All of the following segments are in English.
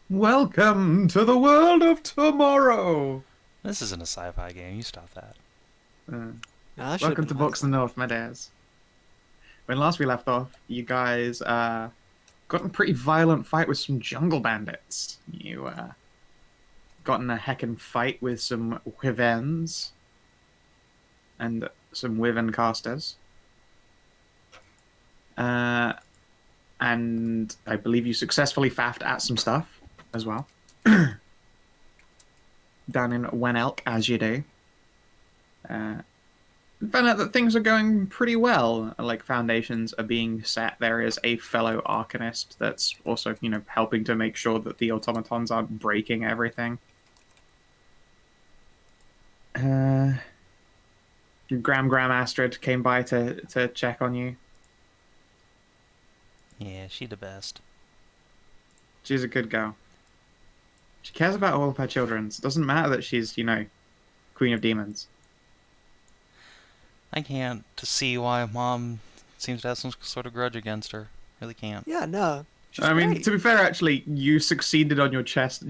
Welcome to the world of tomorrow. This isn't a sci-fi game. You stop that. Uh, No, that should have welcome been to a Box the lifeline. North, my dares. When last we left off, you guys got in a pretty violent fight with some jungle bandits. You got in a heckin' fight with some wyverns and some wyvern casters. Uh, and I believe you successfully faffed at some stuff as well. Down in Wenelk, as you do. Found out that things are going pretty well. Like foundations are being set. There is a fellow arcanist that's also, helping to make sure that the automatons aren't breaking everything. Gram Astrid came by to check on you. Yeah, she the best. She's a good girl. She cares about all of her children. It doesn't matter that she's, Queen of Demons. I can't to see why Mom seems to have some sort of grudge against her. Really can't. Yeah, no, she's I mean, great. to be fair, actually, you succeeded on your checks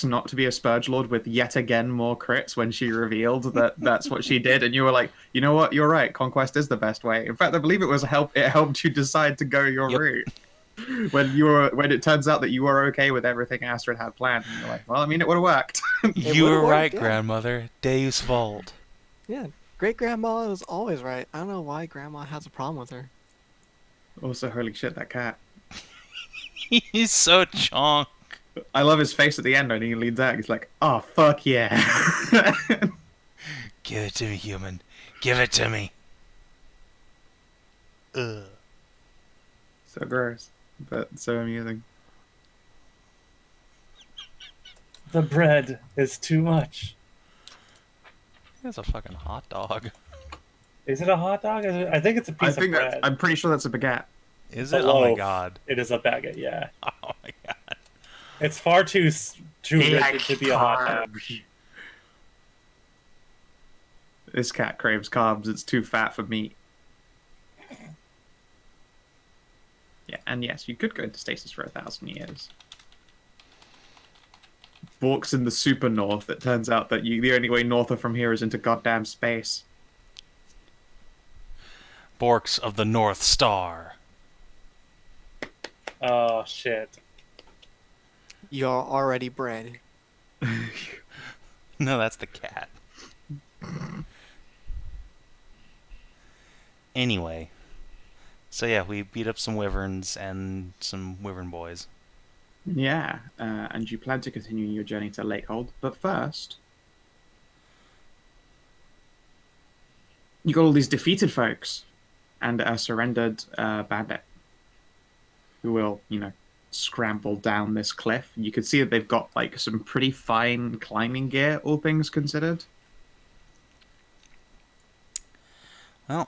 not to be a Spurge Lord with yet again more crits when she revealed that that's what she did, and you were like, you know what, you're right, Conquest is the best way. In fact, I believe it helped you decide to go your Yep. route. When it turns out that you were okay with everything Astrid had planned, and you're like, well, I mean, it would have worked. It You would have were right, worked, yeah. Grandmother. Deus Vult. Yeah, great grandma was always right. I don't know why grandma has a problem with her. Also, holy shit, that cat. He's so chonk. I love his face at the end when he leans out. He's like, oh, fuck yeah. Give it to me, human. Give it to me. Ugh. So gross, but so amusing. The bread is too much. That's a fucking hot dog. Is it a hot dog? I think it's a piece of bread. I'm pretty sure that's a baguette. Is A it? Oh my loaf. god. It is a baguette, yeah. Oh my god. It's far too rigid to be a hot dog. This cat craves carbs. It's too fat for meat. Yeah, and yes, you could go into stasis for 1,000 years. Bork's in the super north. It turns out that the only way north of from here is into goddamn space. Borks of the North Star. Oh, shit. You're already bred. No, that's the cat. Anyway. So yeah, we beat up some wyverns and some wyvern boys. Yeah, and you plan to continue your journey to Lakehold, but first, you got all these defeated folks and a surrendered bandit who will, scramble down this cliff. You could see that they've got like some pretty fine climbing gear, all things considered. Well,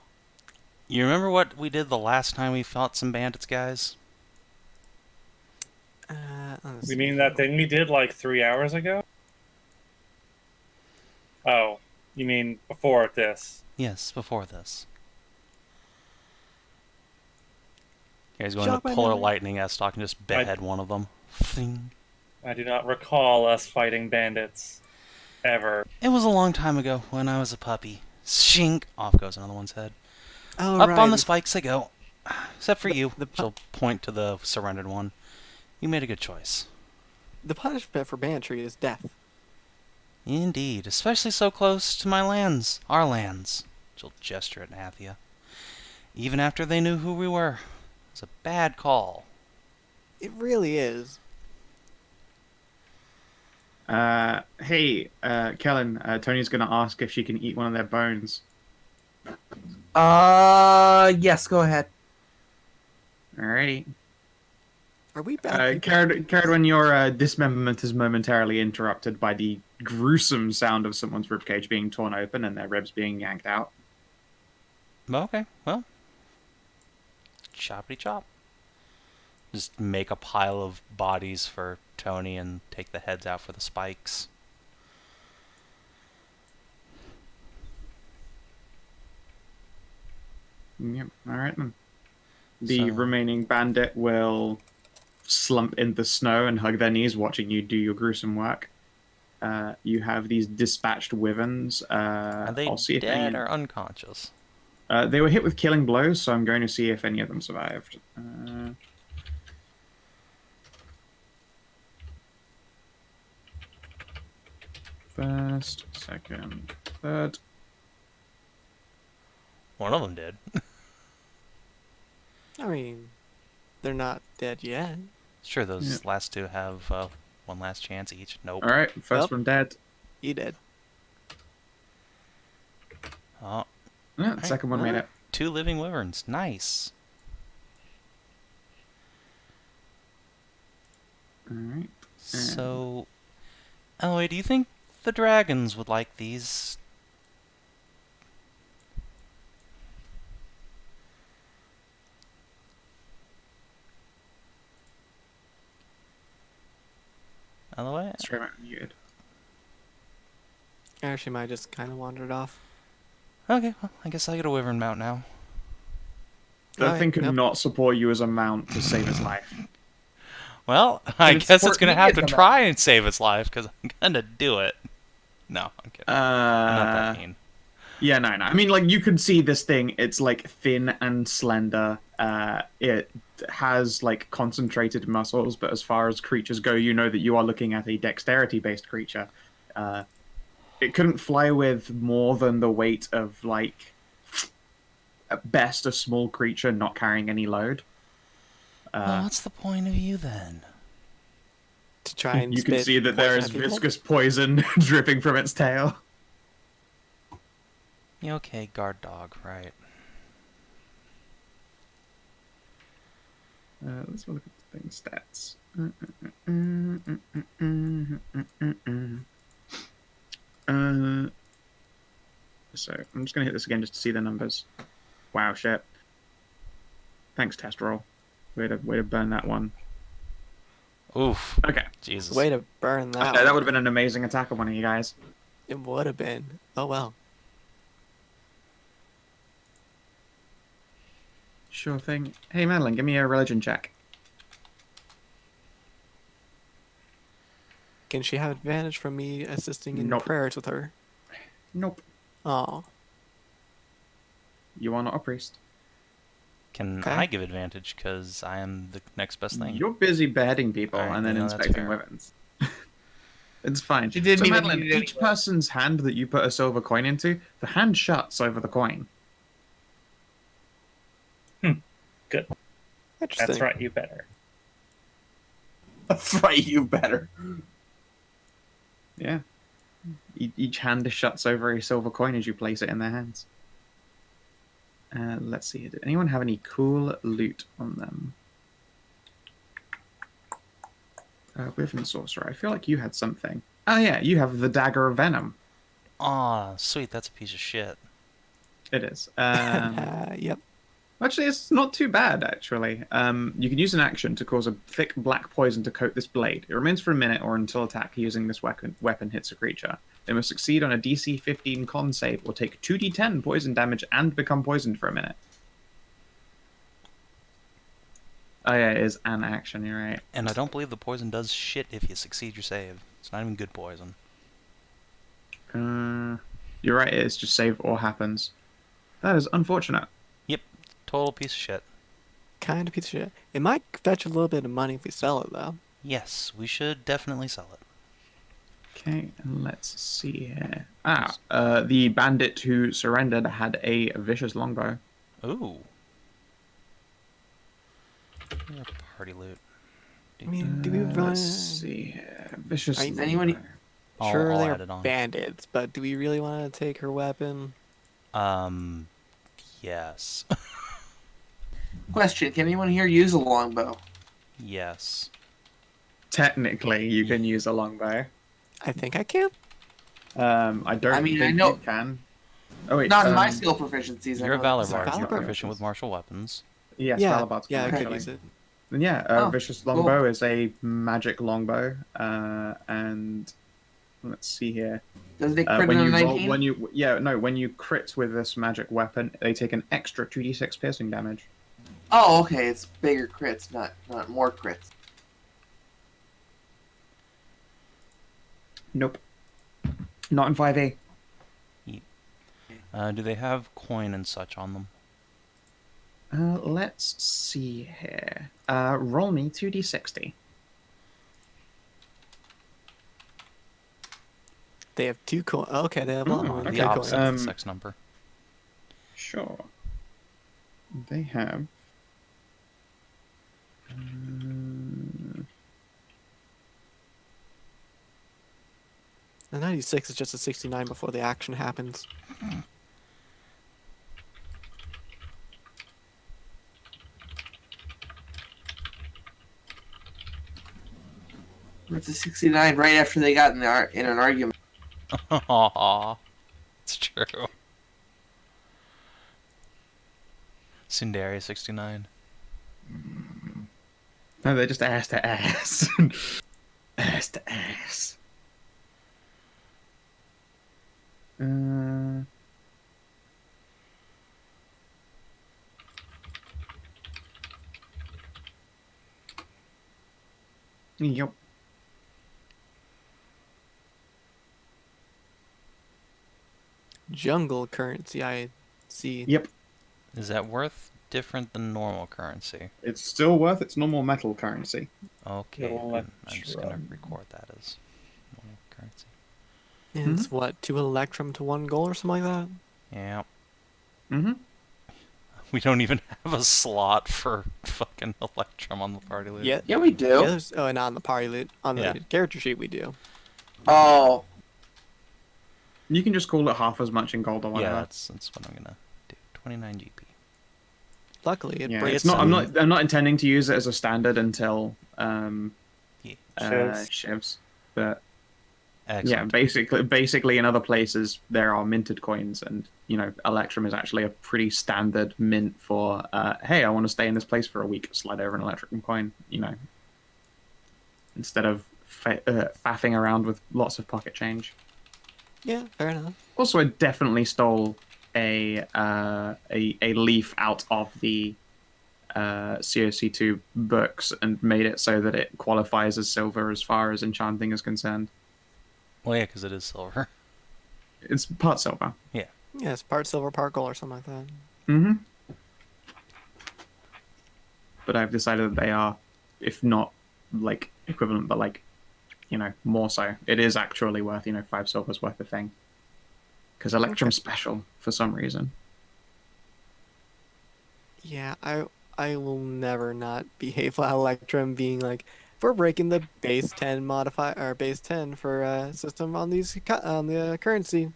you remember what we did the last time we fought some bandits, guys? Let's You see. mean that thing we did like 3 hours ago? Oh, you mean before this? Yes, before this. You guys going Jog to my polar memory. lightning S-Stock and just behead one of them. Fling. I do not recall us fighting bandits. Ever. It was a long time ago when I was a puppy. Shink! Off goes another one's head. Oh, Up right. on the spikes they go. Except for you. the She'll point to the surrendered one. You made a good choice. The punishment for banditry is death. Indeed, especially so close to my lands. Our lands. She'll gesture at Athia. Even after they knew who we were. It was a bad call. It really is. Hey, Kellin, Tony's gonna ask if she can eat one of their bones. Yes, go ahead. Alrighty. Are we back? Cared when your dismemberment is momentarily interrupted by the gruesome sound of someone's ribcage being torn open and their ribs being yanked out. Okay, well. Choppity chop. Just make a pile of bodies for Tony and take the heads out for the spikes. Yep, alright then. The So- remaining bandit will slump in the snow and hug their knees, watching you do your gruesome work. You have these dispatched wyverns. Are they I'll see if dead any... or unconscious? They were hit with killing blows, so I'm going to see if any of them survived. First, second, third. One of them did. I mean, they're not dead yet. Sure, those last two have one last chance each. Nope. All right, first Yep. one dead. You did. Oh, Yeah, the second one made it. 2 living wyverns. Nice. All right. So, Elloe, do you think the dragons would like these? Elloe? Straight out muted. Actually, might just kind of wandered off. Okay, well, I guess I get a wyvern mount now. That thing could yep. not support you as a mount to save his life. Well, I it's guess it's for gonna me have as to a try and save its life, because I'm gonna do it. No, I'm kidding. I'm not that mean. Yeah, no. I mean, like, you can see this thing. It's, like, thin and slender. It has, like, concentrated muscles, but as far as creatures go, you know that you are looking at a dexterity-based creature. It couldn't fly with more than the weight of, like, at best, a small creature not carrying any load. Well, what's the point of you then? To try and You can spit see that there poison is at people. viscous poison dripping from its tail. You okay, guard dog, right? Let's have a look at the thing's stats. So I'm just gonna hit this again just to see the numbers. Wow, shit. Thanks, test roll. Way to burn that one. Oof. Okay. Jesus. Way to burn that. That one. would have been an amazing attack on one of you guys. It would have been. Oh well. Sure thing. Hey, Madilyn, give me a religion check. Can she have advantage from me assisting in Nope. prayers with her? Nope. Oh. You are not a priest. Can Okay. I give advantage because I am the next best thing? You're busy beheading people Alright, and then no, that's inspecting fair. weapons. It's fine. She didn't so, even Madilyn, need it each anyway. person's hand that you put a silver coin into, the hand shuts over the coin. Good. Interesting. That's right. You better. That's right, you better. Yeah. Each hand shuts over a silver coin as you place it in their hands. Let's see. Did anyone have any cool loot on them? Wyvern Sorcerer. I feel like you had something. Oh, yeah. You have the Dagger of Venom. Aw, sweet, that's a piece of shit. It is. Yep. Actually, it's not too bad, actually. You can use an action to cause a thick black poison to coat this blade. It remains for a minute or until attack using this weapon hits a creature. They must succeed on a DC 15 con save or take 2d10 poison damage and become poisoned for a minute. Oh yeah, it is an action, you're right. And I don't believe the poison does shit if you succeed your save. It's not even good poison. You're right, it is just save or happens. That is unfortunate. Yep, total piece of shit. Kind of piece of shit. It might fetch a little bit of money if we sell it, though. Yes, we should definitely sell it. Okay, and let's see here. The bandit who surrendered had a vicious longbow. Ooh. Your party loot. I mean, do we really... Let's see here. Vicious Is anyone- longbow. Sure, I'll they're add it on. bandits, but do we really want to take her weapon? Yes. Question: can anyone here use a longbow? Yes. Technically, you can use a longbow. I think I can. I don't I mean, think I know- you can. Oh wait, Not in my skill proficiencies. I You're a know Valor that's- Bard. You're Valor proficient with martial weapons. Yes, yeah, Valabard's yeah, I fine, could actually. use it. Then yeah, Oh, vicious cool. longbow is a magic longbow, and let's see here. Does they crit When on a you 19? when you crit with this magic weapon, they take an extra 2d6 piercing damage. Oh, okay. It's bigger crits, not more crits. Nope. Not in 5e. Do they have coin and such on them? Let's see here. Roll me 2d60. They have 2 coins. Okay, they have a lot Oh, more than okay. The 2 opposite coins. of the sex number. Sure. They have... The 96 is just a 69 before the action happens. It's a 69 right after they got in an argument. Aww. It's true. Cinderia 69. No, they're just ass to ass. Ass to ass. Yep. Jungle currency, I see. Yep. Is that worth different than normal currency? It's still worth its normal metal currency. Okay, Little then I'm just gonna electrum. record that as normal currency. And it's what, 2 electrum to 1 gold or something like that? Yeah. Mm-hmm. We don't even have a slot for fucking Electrum on the party loot. Yeah, we do. Yeah, not on the party loot. On Yeah. the character sheet, we do. Oh, You can just call it half as much in gold or Yeah, whatever. that's what I'm gonna do. 29 GP. Luckily, it Yeah, breaks. it's not. I'm some- not. I'm not intending to use it as a standard until Yeah. shivs. But yeah, Excellent. basically in other places there are minted coins, and Electrum is actually a pretty standard mint for. Hey, I want to stay in this place for a week. Slide over an Electrum coin. Instead of faffing around with lots of pocket change. Yeah, fair enough. Also, I definitely stole a leaf out of the COC2 books and made it so that it qualifies as silver as far as enchanting is concerned. Well, yeah, because it is silver. It's part silver. Yeah, it's part silver, part gold, or something like that. Mm-hmm. But I've decided that they are, if not like equivalent, but like, more so. It is actually worth, 5 silver's worth of thing. Because Electrum's special for some reason. Yeah, I will never not behave like Electrum being like, we're breaking the base 10 modifier or base 10 for system on on the currency.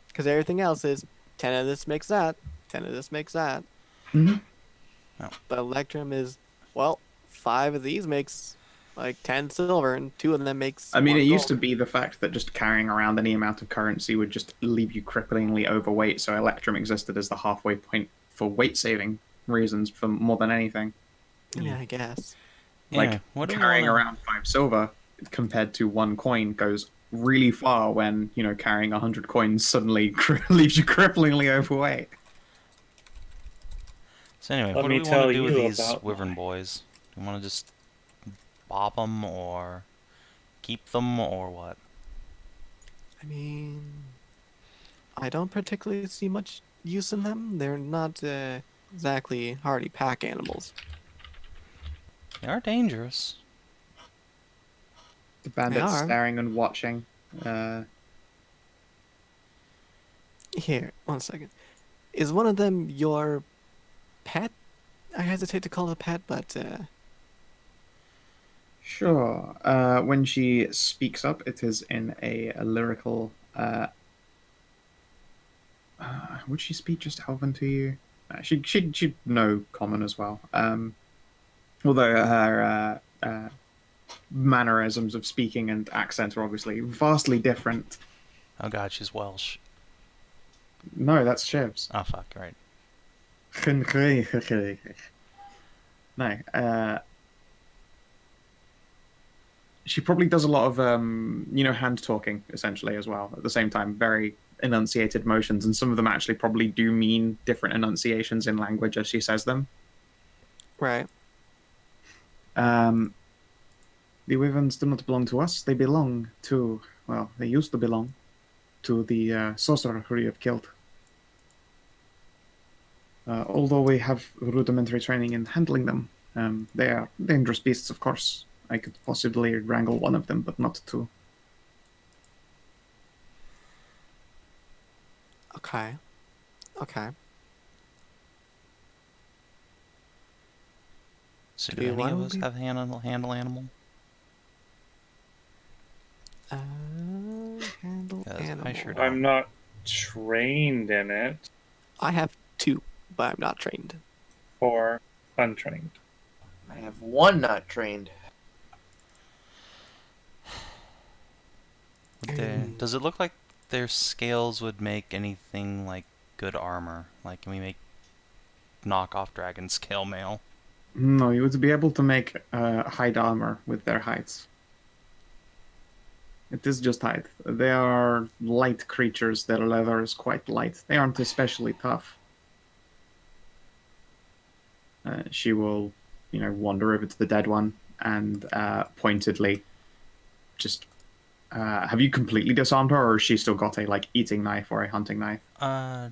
Because everything else is 10 of this makes that, 10 of this makes that. Mm-hmm. Oh. But Electrum is, well, 5 of these makes like 10 silver and 2 of them makes. I mean, 1 it used to gold. be the fact that just carrying around any amount of currency would just leave you cripplingly overweight, so Electrum existed as the halfway point for weight saving reasons for more than anything. Yeah, I guess. Yeah, Like, what do we carrying wanna- around 5 silver compared to 1 coin goes really far when, carrying 100 coins suddenly leaves you cripplingly overweight. So anyway, Let what do me we want tell to do with you these about wyvern my- boys? Do we want to just bop them or keep them or what? I mean, I don't particularly see much use in them. They're not exactly hardy pack animals. They are dangerous. The bandits are. staring and watching. Here, 1 second. Is one of them your pet? I hesitate to call it a pet, but Sure. When she speaks up, it is in a lyrical. Would she speak just Elven to you? She'd know Common as well. Although her mannerisms of speaking and accent are obviously vastly different. Oh god, she's Welsh. No, that's Shiv's. Oh fuck, right. No. She probably does a lot of, hand talking, essentially, as well. At the same time, very enunciated motions, and some of them actually probably do mean different enunciations in language as she says them. right. The wyverns do not belong to us. They belong to, well, they used to belong to the sorcerer who you have killed. Although we have rudimentary training in handling them, they are dangerous beasts, of course. I could possibly wrangle one of them, but not two. Okay. Okay. So Do do you any wanna of us leave? have handle animal? Handle 'Cause I animal. sure don't. I'm not trained in it I have 2, but I'm not trained. or untrained. I have one not trained. Does it look like their scales would make anything like good armor? Like, can we make knockoff dragon scale mail? No, you would be able to make hide armor with their hides. It is just hide. They are light creatures. Their leather is quite light. They aren't especially tough. She will, wander over to the dead one and pointedly just. Have you completely disarmed her, or has she still got a eating knife or a hunting knife? Yeah,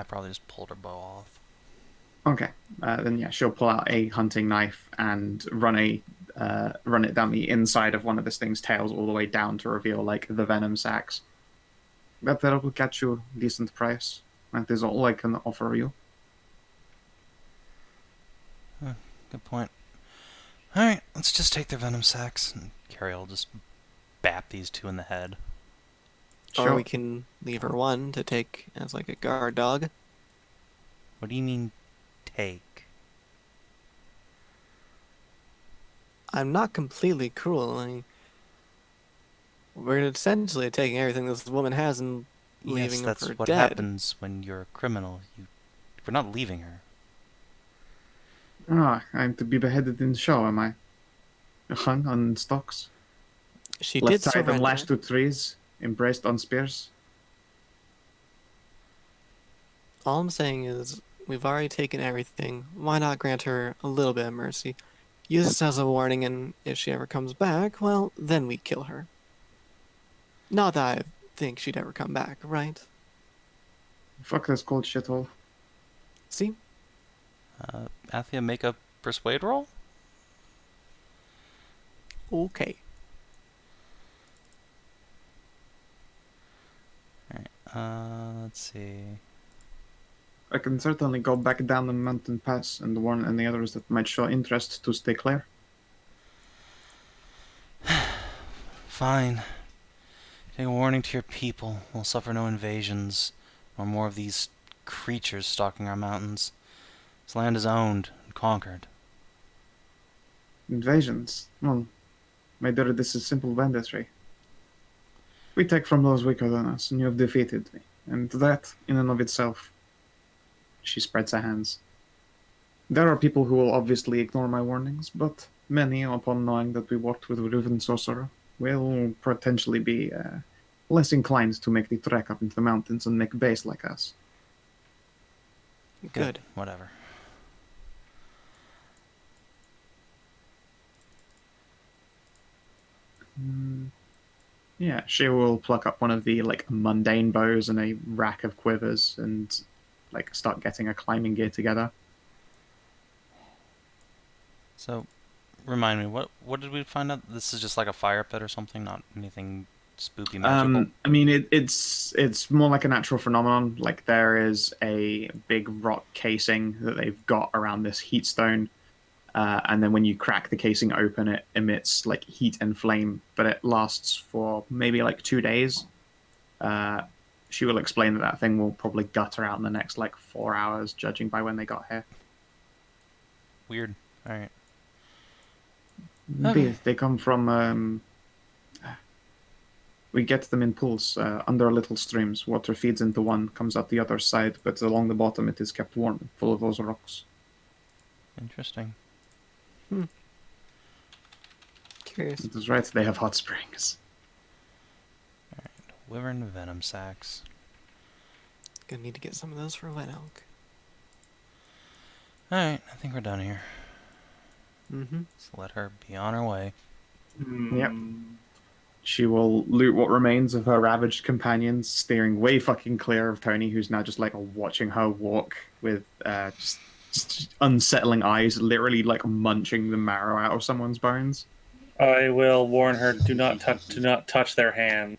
I probably just pulled her bow off. Okay, then yeah, she'll pull out a hunting knife and run it down the inside of one of this thing's tails all the way down to reveal the venom sacs. But that will catch you a decent price. That is all I can offer you. Good point. Alright, let's just take their venom sacs, and Carrie will just bap these two in the head. Or Sure. we can leave her one to take as like a guard dog. What do you mean, take? I'm not completely cruel. We're essentially taking everything this woman has and leaving Yes, her that's for what dead. happens when you're a criminal. We're not leaving her. Ah, I'm to be beheaded in the show, am I? Hung on stocks, She left did tied and surrender. lashed to trees, embraced on spears. All I'm saying is, we've already taken everything. Why not grant her a little bit of mercy? Use this as a warning, and if she ever comes back, well, then we kill her. Not that I think she'd ever come back, right? Fuck this cold shithole. See? Athia, make a persuade roll? Okay. Alright, let's see. I can certainly go back down the mountain pass and warn any others that might show interest to stay clear. Fine. Take a warning to your people. We'll suffer no invasions, or more of these creatures stalking our mountains. This land is owned and conquered. Invasions? Well, my dear, this is simple banditry. We take from those weaker than us, and you have defeated me. And that, in and of itself... She spreads her hands. There are people who will obviously ignore my warnings, but many, upon knowing that we worked with a Riven sorcerer, will potentially be less inclined to make the trek up into the mountains and make base like us. Good. Whatever. Yeah, she will pluck up one of the mundane bows and a rack of quivers and start getting a climbing gear together. So, remind me, what did we find out? This is just like a fire pit or something, not anything spooky magical? I mean, it's more like a natural phenomenon. Like, there is a big rock casing that they've got around this heat stone, and then when you crack the casing open, it emits heat and flame, but it lasts for maybe 2 days. She will explain that thing will probably gutter out in the next 4 hours, judging by when they got here. Weird. Alright. Indeed, they come from. We get them in pools under little streams. Water feeds into one, comes out the other side, but along the bottom it is kept warm, full of those rocks. Interesting. Curious. It is right, they have hot springs. Wyvern venom sacs. Gonna need to get some of those for Wet Elk. Alright, I think we're done here. Mm-hmm. Let's let her be on her way. Yep. She will loot what remains of her ravaged companions, steering way fucking clear of Tony, who's now just like watching her walk with just unsettling eyes, literally like munching the marrow out of someone's bones. I will warn her: do not touch their hand.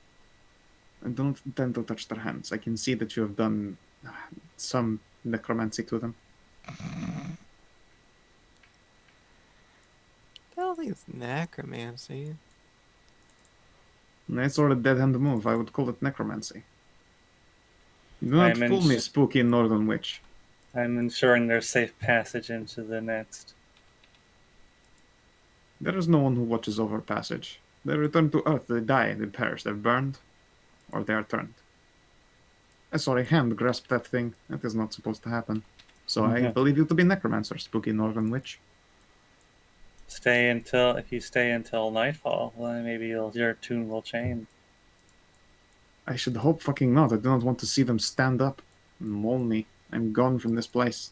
And don't intend to touch their hands. I can see that you have done some necromancy to them. I don't think it's necromancy. That sort of dead hand move. I would call it necromancy. Do I not am fool me, spooky northern witch. I'm ensuring there's safe passage into the next. There is no one who watches over passage. They return to Earth, they die, they perish, they're burned, or they are turned. I saw a hand grasp that thing. That is not supposed to happen. So I believe you to be necromancer, spooky northern witch. If you stay until nightfall, then maybe your tune will change. I should hope fucking not. I do not want to see them stand up and maul me. I'm gone from this place.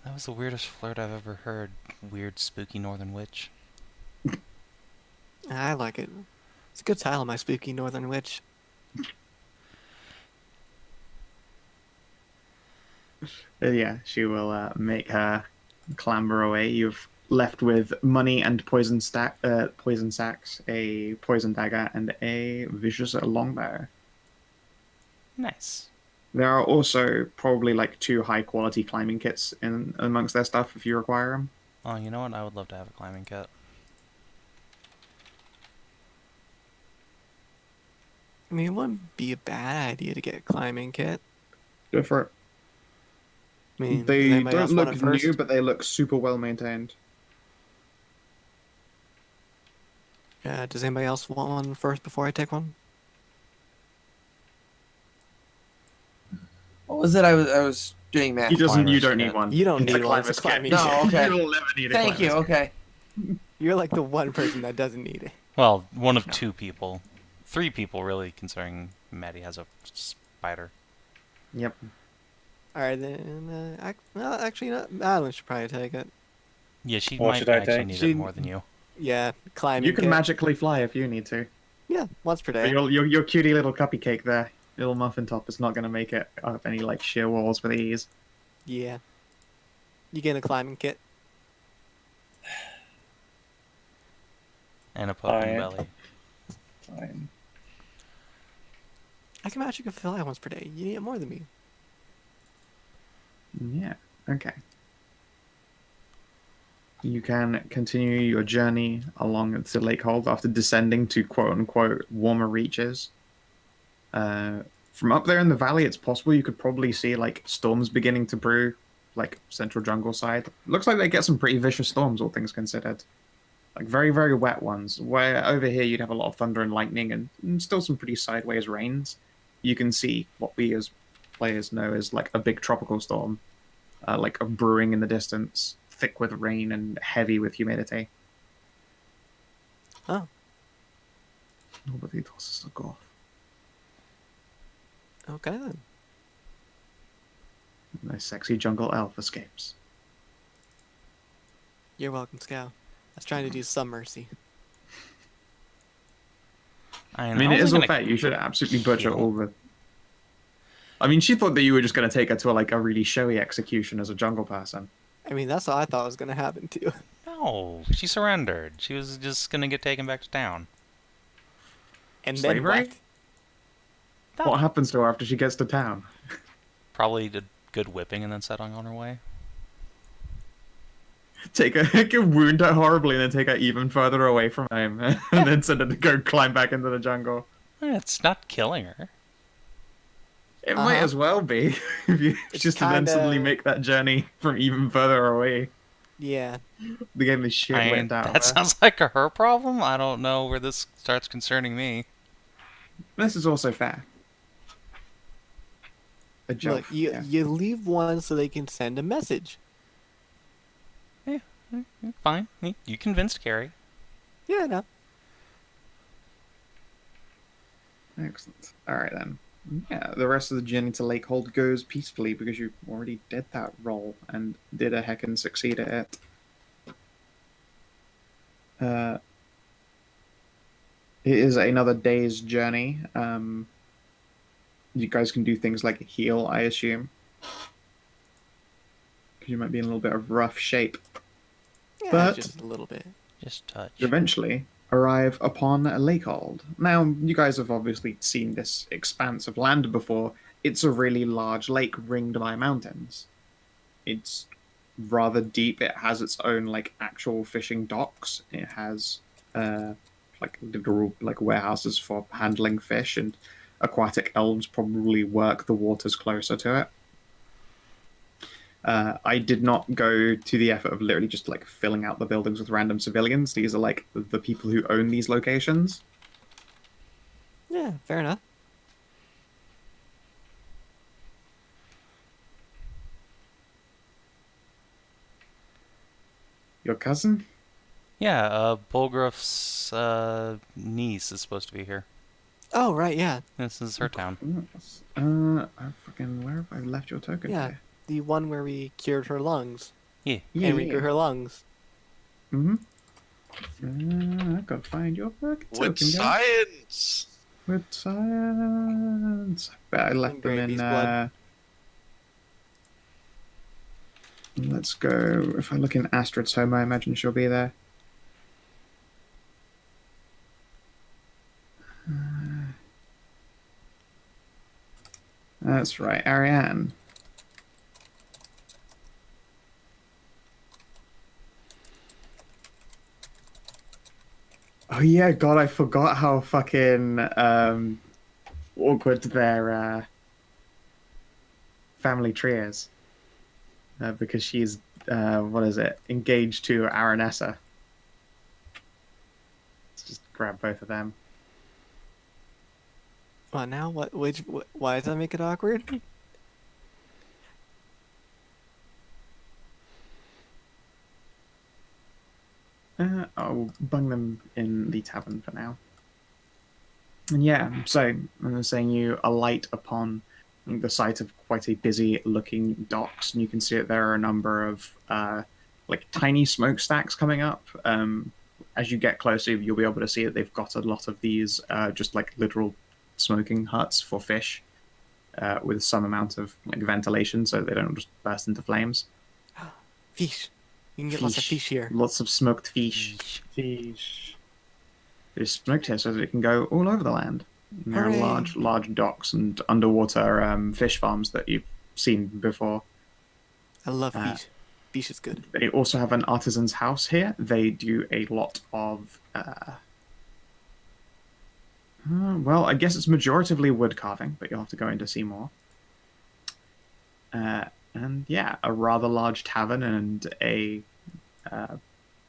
That was the weirdest flirt I've ever heard. Weird, spooky northern witch. I like it. It's a good title, my spooky northern witch. Yeah, she will make her clamber away. You've left with money and poison sacks, a poison dagger, and a vicious longbow. Nice. There are also probably like 2 high-quality climbing kits in amongst their stuff if you require them. Oh, you know what? I would love to have a climbing kit. I mean, it wouldn't be a bad idea to get a climbing kit. Go for it. I mean, does They anybody don't else want look it first? new, but they look super well maintained. Does anybody else want one first before I take one? What was it? I was doing math. He doesn't. You climbers don't need kit. one. You don't It's need one. It's a climber's kit. climbing No, kit. okay. You'll never need a Thank you. climber's kit. Okay. You're like the one person that doesn't need it. Well, one of 2 people. 3 people, really, considering Maddie has a spider. Yep. All right, then. Actually, Madilyn should probably take it. Yeah, she What might should I actually take? need She- it more than you. Yeah, climbing You can kit. magically fly if you need to. Yeah, once per But day. your cutie little cupcake there, little muffin top, is not going to make it up any like sheer walls with ease. Yeah. You get a climbing kit. And a poke in the Alright. belly. Fine. I can magically fly once per day. You need it more than me. Yeah. Okay. You can continue your journey along to Lakehold after descending to quote-unquote warmer reaches. From up there in the valley, it's possible you could probably see like storms beginning to brew, like central jungle side. Looks like they get some pretty vicious storms, all things considered. Like very, very wet ones. Where over here you'd have a lot of thunder and lightning and still some pretty sideways rains. You can see what we as players know as like a big tropical storm, like a brewing in the distance, thick with rain and heavy with humidity. Oh. Nobody tosses a golf. Okay then. My sexy jungle elf escapes. You're welcome, Scout. I was trying to do some mercy. I mean, it is all fair. You should absolutely butcher all the. I mean, she thought that you were just going to take her to a really showy execution as a jungle person. I mean, that's what I thought was going to happen too. No, she surrendered. She was just gonna get taken back to town. And Slavery? then what? What happens to her after she gets to town? Probably did good whipping and then set on her way. Take her, wound her horribly, and then take her even further away from him, and then send her to go climb back into the jungle. It's not killing her. It might as well be if you It's just to then kinda- suddenly make that journey from even further away. Yeah. The game is shit I mean, whipped out. that sounds like a her problem. I don't know where this starts concerning me. This is also fair. A joke. Look, you leave one so they can send a message. Fine. You convinced Carrie. Yeah, no. Excellent. All right then. Yeah, the rest of the journey to Lakehold goes peacefully because you already did that roll and did a heckin' succeed at it. it is another day's journey. You guys can do things like heal, I assume, because you might be in a little bit of rough shape. Yeah, But just a little bit. Just touch. eventually arrive upon Lakehold. Now, you guys have obviously seen this expanse of land before. It's a really large lake ringed by mountains. It's rather deep. It has its own like actual fishing docks. It has like literal like warehouses for handling fish, and aquatic elves probably work the waters closer to it. I did not go to the effort of literally just like filling out the buildings with random civilians. These are like the people who own these locations. Yeah, fair enough. Your cousin? Yeah, Bolgruf's niece is supposed to be here. Oh, right, yeah. This is her town. I fucking where have I left your token? Yeah, Here? the one where we cured her lungs. Yeah. Yeah, And we grew her lungs. Mm-hmm. I gotta find your fucking token. With guys. science! With science. I bet I left them in. Gravy's blood. Let's go. If I look in Astrid's home, I imagine she'll be there. That's right, Ariane. Oh yeah, God, I forgot how fucking awkward their family tree is. Because she's what is it? Engaged to Aranessa. Let's just grab both of them. What now? Why does that make it awkward? I'll bung them in the tavern for now. And yeah, so I was saying you alight upon the site of quite a busy-looking docks, and you can see that there are a number of like tiny smokestacks coming up. As you get closer, you'll be able to see that they've got a lot of these just like literal smoking huts for fish, with some amount of like ventilation, so they don't just burst into flames. Fish. You can get lots of fish here. Lots of smoked fish. Fish. It's smoked here so that it can go all over the land. And there Hooray. are large docks and underwater fish farms that you've seen before. I love fish. Fish is good. They also have an artisan's house here. They do a lot of, well, I guess it's majoritively wood carving, but you'll have to go in to see more. And yeah, a rather large tavern and a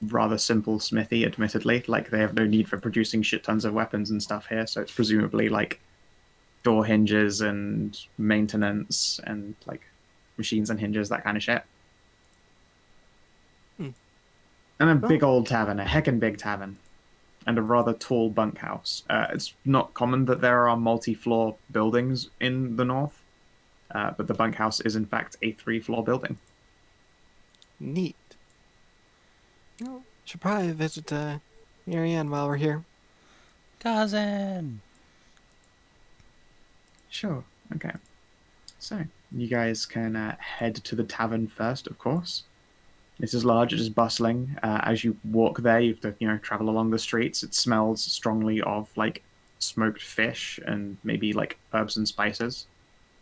rather simple smithy, admittedly. Like, they have no need for producing shit tons of weapons and stuff here, so it's presumably like door hinges and maintenance and like machines and hinges, that kind of shit. And a big old tavern, a heckin' big tavern, and a rather tall bunkhouse. It's not common that there are multi-floor buildings in the north, but the bunkhouse is in fact a 3-floor building. Neat. Well, should probably visit Marianne while we're here. Cousin! Sure, okay. So, you guys can head to the tavern first, of course. It is large, it is bustling. As you walk there, you have to, travel along the streets. It smells strongly of, like, smoked fish and maybe, like, herbs and spices.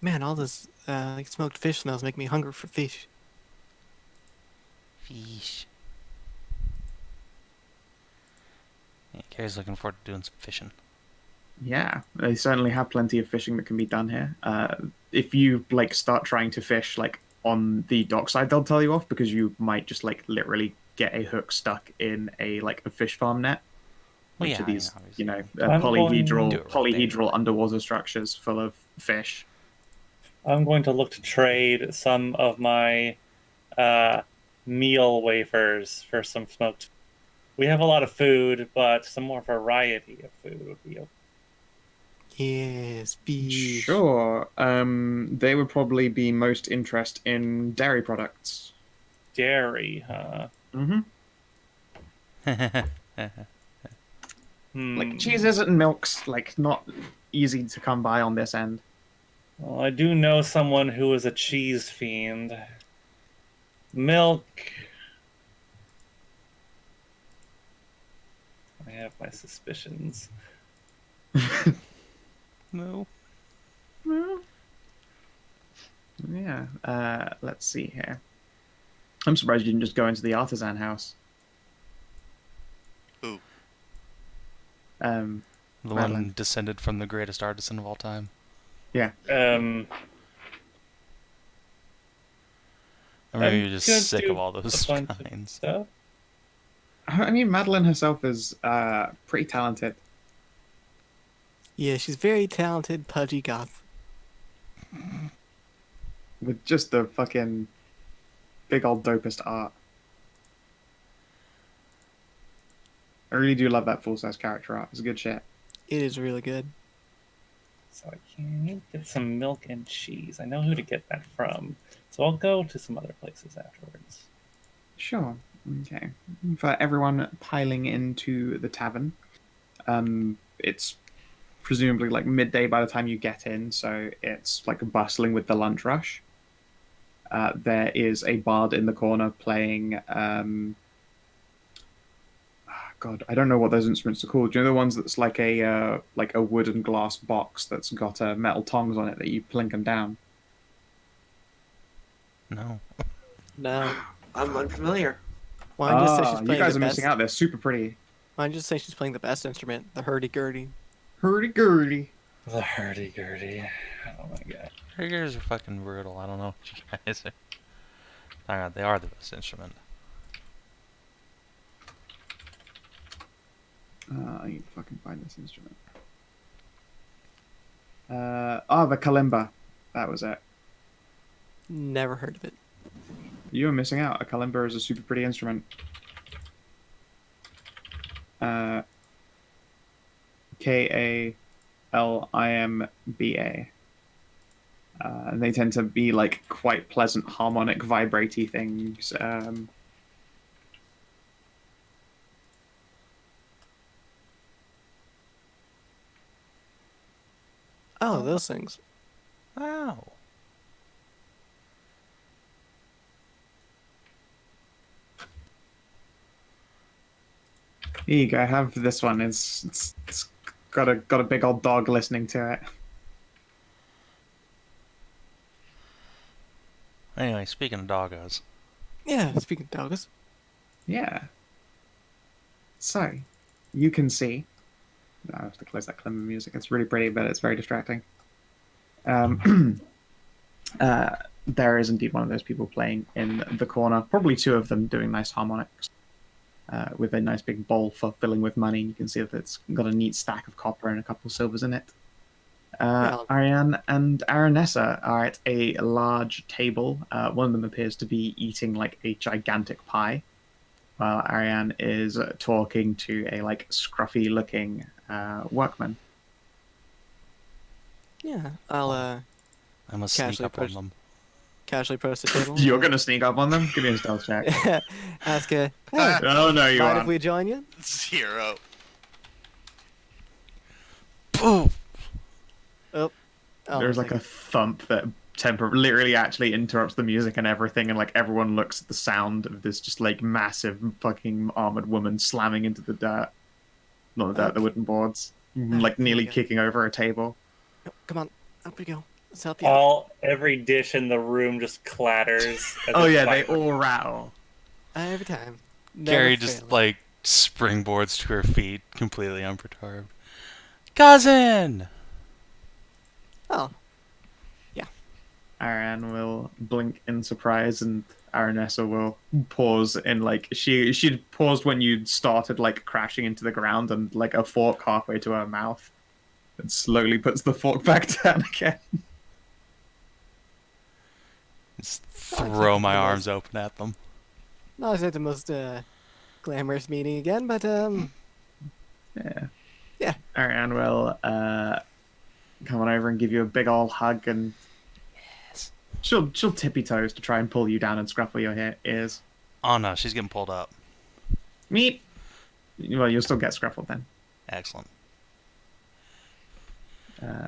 Man, all this like smoked fish smells make me hungry for fish. Fish. Yeah, Carrie's looking forward to doing some fishing. Yeah, they certainly have plenty of fishing that can be done here. If you, like, start trying to fish, like, on the dockside, they'll tell you off because you might just like literally get a hook stuck in a fish farm net. Well, Which yeah, are these, obviously. polyhedral underwater structures full of fish. I'm going to look to trade some of my meal wafers for some smoked. We have a lot of food, but some more variety of food would be okay. Yes, fish. Sure. They would probably be most interested in dairy products. Dairy, huh? Mm-hmm. Like cheeses and milks, like not easy to come by on this end. Well, I do know someone who is a cheese fiend. Milk. I have my suspicions. No. Yeah. Let's see here. I'm surprised you didn't just go into the artisan house. Who? The Madilyn. one descended from the greatest artisan of all time. Yeah. Or maybe you're I'm just gonna sick do of all those a bunch of kinds. stuff. I mean, Madilyn herself is pretty talented. Yeah, she's very talented, pudgy goth. With just the fucking big old dopest art. I really do love that full-size character art. It's good shit. It is really good. So I can get some milk and cheese. I know who to get that from. So I'll go to some other places afterwards. Sure. Okay. For everyone piling into the tavern, it's presumably like midday by the time you get in, so it's like bustling with the lunch rush. There is a bard in the corner playing. God, I don't know what those instruments are called. Do you know the ones that's like a wood and glass box that's got metal tongs on it that you plink them down? No. No. I'm unfamiliar. Why don't you just say she's You playing guys the are best? missing out. They're super pretty. Why don't you just say she's playing the best instrument, the hurdy-gurdy? Hurdy-gurdy. The hurdy-gurdy. Oh my god. Figures are fucking brutal. I don't know what you guys are. Oh god, they are the best instrument. I need to fucking find this instrument. The kalimba. That was it. Never heard of it. You were missing out. A kalimba is a super pretty instrument. Kalimba. And they tend to be like quite pleasant harmonic vibraty things. Oh, those things. Wow. Here you go. Have this one. It's got a big old dog listening to it. Anyway, speaking of doggos. Yeah, speaking of doggos. Yeah. So, you can see. I have to close that climber music. It's really pretty, but it's very distracting. There is indeed one of those people playing in the corner. Probably two of them doing nice harmonics. With a nice big bowl for filling with money. You can see that it's got a neat stack of copper and a couple of silvers in it. Ariane and Aranessa are at a large table. One of them appears to be eating like a gigantic pie, while Ariane is talking to a like scruffy-looking workman. Yeah, I'll I must sneak Casually up on push- them. casually approach the table. You're gonna sneak up on them? Give me a stealth check. Ask her, hey, Oh no, you mind if aren't. we join you? 0. Boom! Oh, There's like a thump that literally actually interrupts the music and everything, and like everyone looks at the sound of this just like massive fucking armored woman slamming into the dirt. Not the dirt, the wooden boards. Like nearly here we go. kicking over a table. Oh, come on, up we go. Let's help you. out. Every dish in the room just clatters. as Oh it yeah, they clatters. all rattle. Every time. Carrie Never just failing. like springboards to her feet, completely unperturbed. Cousin! Oh, Aaron will blink in surprise, and Aranessa will pause in like she'd paused when you started like crashing into the ground, and like a fork halfway to her mouth, and slowly puts the fork back down again. Just Oh, I throw can't my think of arms those. open at them. not exactly the most glamorous meeting again, but Yeah. Yeah. Ariane will come on over and give you a big ol' hug, and she'll tippy toes to try and pull you down and scruffle your ears. Oh no, she's getting pulled up. Meet. Well, you'll still get Scruffled then. Excellent.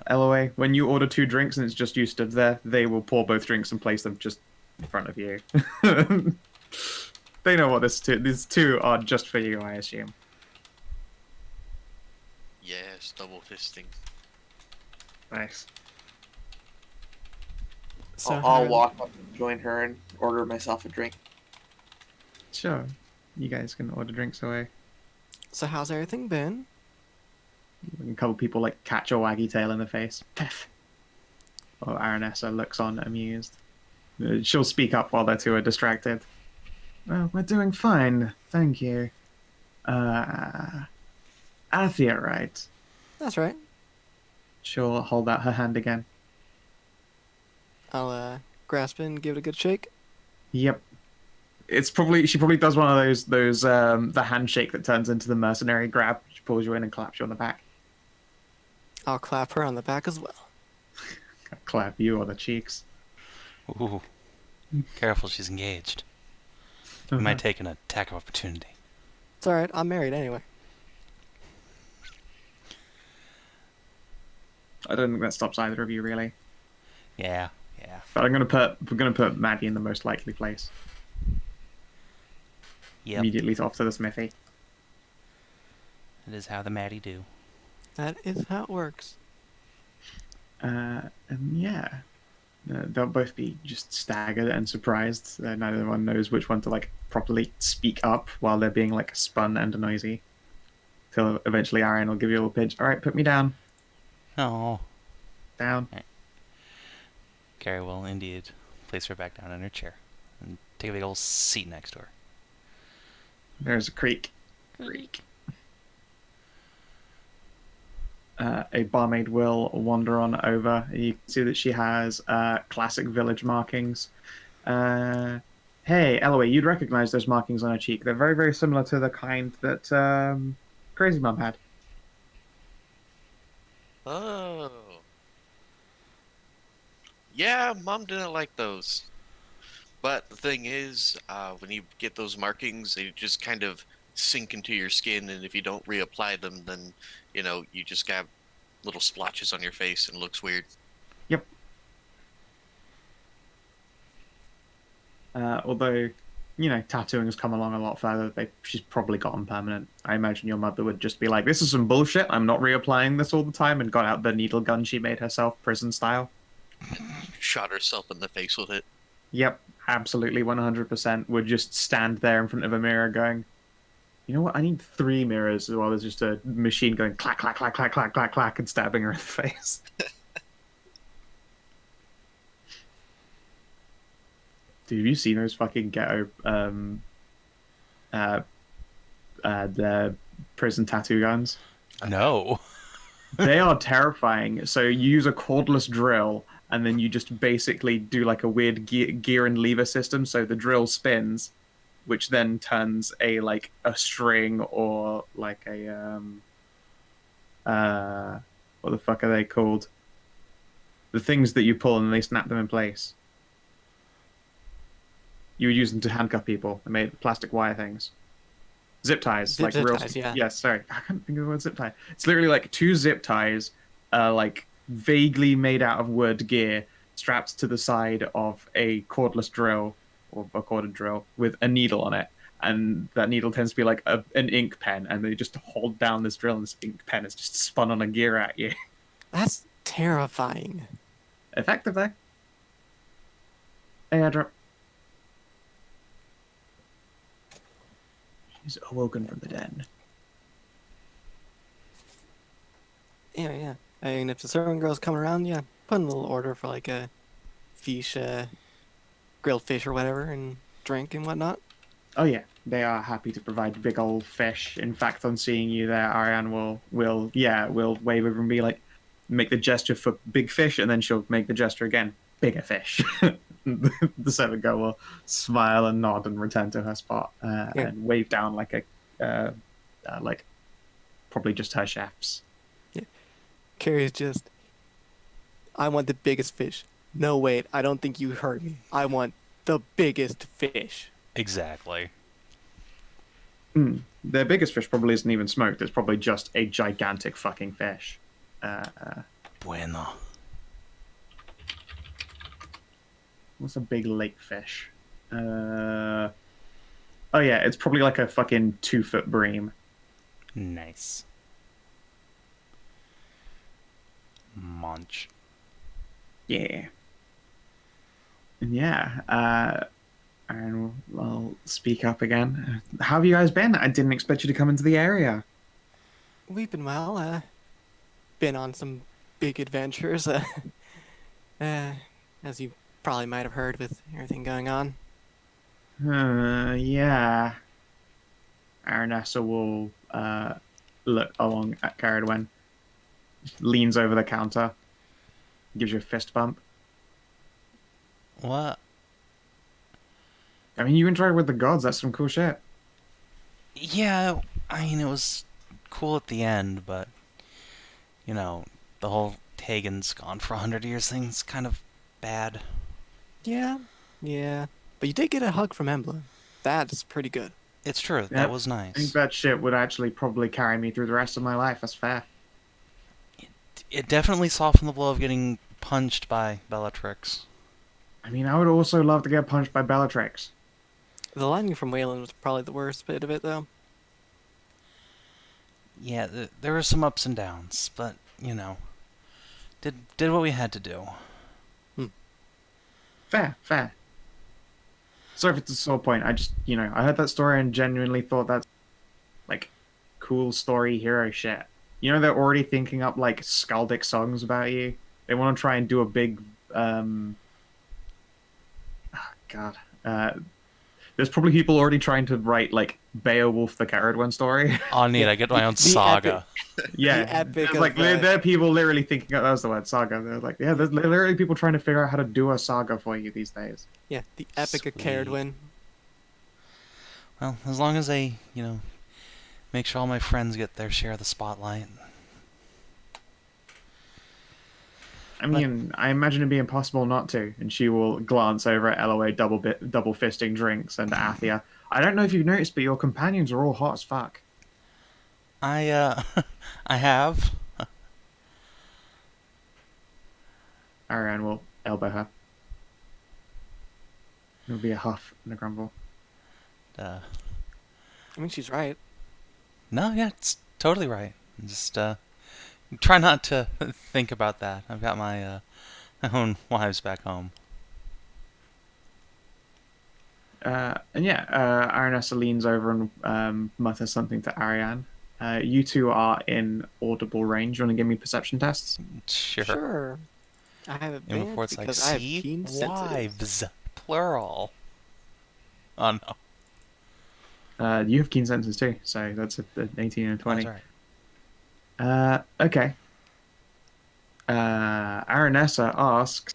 Elloe, when you order 2 drinks and it's just you stood there, they will pour both drinks and place them just in front of you. They know what these two are just for you, I assume. Yes, double fisting. Nice. So I'll how- walk up and join her and order myself a drink. Sure. You guys can order drinks away. So how's everything been? A couple people like catch a waggy tail in the face. Pef. Or Aranessa looks on amused. She'll speak up while the two are distracted. Well, we're doing fine, thank you. Athia, right? That's right. She'll hold out her hand again. I'll grasp it and give it a good shake. Yep. She probably does one of those the handshake that turns into the mercenary grab. She pulls you in and claps you on the back. I'll clap her on the back as well. Clap you on the cheeks. Ooh. Careful, she's engaged. We might take an attack of opportunity. It's alright, I'm married anyway. I don't think that stops either of you really. Yeah. But we're gonna put Maddie in the most likely place. Yep. Immediately off to the smithy. It is how the Maddie do. That is how it works. And yeah, they'll both be just staggered and surprised. Neither one knows which one to like properly speak up while they're being like spun and noisy. Till eventually Arian will give you a little pinch. All right, put me down. Oh. Down. Carrie will indeed place her back down in her chair and take a big old seat next to her. There's a creak. Creak. A barmaid will wander on over. You can see that she has classic village markings. Hey, Elloe, you'd recognize those markings on her cheek. They're very, very similar to the kind that Crazy Mum had. Oh. Yeah, Mom didn't like those. But the thing is, when you get those markings, they just kind of sink into your skin, and if you don't reapply them, then, you just got little splotches on your face and it looks weird. Yep. Although, tattooing has come along a lot further. She's probably gotten permanent. I imagine your mother would just be like, this is some bullshit. I'm not reapplying this all the time, and got out the needle gun she made herself, prison style. Shot herself in the face with it. Yep, absolutely 100% would just stand there in front of a mirror going, you know what, I need 3 mirrors while there's just a machine going clack, clack, clack, clack, clack, clack, clack, and stabbing her in the face. Dude, have you seen those fucking ghetto, the prison tattoo guns? No. They are terrifying. So you use a cordless drill, and then you just basically do like a weird gear and lever system. So the drill spins, which then turns a string or like a what the fuck are they called? The things that you pull and they snap them in place. You would use them to handcuff people. They made plastic wire things. Zip ties, Zip real. ties, yeah. Yes, sorry, I can't think of the word zip tie. It's literally like 2 zip ties, vaguely made out of wood gear, strapped to the side of a cordless drill or a corded drill with a needle on it, and that needle tends to be like an ink pen, and they just hold down this drill, and this ink pen is just spun on a gear at you. That's terrifying. Effective though. Hey, Hedrah. She's awoken from the den. Yeah. I mean, if the servant girl's coming around, yeah, put in a little order for like a fish, grilled fish or whatever, and drink and whatnot. Oh yeah, they are happy to provide big old fish. In fact, on seeing you there, Ariane will wave over and be like, make the gesture for big fish, and then she'll make the gesture again, bigger fish. The servant girl will smile and nod and return to her spot and wave down like a probably just her chefs. Carrie's just, I want the biggest fish. No, wait, I don't think you heard me. I want the biggest fish. Exactly. their biggest fish probably isn't even smoked. It's probably just a gigantic fucking fish. Bueno. What's a big lake fish? Oh yeah, it's probably like a fucking 2-foot bream. Nice. Munch. Yeah. And yeah, and I'll speak up again. How have you guys been? I didn't expect you to come into the area. We've been well. Been on some big adventures. As you probably might have heard with everything going on. Yeah. Aranessa will look along at Ceridwen, leans over the counter, gives you a fist bump. What? I mean, you interacted with the gods. That's some cool shit. Yeah, I mean, it was cool at the end, but, you know, the whole Hagen's gone for 100 years thing's kind of bad. Yeah. But you did get a hug from Emblem. That's pretty good. It's true, Yep. that was I think nice. that shit would actually probably carry me through the rest of my life. That's fair. It definitely softened the blow of getting punched by Bellatrix. I mean, I would also love to get punched by Bellatrix. The lightning from Wayland was probably the worst bit of it, though. Yeah, there were some ups and downs, but, you know, did what we had to do. Fair. Sorry if it's a sore point. I just, I heard that story and genuinely thought that's, like, cool story hero shit. You know, they're already thinking up, like, skaldic songs about you. They want to try and do a big, there's probably people already trying to write, like, Beowulf the Ceridwen story. Oh, neat, I get my own saga. Yeah, The epic there's, like, of, there are people literally thinking, that was the word, saga. They're like, yeah, there's literally people trying to figure out how to do a saga for you these days. Yeah, the epic of Sweet. Ceridwen. Well, as long as they, you know, make sure all my friends get their share of the spotlight. I mean, I imagine it'd be impossible not to. And she will glance over at Elloe double fisting drinks and Athia. I don't know if you've noticed, but your companions are all hot as fuck. I have. Ariane will elbow her. It'll be a huff and a grumble. Uh, I mean, she's right. no, yeah, it's totally right. Just, try not to think about that. I've got my own wives back home. And yeah, Aranessa leans over and mutters something to Ariane. You two are in audible range. You want to give me perception tests? Sure. I have And advantage before it's like, because I have see? keen senses. Wives. Plural. Oh, no. You have keen senses too, so that's an 18 and a 20. That's right. Okay. Aranessa asks,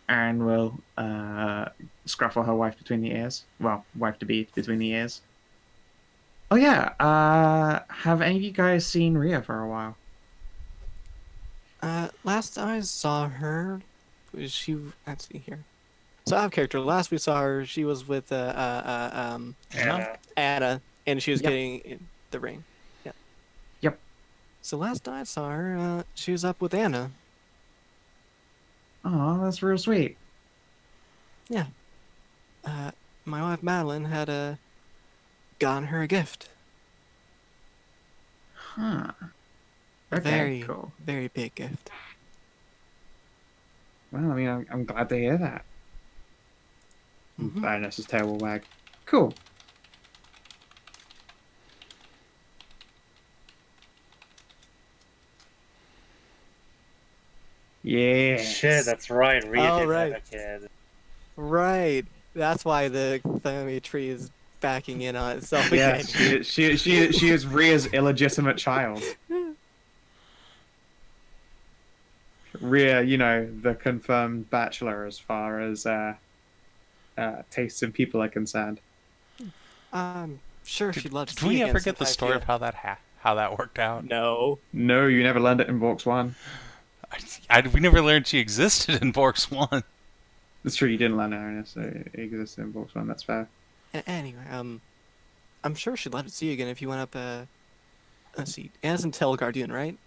Aaron will scruffle her wife between the ears. Well, wife-to-be between the ears. Oh yeah, have any of you guys seen Rhea for a while? Last I saw her, let's see here. So out of character. Last we saw her, she was with Yeah. Anna, and she was Yep. getting in the ring. Yeah. Yep. So last I saw her, she was up with Anna. Oh, that's real sweet. Yeah. My wife Madilyn had gotten her a gift. Huh. A Okay, very, cool. very big gift. Well, I mean, I'm glad to hear that. Mhm. Aranessa's tail will wag. Cool. Yeah. Shit, that's right. Rhea Oh, did right. have a kid. Right. That's why the family tree is backing in on itself again. Yes, she is Rhea's illegitimate child. Rhea, the confirmed bachelor as far as tastes and people are concerned. I'm sure she'd love to Did see we again ever get the sometime, story yeah. of how that worked out? No. No, you never learned it in Vox 1. We never learned she existed in Borks 1. That's true, you didn't learn Aranus, so it exists in Box 1, that's fair. Anyway, I'm sure she'd love to see you again if you went up. Let's see, Anna's in Telgardian, right?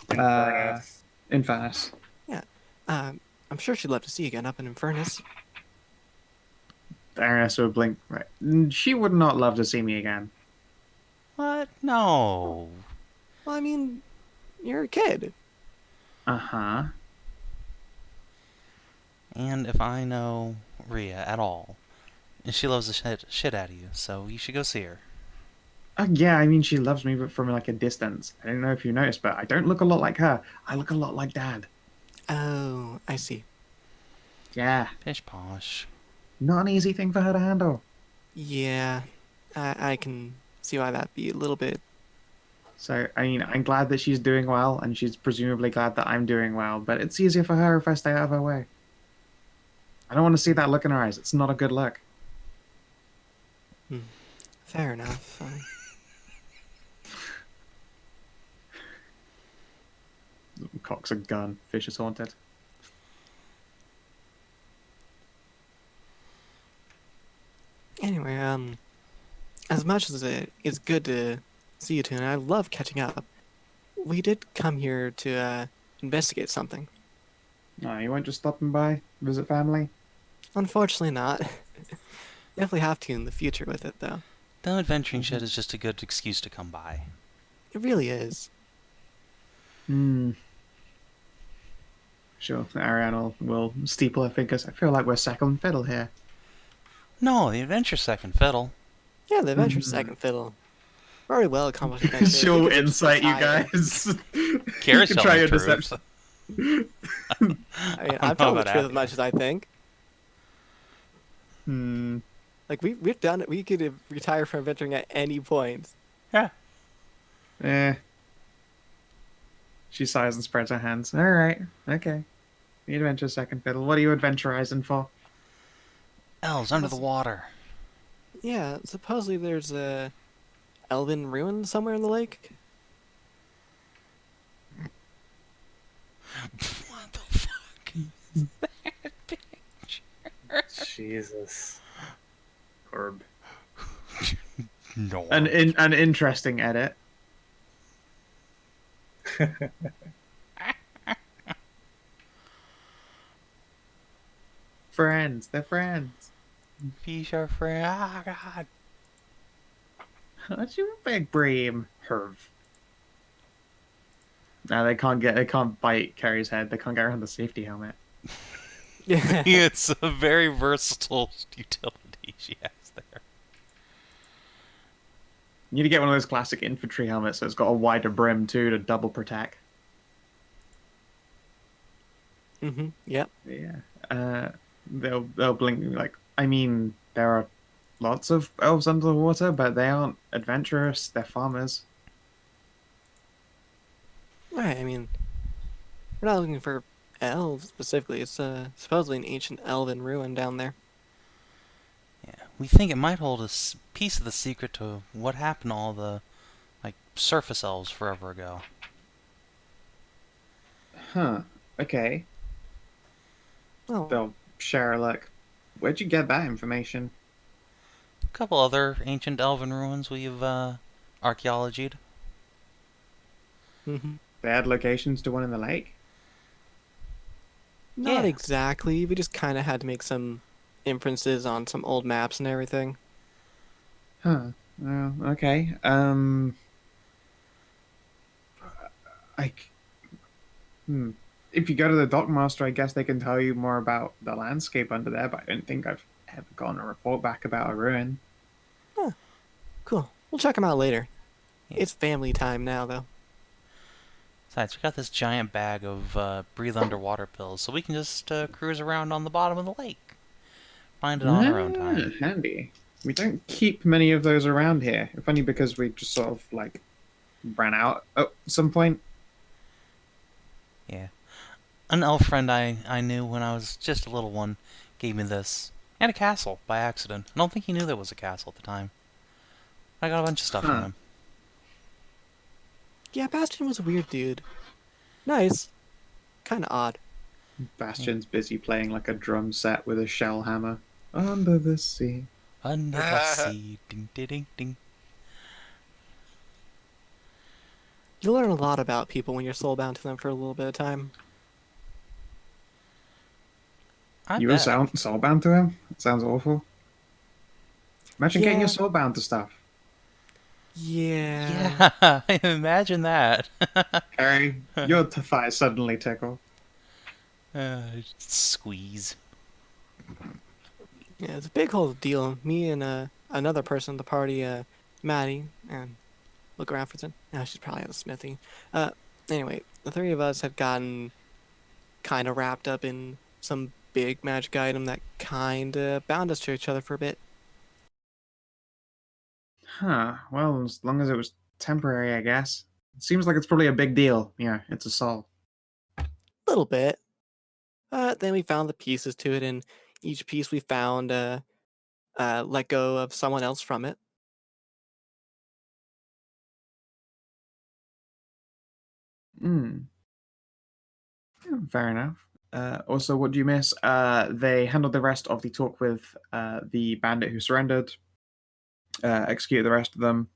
Infernus. Infernus. Yeah. I'm sure she'd love to see you again up in Infernus. Aranus would blink. Right. She would not love to see me again. What? No. Well, I mean, you're a kid. Uh-huh. And if I know Rhea at all, she loves the shit out of you, so you should go see her. Yeah, I mean, she loves me, but from like a distance. I don't know if you noticed, but I don't look a lot like her. I look a lot like Dad. Oh, I see. Yeah. Pish posh. Not an easy thing for her to handle. Yeah, I can see why that'd be a little bit. So, I mean, I'm glad that she's doing well, and she's presumably glad that I'm doing well, but it's easier for her if I stay out of her way. I don't want to see that look in her eyes. It's not a good look. Fair enough. Cock's a gun. Fish is haunted. Anyway, as much as it is good to see you two, and I love catching up, we did come here to investigate something. Oh, you weren't just stopping by? Visit family? Unfortunately not. Definitely have to in the future with it, though. The adventuring shit is just a good excuse to come by. It really is. Sure, Ariane will steeple her fingers. I feel like we're second fiddle here. No, the adventure's second fiddle. Yeah, the adventure's second fiddle. Very well accomplished adventure. She'll You could just insight you retire. guys. You Kara's can try telling your the truth. deception. I mean, I'm telling the about truth as Athia. much as I think. Like we've done it. We could have retired from adventuring at any point. Yeah. She sighs and spreads her hands. All right, okay. The adventure second fiddle. What are you adventurizing for? Elves under the water. Yeah, supposedly there's a elven ruin somewhere in the lake. What the fuck? Jesus. Herb. No. An interesting edit. Friends, they're friends. Fish are free. Ah, God. Aren't you a big bream? Herb. No, they can't bite Carrie's head. They can't get around the safety helmet. Yeah. It's a very versatile utility she has there. You need to get one of those classic infantry helmets so it's got a wider brim too to double protect. Yep. Yeah. They'll blink like I mean there are lots of elves under the water, but they aren't adventurous. They're farmers. Right. I mean, we're not looking for elves specifically. It's supposedly an ancient elven ruin down there. Yeah, we think it might hold a piece of the secret to what happened to all the, like, surface elves forever ago. Huh. Okay. Oh, They'll share a look. Where'd you get that information? A couple other ancient elven ruins we've archaeologied. They had locations to one in the lake? not Yeah. exactly. We just kind of had to make some inferences on some old maps and everything. Huh. Well, okay. If you go to the Dockmaster, I guess they can tell you more about the landscape under there, but I don't think I've ever gotten a report back about a ruin. Cool. We'll check them out later. Yeah. It's family time now, though. Besides, we got this giant bag of breathe underwater pills, so we can just cruise around on the bottom of the lake. Find it on our own time. Handy. We don't keep many of those around here, if only because we just sort of, like, ran out at some point. Yeah. An elf friend I knew when I was just a little one gave me this. And a castle, by accident. I don't think he knew there was a castle at the time. I got a bunch of stuff from him. Yeah, Bastion was a weird dude. Nice. Kind of odd. Bastion's busy playing like a drum set with a shell hammer. Under the sea. Under the sea. Ding, ding, ding, ding. You learn a lot about people when you're soulbound to them for a little bit of time. I You were bet. soulbound to him? That sounds awful. Imagine getting your Yeah. soulbound to stuff. Yeah. Yeah, imagine that. Harry, your thighs suddenly tickle. Squeeze. Yeah, it's a big whole deal. Me and another person in the party, Maddie, and look around for some. No, she's probably at the smithy. Anyway, the three of us had gotten kind of wrapped up in some big magic item that kind of bound us to each other for a bit. Huh. Well, as long as it was temporary, I guess. It seems like it's probably a big deal. Yeah, it's a soul. A little bit. Then we found the pieces to it, and each piece we found let go of someone else from it. Hmm. Yeah, fair enough. Also, what do you miss? They handled the rest of the talk with the bandit who surrendered, executed the rest of them,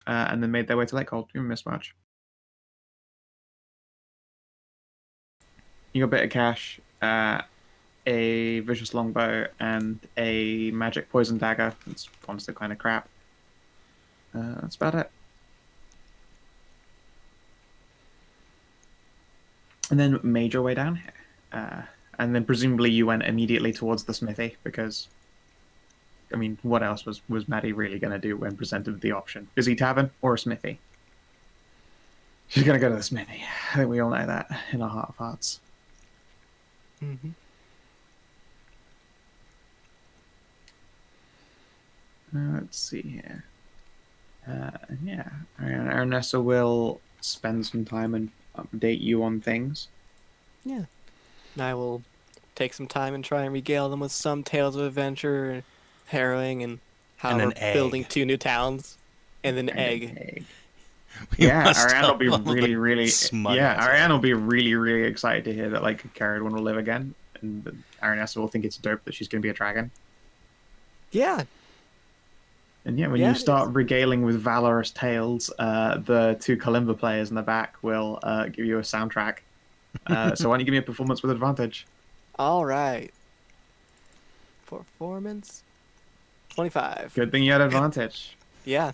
and then made their way to Lakehold. You didn't miss much. You got a bit of cash, a vicious longbow, and a magic poison dagger. It's honestly kind of crap. That's about it. And then made your way down here. And then presumably you went immediately towards the smithy, because, I mean, what else was Maddie really going to do when presented with the option? Busy tavern or a smithy? She's going to go to the smithy. I think we all know that in our heart of hearts. Mm-hmm. Let's see here. Yeah, Ernessa will spend some time and update you on things. Yeah. And I will take some time and try and regale them with some tales of adventure, harrowing, and how And we're an egg. building 2 new towns, and an And egg. an egg. We Yeah, must Ariane will help be all the really, smug yeah, assholes. Ariane will be really excited to hear that like Ceridwen will live again, and Aranessa will think it's dope that she's going to be a dragon. Yeah. And yeah, when Yeah, you it start is. regaling with valorous tales, the 2 Kalimba players in the back will give you a soundtrack. So why don't you give me a performance with advantage? All right. Performance 25. Good thing you had advantage. Yeah.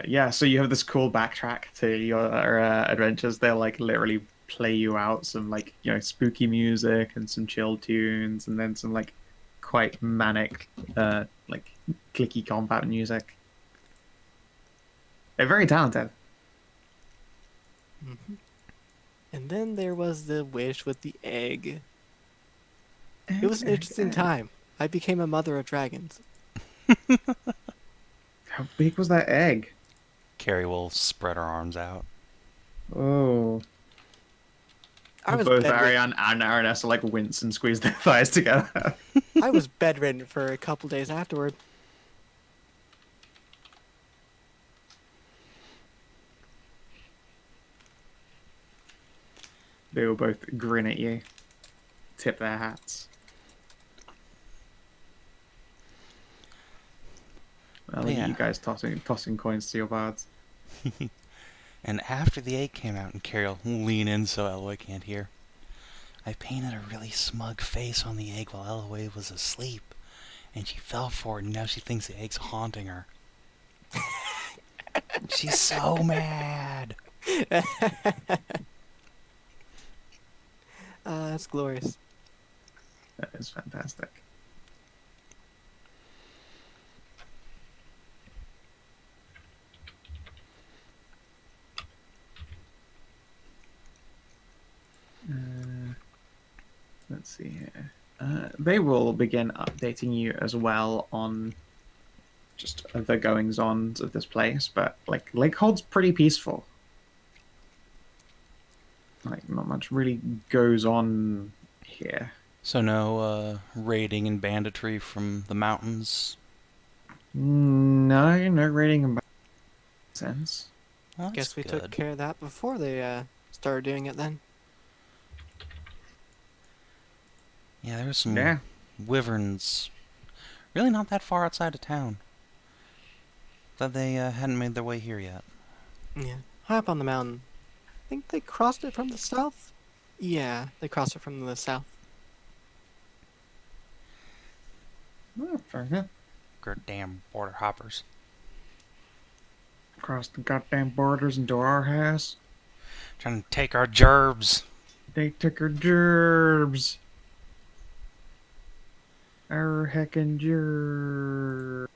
Yeah, so you have this cool backtrack to your adventures. They'll like literally play you out some like spooky music and some chill tunes, and then some like quite manic, like clicky combat music. They're very talented. Mm-hmm. And then there was the wish with the egg. It was an interesting time. I became a mother of dragons. How big was that egg? Carrie will spread her arms out. Oh. I was Both bedridden. Ariane and Aranessa like wince and squeeze their thighs together. I was bedridden for a couple days afterward. They will both grin at you, tip their hats. Well, Yeah. you guys tossing coins to your bards. And after the egg came out, and Carrie will lean in so Elloe can't hear, I painted a really smug face on the egg while Elloe was asleep, and she fell for it, and now she thinks the egg's haunting her. She's so mad. That's glorious. That is fantastic. Let's see here. They will begin updating you as well on just the goings-ons of this place, but like Lakehold's pretty peaceful. Like not much really goes on here. So no raiding and banditry from the mountains? No raiding in sense. Well, that's Guess we good. took care of that before they started doing it then. Yeah, there's some Yeah. wyverns really not that far outside of town. Thought they hadn't made their way here yet. Yeah. High up on the mountain. I think they crossed it from the south? Yeah, they crossed it from the south. Oh, fair enough. Goddamn border hoppers. Across the goddamn borders into our house. Trying to take our gerbs. They took our gerbs. Our heckin' gerbs.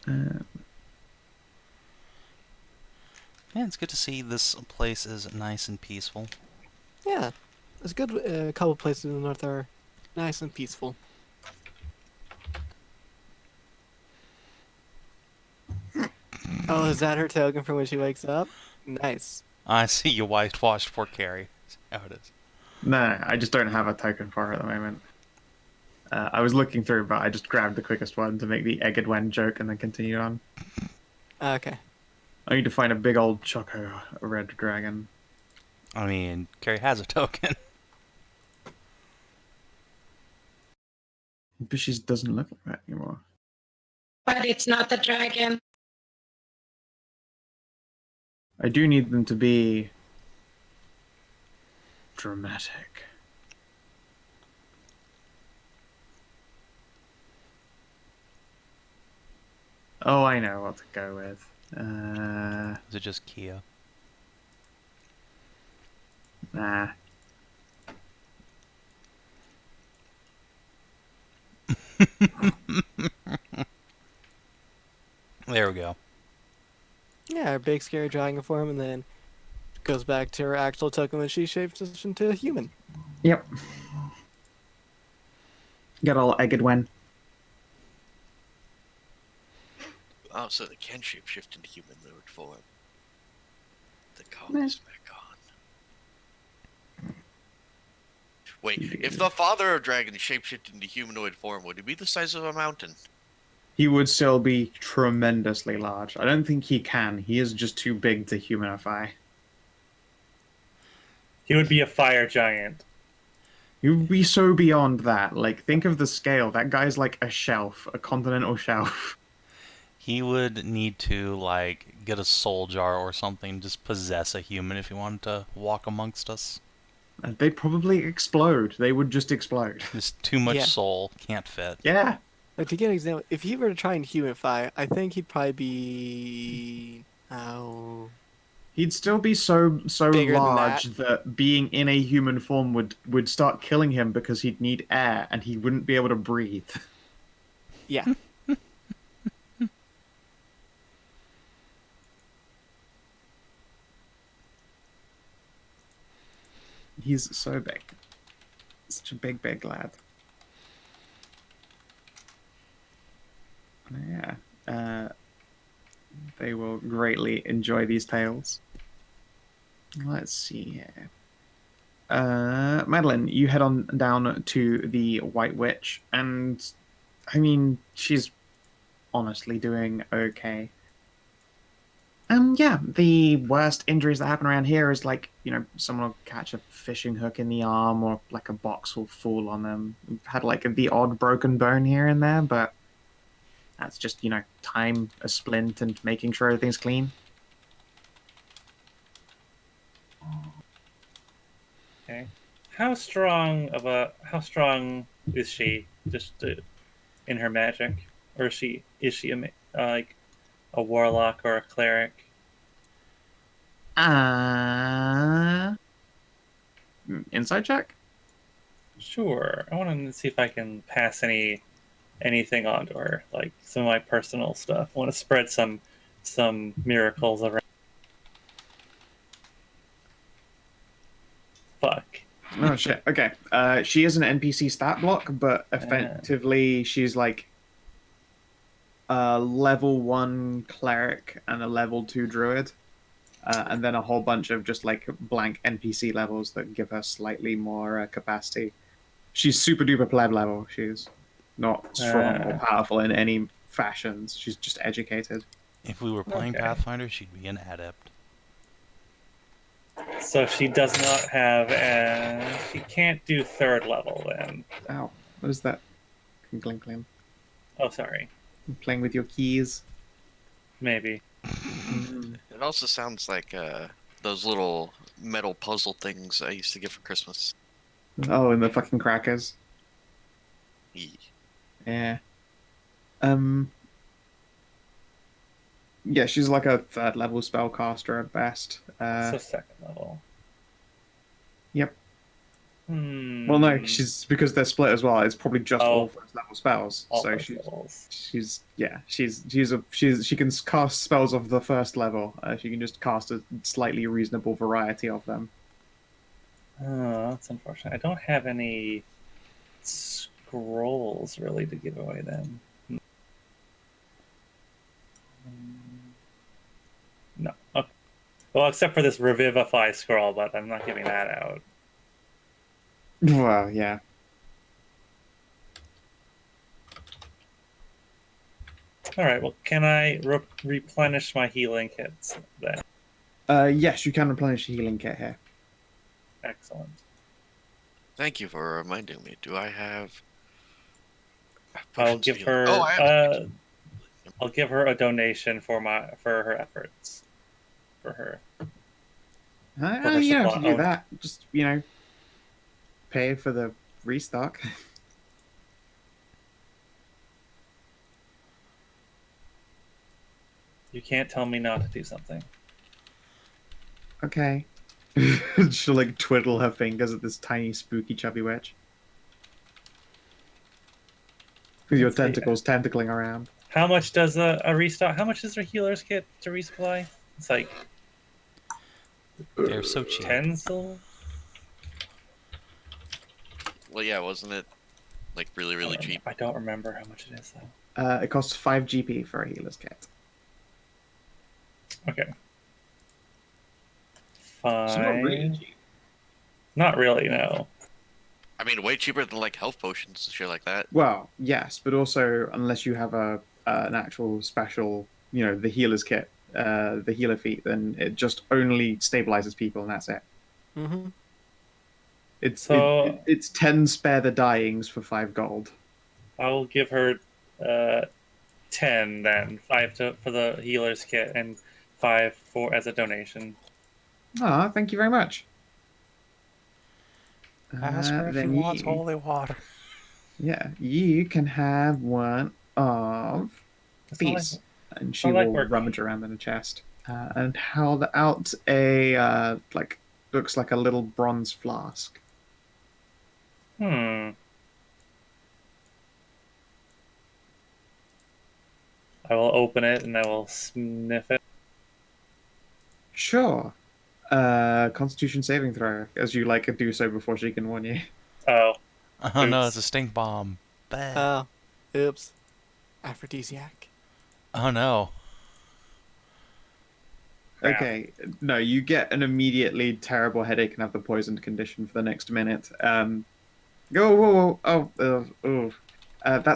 Yeah, it's good to see this place is nice and peaceful. Yeah. There's a good couple places in the north are nice and peaceful. Oh, is that her token for when she wakes up? Nice. I see you whitewashed poor Carrie. That's how it is. No, I just don't have a token for her at the moment. I was looking through, but I just grabbed the quickest one to make the Eggedwen joke and then continued on. Okay. I need to find a big old choco red dragon. I mean, Carrie has a token. But she doesn't look like that anymore. But it's not the dragon. I do need them to be dramatic. Oh, I know what to go with. Is it just Kia? Nah. There we go. Yeah, her big scary dragon form, and then goes back to her actual token when she shapeshifts into a human. Yep. Got all Eggedwen. Oh, so they can shapeshift into humanoid form. The collar's back on. Wait, if the father of dragons shapeshifted into humanoid form, would he be the size of a mountain? He would still be tremendously large. I don't think he can. He is just too big to humanify. He would be a fire giant. He would be so beyond that. Like, think of the scale. That guy's like a shelf, a continental shelf. He would need to, like, get a soul jar or something, just possess a human if he wanted to walk amongst us. They'd probably explode. They would just explode. Just too much Yeah. soul, can't fit. Yeah. Like, to get an example, if he were to try and humanify, I think he'd probably be... Oh... He'd still be so Bigger than large that being in a human form would start killing him because he'd need air and he wouldn't be able to breathe. Yeah. He's so big. Such a big lad. Yeah. They will greatly enjoy these tales. Let's see here. Madilyn, you head on down to the White Witch, and I mean, she's honestly doing okay. Yeah, the worst injuries that happen around here is like, someone will catch a fishing hook in the arm or like a box will fall on them. We've had like the odd broken bone here and there, but that's just, time, a splint, and making sure everything's clean. Okay. How strong is she? Just in her magic, or is she like a warlock or a cleric? Inside check? Sure. I want to see if I can pass anything on to her, like some of my personal stuff. I want to spread some miracles around. Fuck. Oh shit. Okay. She is an NPC stat block, but effectively she's like a level 1 cleric and a level 2 druid. And then a whole bunch of just like blank NPC levels that give her slightly more capacity. She's super duper pleb level. She's not strong or powerful in any fashions. She's just educated. If we were playing Okay. Pathfinder, she'd be an adept. So she does not have she can't do 3rd level then. Ow. What is that? Clink, clink. Oh, sorry. I'm playing with your keys. Maybe. It also sounds like those little metal puzzle things I used to get for Christmas. Oh, and the fucking crackers. Yee. Yeah. Yeah, she's like a 3rd level spellcaster at best. So 2nd level. Yep. Hmm. Well, no, because they're split as well. It's probably just all Oh. 1st level spells. All So first levels. she can cast spells of the 1st level. She can just cast a slightly reasonable variety of them. Oh, that's unfortunate. I don't have any scrolls really to give away then. No. Okay. Well, except for this Revivify scroll, but I'm not giving that out. Well, yeah. All right. Well, can I replenish my healing kits then? Yes, you can replenish the healing kit here. Excellent. Thank you for reminding me. Do I have? I'll potions give of healing? her. Oh, I have. I'll give her a donation for her efforts. For her. You don't have to supply- do that. Just, pay for the restock. You can't tell me not to do something. Okay. She'll, twiddle her fingers at this tiny, spooky, chubby witch. With your Let's see. tentacles tentacling around. How much does a restock? How much is their healer's kit to resupply? It's like They're so cheap. 10 silver. Well, yeah, wasn't it really, really cheap? I don't remember how much it is though. It costs 5 GP for a healer's kit. Okay. It's not really Fine. cheap. Not really, no. I mean, way cheaper than health potions and shit like that. Well, yes, but also unless you have an actual special, the healer's kit, the healer feat, then it just only stabilizes people and that's it. Mm-hmm. It's 10 spare the dyings for 5 gold. I'll give her 10 then. 5 for the healer's kit and 5 as a donation. Ah, thank you very much. Ask her if she Then wants holy water. Yeah, you can have one of It's not these. And she not like will we're- rummage around in the chest and held out a, looks like a little bronze flask. I will open it and I will sniff it. Sure. Constitution saving throw, as you do so before she can warn you. Oh, Oh no, Oops. it's a stink bomb. Bad. Oh, oops. Aphrodisiac. Oh no. Crap. Okay, no, you get an immediately terrible headache and have the poisoned condition for the next minute. That's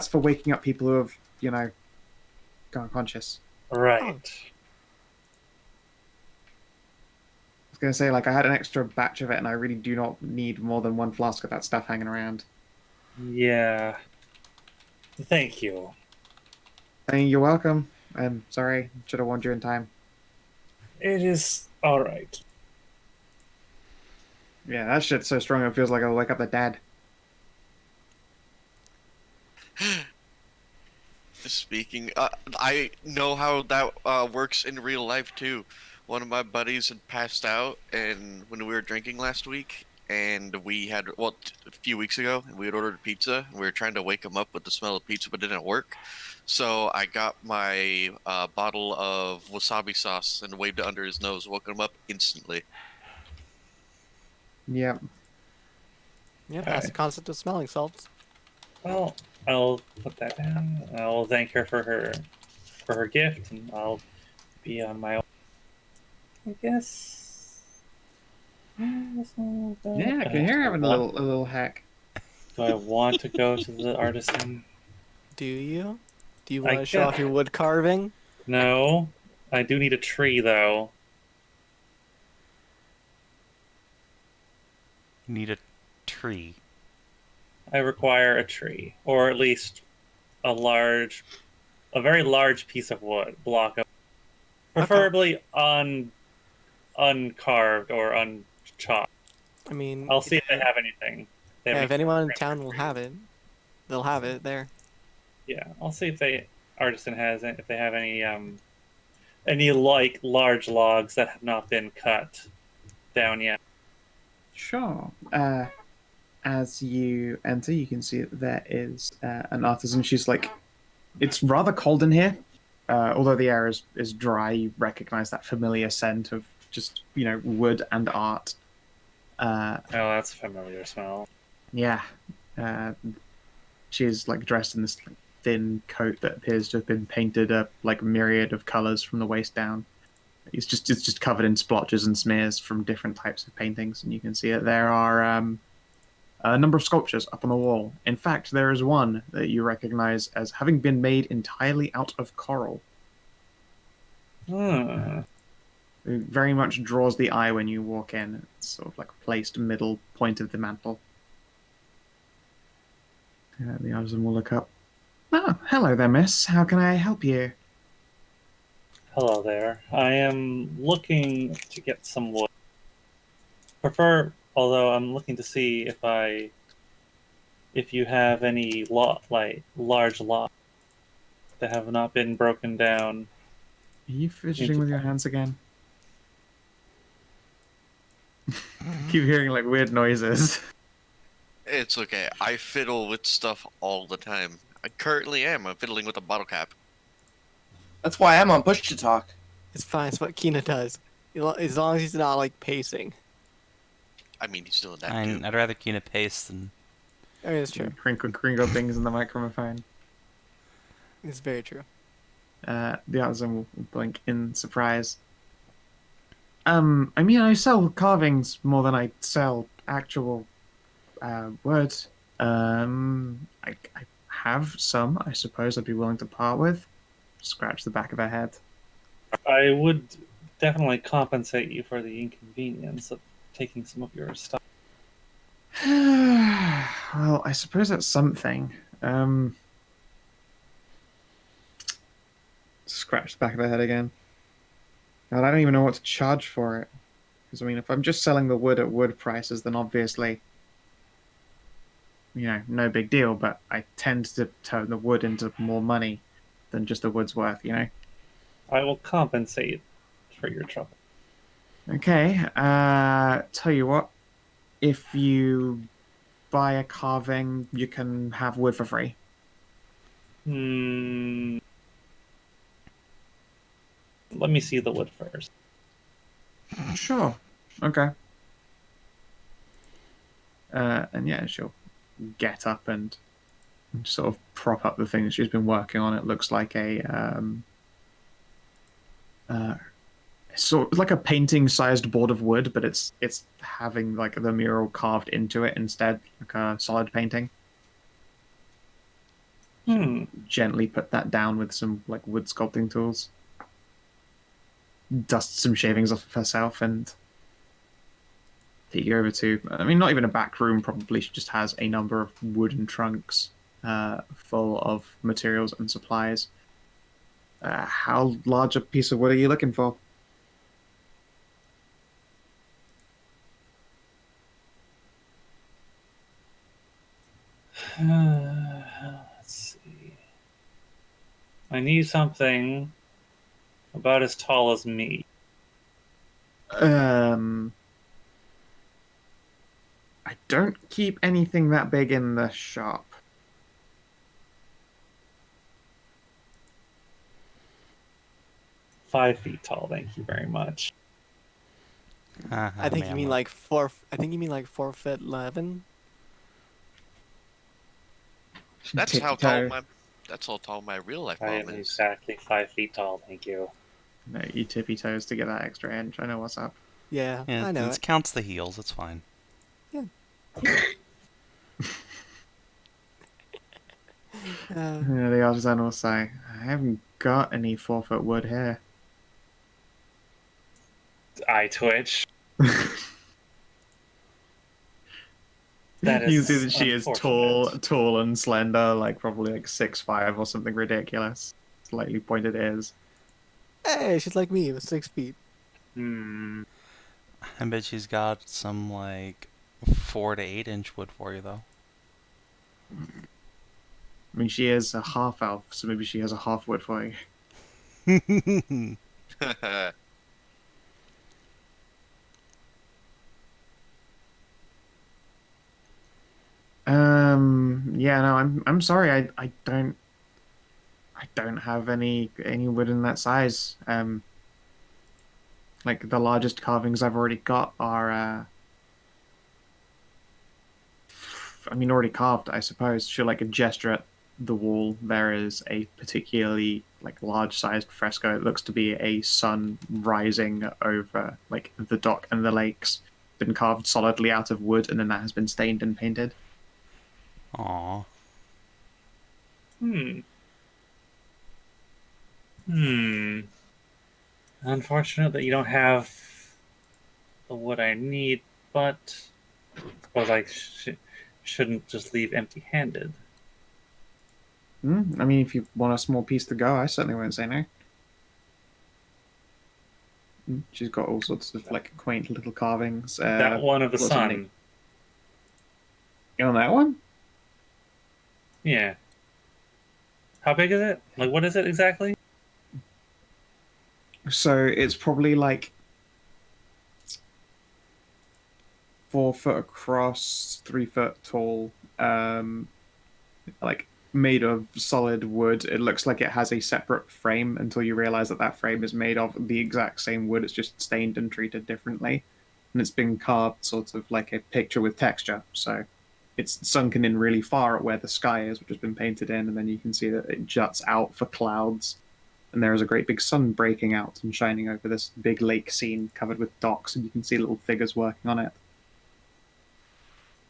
for waking up people who have, gone unconscious. right. I was going to say, I had an extra batch of it, and I really do not need more than 1 flask of that stuff hanging around. Yeah. Thank you. You're welcome. I'm sorry. Should have warned you in time. It is all right. Yeah, that shit's so strong it feels like I'll wake up the dead. Speaking, I know how that works in real life too. One of my buddies had passed out, and when we were drinking last week, and we had a few weeks ago, and we had ordered pizza. And we were trying to wake him up with the smell of pizza, but it didn't work. So I got my bottle of wasabi sauce and waved it under his nose, woke him up instantly. Yep. Yeah, that's the concept of smelling salts. Well, I'll put that down. I'll thank her for her gift, and I'll be on my own. I guess. Yeah, I can hear having a little hack. Do I want to go to the artisan? Do you? Do you I want to show off guess- your wood carving? No, I do need a tree though. You need a tree. I require a tree, or at least a very large piece of wood, block of, preferably uncarved or unchopped. I mean, I'll see if they have anything. They have yeah, if any anyone in print town will trees. have it, they'll have it there. Yeah, I'll see if artisan has it, if they have any like large logs that have not been cut down yet. Sure. As you enter, you can see that there is an artisan. She's like, it's rather cold in here. Although the air is dry, you recognize that familiar scent of just, wood and art. Oh, that's a familiar smell. Yeah. She's like dressed in this thin coat that appears to have been painted a myriad of colors from the waist down. It's just covered in splotches and smears from different types of paintings, and you can see that there are a number of sculptures up on the wall. In fact, there is one that you recognize as having been made entirely out of coral. Hmm. It very much draws the eye when you walk in. It's sort of like placed middle point of the mantle. The artisan will look up. Oh, hello there, miss. How can I help you? Hello there. I am looking to get some wood. Although I'm looking to see if you have any large lots that have not been broken down. Are you fidgeting with your hands again? Keep hearing weird noises. It's okay. I fiddle with stuff all the time. I currently am. I'm fiddling with a bottle cap. That's why I'm on push to talk. It's fine. It's what Kina does. As long as he's not pacing. I mean, he's doing that too. I'd rather Kina pace than... I mean, it's true. Crinkle things in the microphone. It's very true. The artisan will blink in surprise. I mean, I sell carvings more than I sell actual words. I have some, I suppose I'd be willing to part with. Scratch the back of her head. I would definitely compensate you for the inconvenience of taking some of your stuff. Well, I suppose that's something. Scratch the back of her head again. God, I don't even know what to charge for it. Because, I mean, if I'm just selling the wood at wood prices, then obviously, no big deal. But I tend to turn the wood into more money than just the wood's worth, I will compensate for your trouble. Okay, tell you what. If you buy a carving, you can have wood for free. Let me see the wood first. Sure. Okay. And yeah, she'll get up and sort of prop up the thing that she's been working on. It looks like sort of like a painting-sized board of wood, but it's having the mural carved into it instead, like a solid painting. Gently put that down with some wood sculpting tools. Dust some shavings off of herself and take you over to, I mean, not even a back room, probably. She just has a number of wooden trunks full of materials and supplies. How large a piece of wood are you looking for? Let's see. I need something about as tall as me. I don't keep anything that big in the shop. "5 feet tall, thank you very much." I think you mean 4. I think you mean 4'11". That's how tall my real life I mom am is. exactly 5 feet tall, thank you. No, you tippy toes to get that extra inch. I know what's up. Yeah, Yeah, I know it it. counts the heels. It's fine. Yeah, the artisan will say, I haven't got any 4-foot wood here. I twitch. You That can see is that she is unfortunate. tall and slender, like probably like 6'5" or something ridiculous. Slightly pointed ears. Hey, she's like me with 6 feet. Hmm. I bet she's got some like 4 to 8 inch wood for you though. I mean, she is a half elf, so maybe she has a half wood for you. Yeah, no, I'm sorry. I don't have any wood in that size. Like the largest carvings I've already got are I mean, already carved, I suppose. She'll like a gesture at the wall. There is a particularly like large-sized fresco. It looks to be a sun rising over like the dock and the lakes. Been carved solidly out of wood, and then that has been stained and painted. Aw. Hmm. Hmm. Unfortunate that you don't have the wood I need, but I suppose I shouldn't just leave empty-handed. I mean, if you want a small piece to go, I certainly won't say no. She's got all sorts of like quaint little carvings. That one of the lots of neat- sun. You on that one? Yeah. How big is it? Like, what is it exactly? So it's probably like 4 foot across, 3 foot tall, like made of solid wood. It looks like it has a separate frame until you realize that that frame is made of the exact same wood. It's just stained and treated differently, and it's been carved sort of like a picture with texture. So it's sunken in really far at where the sky is, which has been painted in, and then you can see that it juts out for clouds. And there is a great big sun breaking out and shining over this big lake scene covered with docks, and you can see little figures working on it.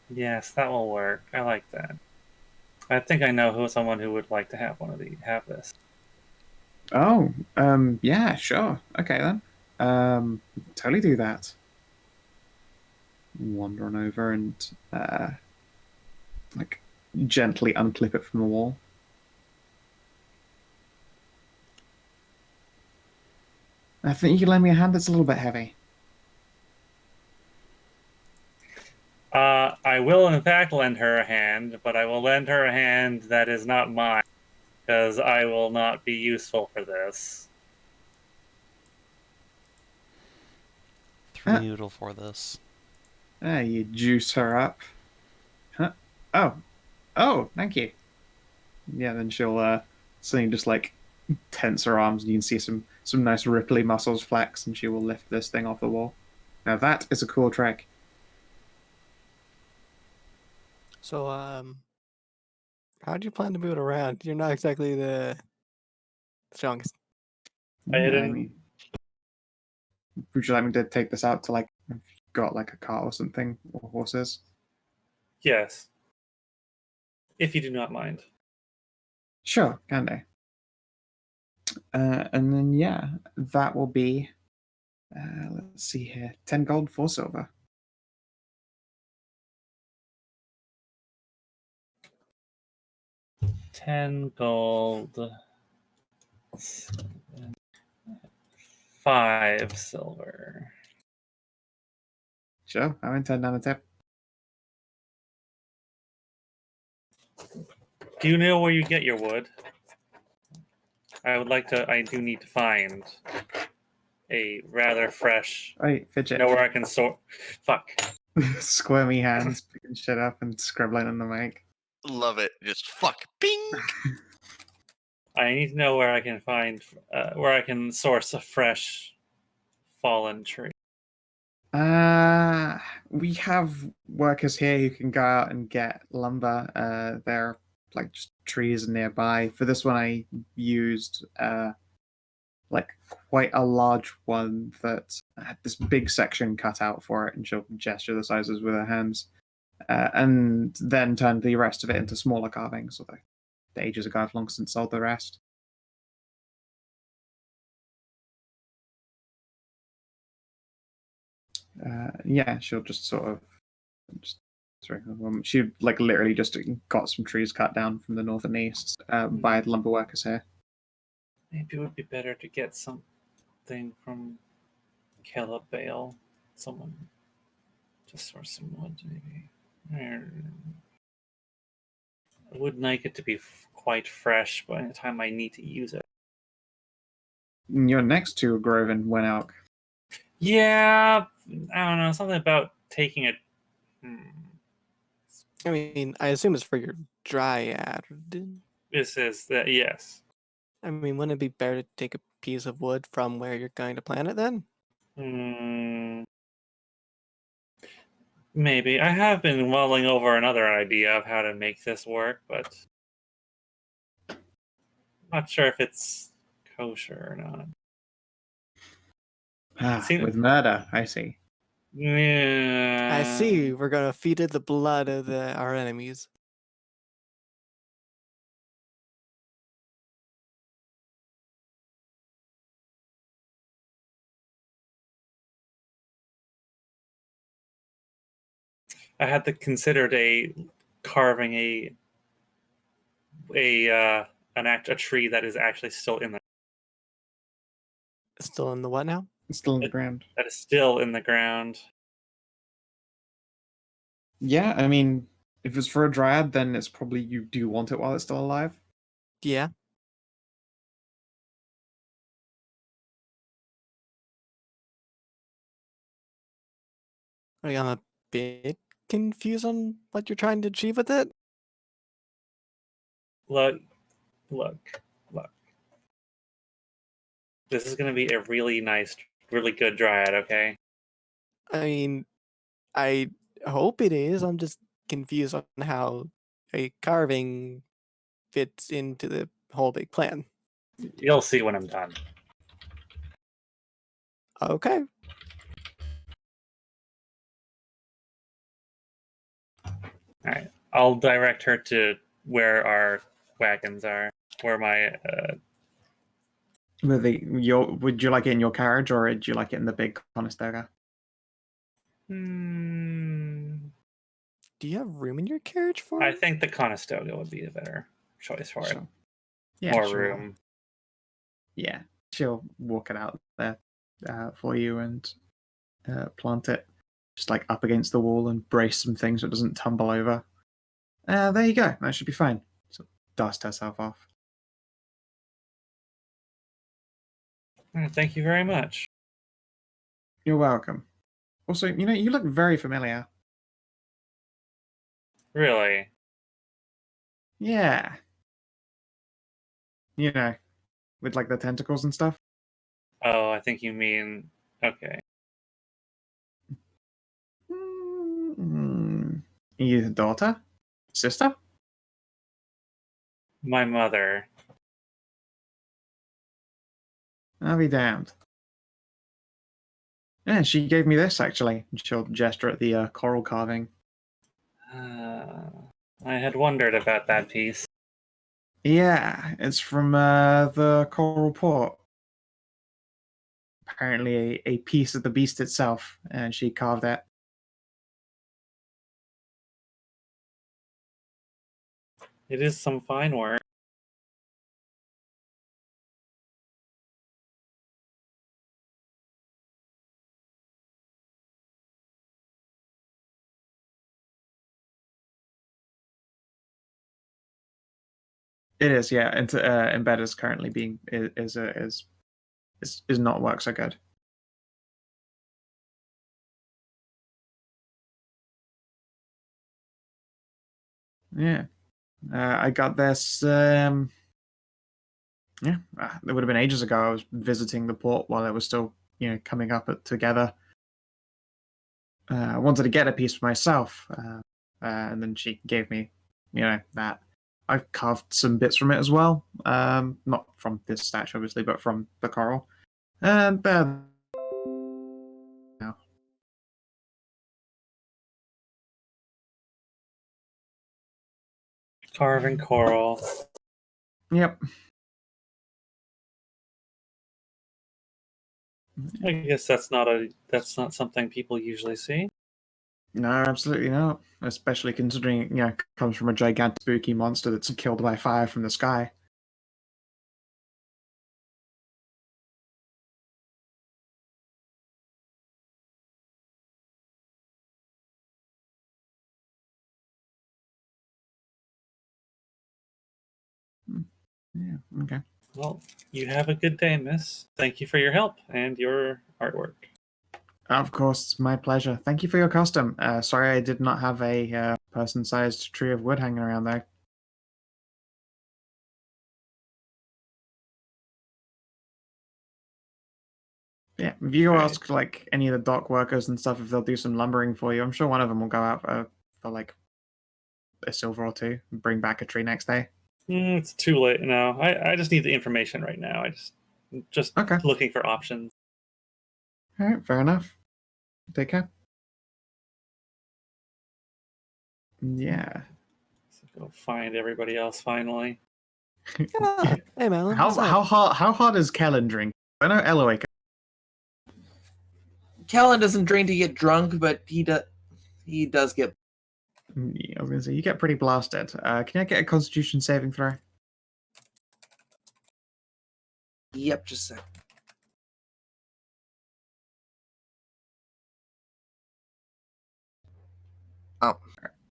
Yes, that will work. I like that. I think I know someone who would like to have have this. Oh, yeah, sure. Okay then. Totally do that. Wander on over and like gently unclip it from the wall. I think you can lend me a hand. It's a little bit heavy. I will in fact lend her a hand, but I will lend her a hand that is not mine, because I will not be useful for this. 3 noodle for this. You juice her up. Huh? Oh, thank you. Yeah, then she'll suddenly just like tense her arms, and you can see some nice ripply muscles flex, and she will lift this thing off the wall. Now that is a cool trick. So, how do you plan to move it around? You're not exactly the strongest. I Yeah, I didn't- mean, would you like me to take this out to like, if you've got like a cart or something, or horses? Yes. If you do not mind. Sure, can do. And then yeah, that will be. Let's see here, 10 gold, 4 silver. $10 gold. 5 silver. Sure, I won't turn down a tip. Do you know where you get your wood? I do need to find a rather fresh. Wait, fidget. Know where I can sort. Fuck. Squirmy hands picking shit up and scribbling in the mic. Love it. Just fuck. Bing! I need to know where I can find, where I can source a fresh fallen tree. We have workers here who can go out and get lumber. There are like just trees nearby. For this one, I used like quite a large one that had this big section cut out for it, and she'll gesture the sizes with her hands, and then turn the rest of it into smaller carvings. Although ages ago. I've long since sold the rest. Yeah, she'll just sort of she like literally just got some trees cut down from the north and east by the lumber workers here. Maybe it would be better to get something from Kellin. Someone just source some wood, maybe. I wouldn't like it to be quite fresh by the time I need to use it. You're next to a grove in Wenelk. Yeah, I don't know. Something about taking it. I mean, I assume it's for your dryad. This is that, yes. I mean, wouldn't it be better to take a piece of wood from where you're going to plant it then? Maybe. I have been mulling over another idea of how to make this work, but I'm not sure if it's kosher or not. With murder, I see. Yeah. I see. We're gonna feed it the blood of our enemies. I had to consider carving a tree that is actually still in the Still in the what now? It's still in the ground. that is still in the ground. Yeah, I mean, if it's for a dryad, then it's probably you do want it while it's still alive. Yeah. I'm a bit confused on what you're trying to achieve with it. Look. This is going to be a really nice, really good dryad, okay? I mean, I hope it is. I'm just confused on how a carving fits into the whole big plan. You'll see when I'm done. Okay. All right. I'll direct her to where our wagons are, where my Would you like it in your carriage or would you like it in the big Conestoga? Do you have room in your carriage for I it? think the Conestoga would be a better choice for it. Yeah, More sure. room. Yeah, she'll walk it out there for you and plant it just like up against the wall and brace some things so it doesn't tumble over. There you go. That should be fine. So dust herself off. Thank you very much. You're welcome. Also, you look very familiar. Really? Yeah. With like the tentacles and stuff. Oh, I think you mean okay. Your daughter? Sister? My mother. I'll be damned. Yeah, she gave me this actually. She'll gesture at the coral carving. I had wondered about that piece. Yeah, it's from the coral port. Apparently a piece of the beast itself, and she carved it. It is some fine work. It is, yeah. And embed is currently being is not work so good. Yeah, I got this. Yeah, it would have been ages ago. I was visiting the port while it was still, coming up together. I wanted to get a piece for myself, and then she gave me, that. I've carved some bits from it as well. Not from this statue, obviously, but from the coral. And now. Carving coral. Yep. I guess that's not something people usually see. No, absolutely not. Especially considering, it comes from a gigantic spooky monster that's killed by fire from the sky. Yeah, okay. Well, you have a good day, miss. Thank you for your help and your artwork. Of course, it's my pleasure. Thank you for your custom. Sorry I did not have a person-sized tree of wood hanging around there. Yeah, if you Right. ask like any of the dock workers and stuff if they'll do some lumbering for you, I'm sure one of them will go out for like a silver or two and bring back a tree next day. It's too late now. I just need the information right now. Just Okay. looking for options. All right, fair enough. Take care. Yeah. So go find everybody else finally. Ah, hey, Madilyn. How what's up? how hard is Kellin drink? I know Elloe. Kellin doesn't drink to get drunk, but he does get. Yeah, I was gonna say you get pretty blasted. Can I get a Constitution saving throw? Yep, just a sec. Oh,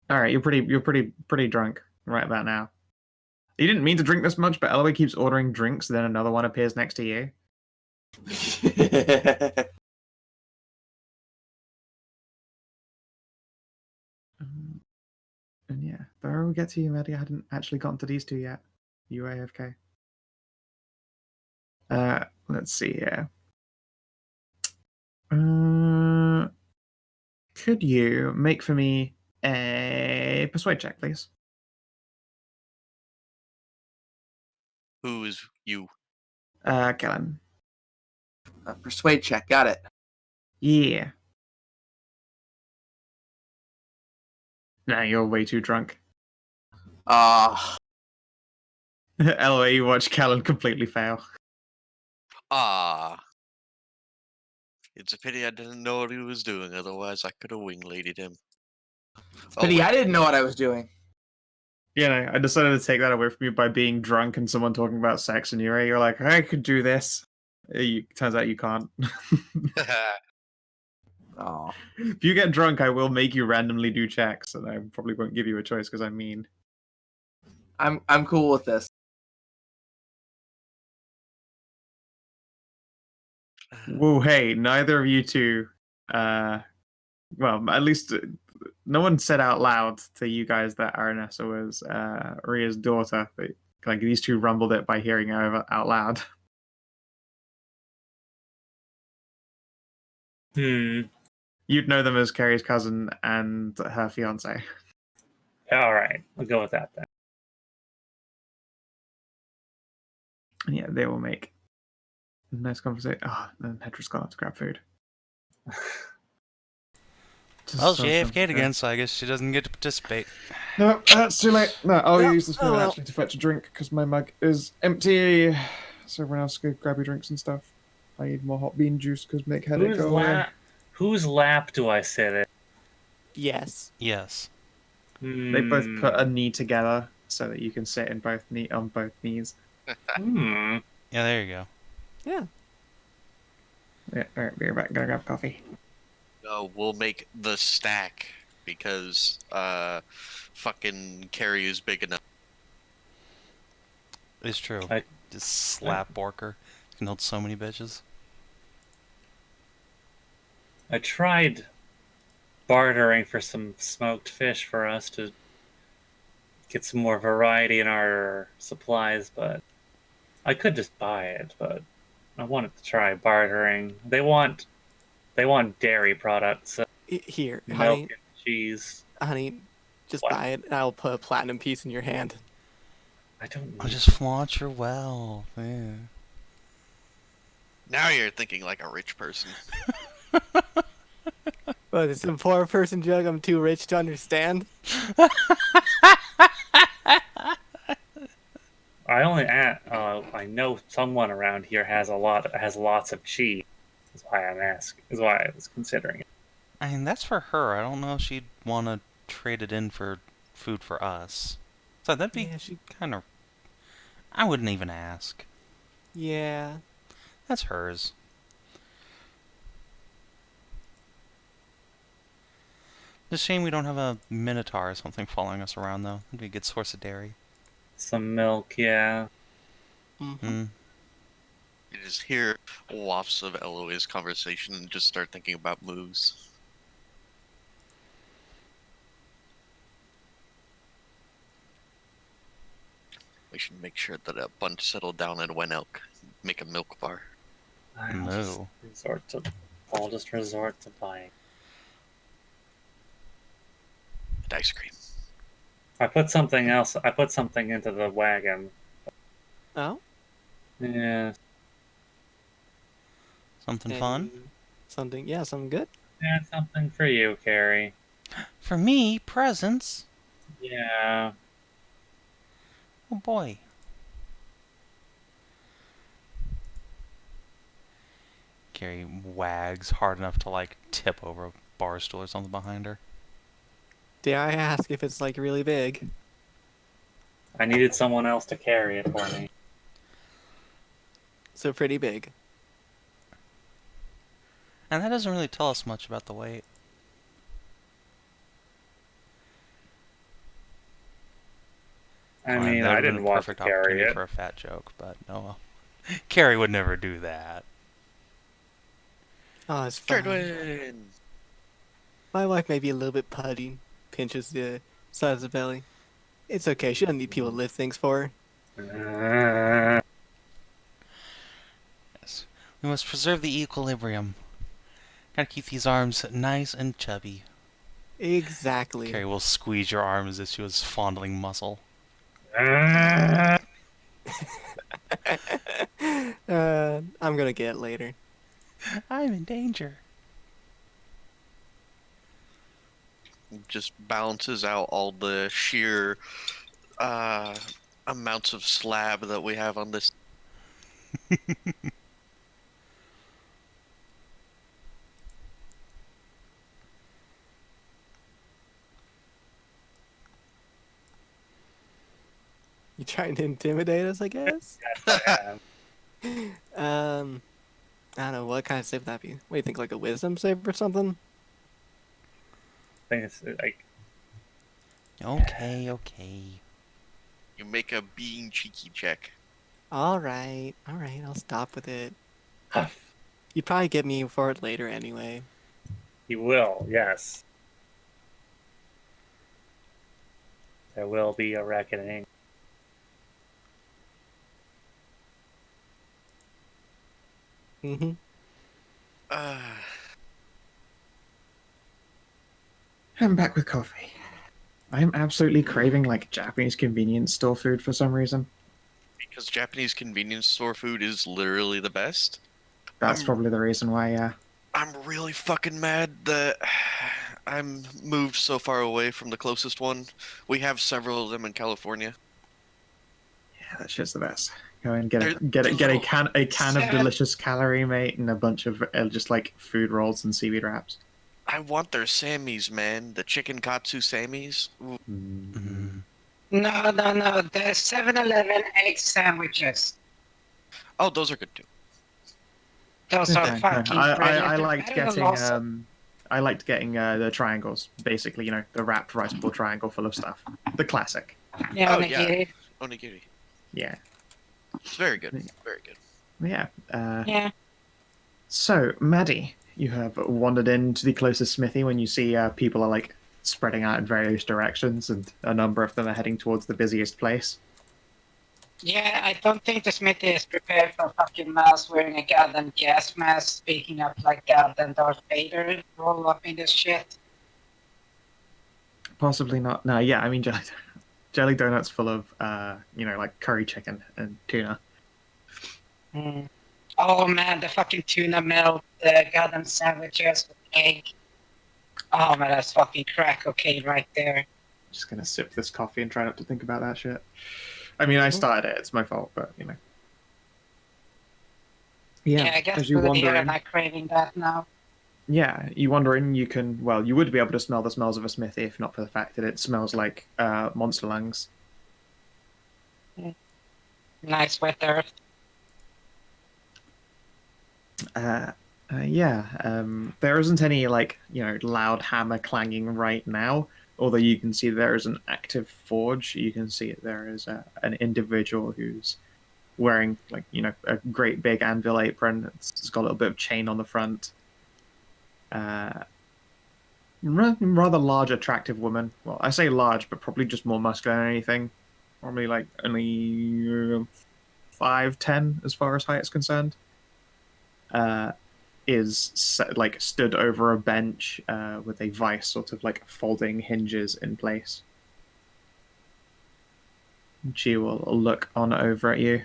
All right, you're pretty drunk right about now. You didn't mean to drink this much, but Elloe keeps ordering drinks. Then another one appears next to you. And yeah, before we get to you, Maddie, I hadn't actually gotten to these two yet. You AFK. Let's see here. Could you make for me a persuade check, please? Who is you? Kellin. persuade check. Got it. Yeah. Nah, you're way too drunk. Elloe, you watch Kellin completely fail. Ah. It's a pity I didn't know what he was doing, otherwise I could have wing-ladied him. Pity I didn't know what I was doing. You know, I decided to take that away from you by being drunk and someone talking about sex, and you're like, I could do this. Turns out you can't. Oh, If you get drunk, I will make you randomly do checks, and I probably won't give you a choice because I'm mean. I'm cool with this. Whoa, hey, neither of you two, well, at least no one said out loud to you guys that Aranessa was Rhea's daughter. But, like, these two rumbled it by hearing her out loud. You'd know them as Carrie's cousin and her fiance. All right, we'll go with that then. And yeah, they will make a nice conversation. Oh, then Hedrah's gone up to grab food. Well, she AFK'd again, so I guess she doesn't get to participate. No, that's too late. No, I'll Yep. use this Oh, moment well. actually to fetch a drink because my mug is empty. So everyone else go grab your drinks and stuff. I need more hot bean juice because make headache go away. Whose lap do I sit in? Yes. Yes. They both put a knee together so that you can sit in on both knees. Hmm. Yeah, there you go. Yeah. Yeah, alright, be right back. Gotta grab coffee. No, we'll make the stack because fucking Carrie is big enough. It's true. I- Just slap Borker. You can hold so many bitches. I tried bartering for some smoked fish for us to get some more variety in our supplies, but I could just buy it, but I wanted to try bartering. They want dairy products, so Here, milk honey. and cheese. Honey, just What? buy it, and I'll put a platinum piece in your hand. I don't Oh, need just flaunt your wealth. Yeah. Now you're thinking like a rich person. But it's a poor person joke. I'm too rich to understand. I only I know someone around here has lots of cheese. Is why I was considering it. I mean, that's for her. I don't know if she'd want to trade it in for food for us. So that'd be Yeah, she. kind of... I wouldn't even ask. Yeah. That's hers. It's a shame we don't have a minotaur or something following us around, though. That'd be a good source of dairy. Some milk, yeah. Mm-hmm. You just hear wafts of Elloe's conversation and just start thinking about moves. We should make sure that a bunch settle down at Wen Elk. Make a milk bar. No. I'll just resort to buying. And ice cream. I put something into the wagon. Oh. Yeah. Something fun? Something. Yeah, something good. Yeah, something for you, Carrie. For me, presents? Yeah. Oh boy. Carrie wags hard enough to, like, tip over a bar stool or something behind her. Dare I ask if it's like really big? I needed someone else to carry it for me. So pretty big. And that doesn't really tell us much about the weight. I Fine, mean, that I would've been didn't a want to perfect carry opportunity it. for a fat joke, but oh well. Carrie would never do that. Oh, it's fine. Ceridwen! My wife may be a little bit putty. Pinches the side of the belly. It's okay. She doesn't need people to lift things for her. Yes. We must preserve the equilibrium. Gotta keep these arms nice and chubby. Exactly. Carrie will squeeze your arm as if she was fondling muscle. I'm gonna get it later. I'm in danger. Just balances out all the sheer amounts of slab that we have on this. You trying to intimidate us, I guess? Yeah. I don't know, what kind of save would that be? What do you think, like a wisdom save or something? I think it's like Okay. You make a being cheeky check. Alright, I'll stop with it. You'd probably get me for it later anyway. he will, yes. There will be a reckoning. Mm-hmm. I'm back with coffee. I'm absolutely craving like Japanese convenience store food for some reason. Because Japanese convenience store food is literally the best. That's probably the reason why, yeah. I'm really fucking mad that I'm moved so far away from the closest one. We have several of them in California. Yeah, that shit's the best. Go and get a They're can of delicious calorie mate and a bunch of just like food rolls and seaweed wraps. I want their Sammys, man. The chicken katsu Sammys. Ooh. No. The 7-Eleven egg sandwiches. Oh, those are good too. Those are Okay, fucking I brilliant. liked Better than getting also- I liked getting the triangles, basically, the wrapped rice ball triangle full of stuff. The classic. Yeah, Oh, yeah. onigiri. Onigiri. Yeah. It's very good. Very good. Yeah. Yeah. So, Maddie, you have wandered into the closest smithy when you see people are like spreading out in various directions, and a number of them are heading towards the busiest place. Yeah, I don't think the smithy is prepared for fucking mouse wearing a goddamn gas mask, speaking up like goddamn Darth Vader, roll up in this shit. Possibly not. No, yeah, I mean jelly donuts full of like curry chicken and tuna. Mm. Oh man, the fucking tuna melt, the goddamn sandwiches with egg. Oh man, that's fucking crack cocaine right there. Just gonna sip this coffee and try not to think about that shit. I mean, I started it. It's my fault, but Yeah, I guess as you we're wander here in, and I'm craving that now. yeah, you wander in, you can, well, you would be able to smell the smells of a smithy if not for the fact that it smells like monster lungs. Nice wet earth. There isn't any like loud hammer clanging right now. Although you can see there is an active forge. You can see there is an individual who's wearing a great big anvil apron. It's got a little bit of chain on the front. Rather large, attractive woman. Well, I say large, but probably just more muscular than anything. Probably like only 5'10" as far as height is concerned. Like stood over a bench with a vice sort of like folding hinges in place. She will look on over at you.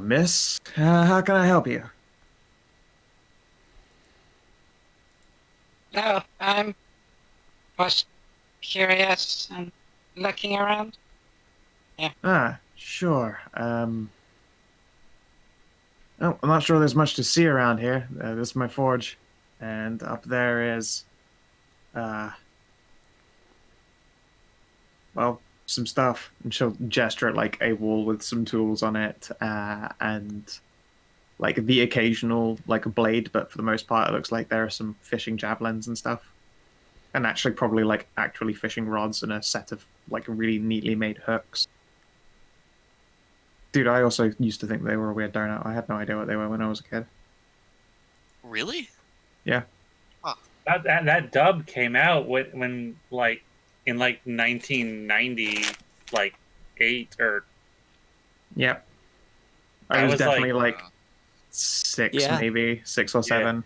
Miss, how can I help you? No, I'm was curious and looking around. Sure. Oh, I'm not sure there's much to see around here. This is my forge. And up there is, well, some stuff. And she'll gesture at, like, a wall with some tools on it, and, like, the occasional, like, a blade, but for the most part it looks like there are some fishing javelins and stuff. And actually probably, like, actually fishing rods and a set of, like, really neatly made hooks. Dude, I also used to think they were a weird donut. I had no idea what they were when I was a kid. Really? Yeah. That dub came out when like in like 1990, like 8 or. Yep. I I was was definitely like, like 6, Yeah. maybe 6 or 7.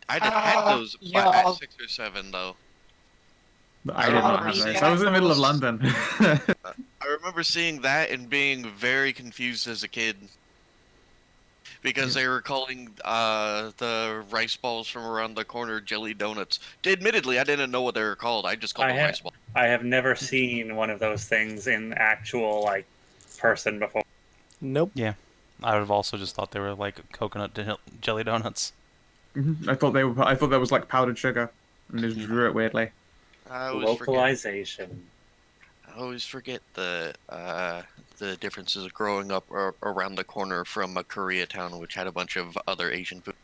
I'd have had those yeah. at 6 or 7 though. But I did not have those. I was in the middle of London. I remember seeing that and being very confused as a kid. Because they were calling the rice balls from around the corner jelly donuts. Admittedly, I didn't know what they were called. I just called them rice balls. I have never seen one of those things in actual like person before. Nope. Yeah. I would have also just thought they were like coconut jelly donuts. I thought that was like powdered sugar, and just drew it weirdly. I always Localization. forget the differences of growing up around the corner from a Koreatown, which had a bunch of other Asian food.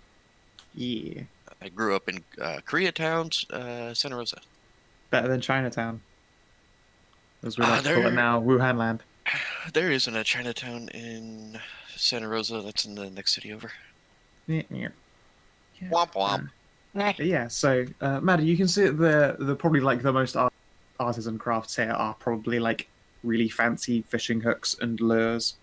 Yeah, I grew up in Koreatown, Santa Rosa. better than Chinatown, as we like to call it there- now, Wuhan Land. There isn't a Chinatown in Santa Rosa. That's in the next city over. Yeah. Womp womp. Nah, Yeah. So, Maddie, you can see the probably like the most artisan crafts here are probably like really fancy fishing hooks and lures.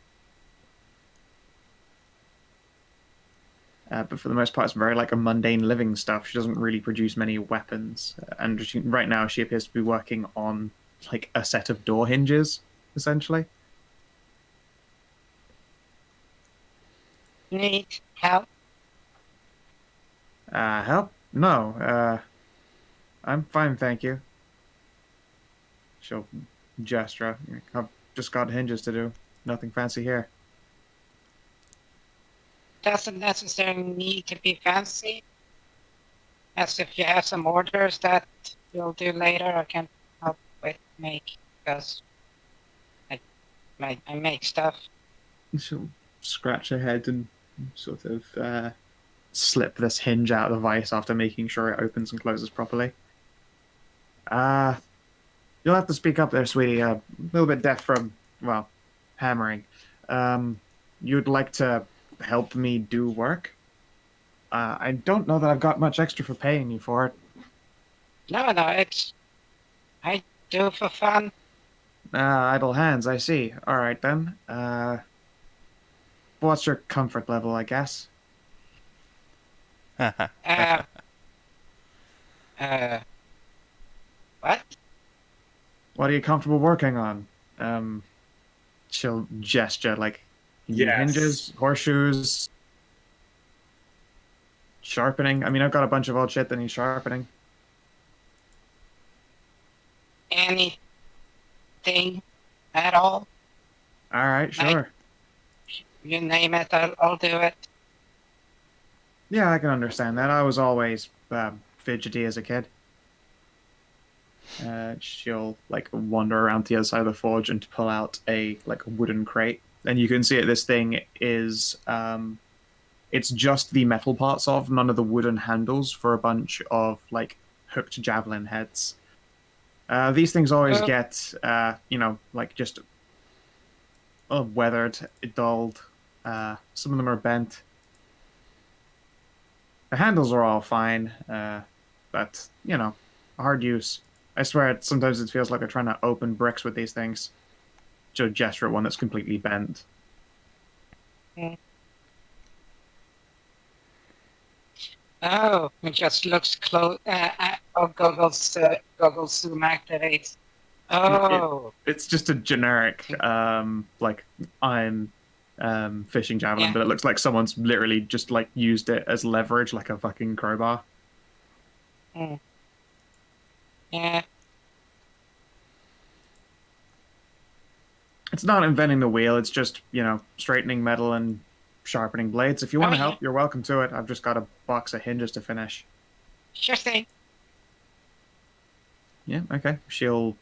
But for the most part, it's very like a mundane living stuff. She doesn't really produce many weapons, and right now she appears to be working on like a set of door hinges, essentially. need help. Help? No. I'm fine, thank you. She'll gesture. I've just got hinges to do. Nothing fancy here. Doesn't necessarily need to be fancy. As if you have some orders that you'll do later, I can help with make, because I make stuff. She'll scratch her head and sort of slip this hinge out of the vice after making sure it opens and closes properly. You'll have to speak up there, sweetie. A little bit deaf from, well, hammering. You'd like to help me do work? I don't know that I've got much extra for paying you for it. No, I do for fun. Idle hands, I see. Alright then. What's your comfort level, I guess? What? What are you comfortable working on? She'll gesture, like, Yes. hinges, horseshoes, sharpening. I mean, I've got a bunch of old shit that needs sharpening. Anything at all? All right, sure. You name it, I'll do it. Yeah, I can understand that. I was always fidgety as a kid. She'll like wander around the other side of the forge and pull out a wooden crate, and you can see it. This thing is it's just the metal parts of, none of the wooden handles for a bunch of like hooked javelin heads. These things always get just weathered, dulled. Some of them are bent. The handles are all fine, but hard use. I swear, sometimes it feels like they're trying to open bricks with these things. Just gesture at one that's completely bent. Oh, it just looks close. Goggles zoom activates. Oh. It's just a generic, I'm fishing javelin, Yeah. but it looks like someone's literally just used it as leverage, like a fucking crowbar. Yeah. It's not inventing the wheel, it's just, straightening metal and sharpening blades. If you want to help, you're welcome to it. I've just got a box of hinges to finish. Sure thing. Yeah, okay. She'll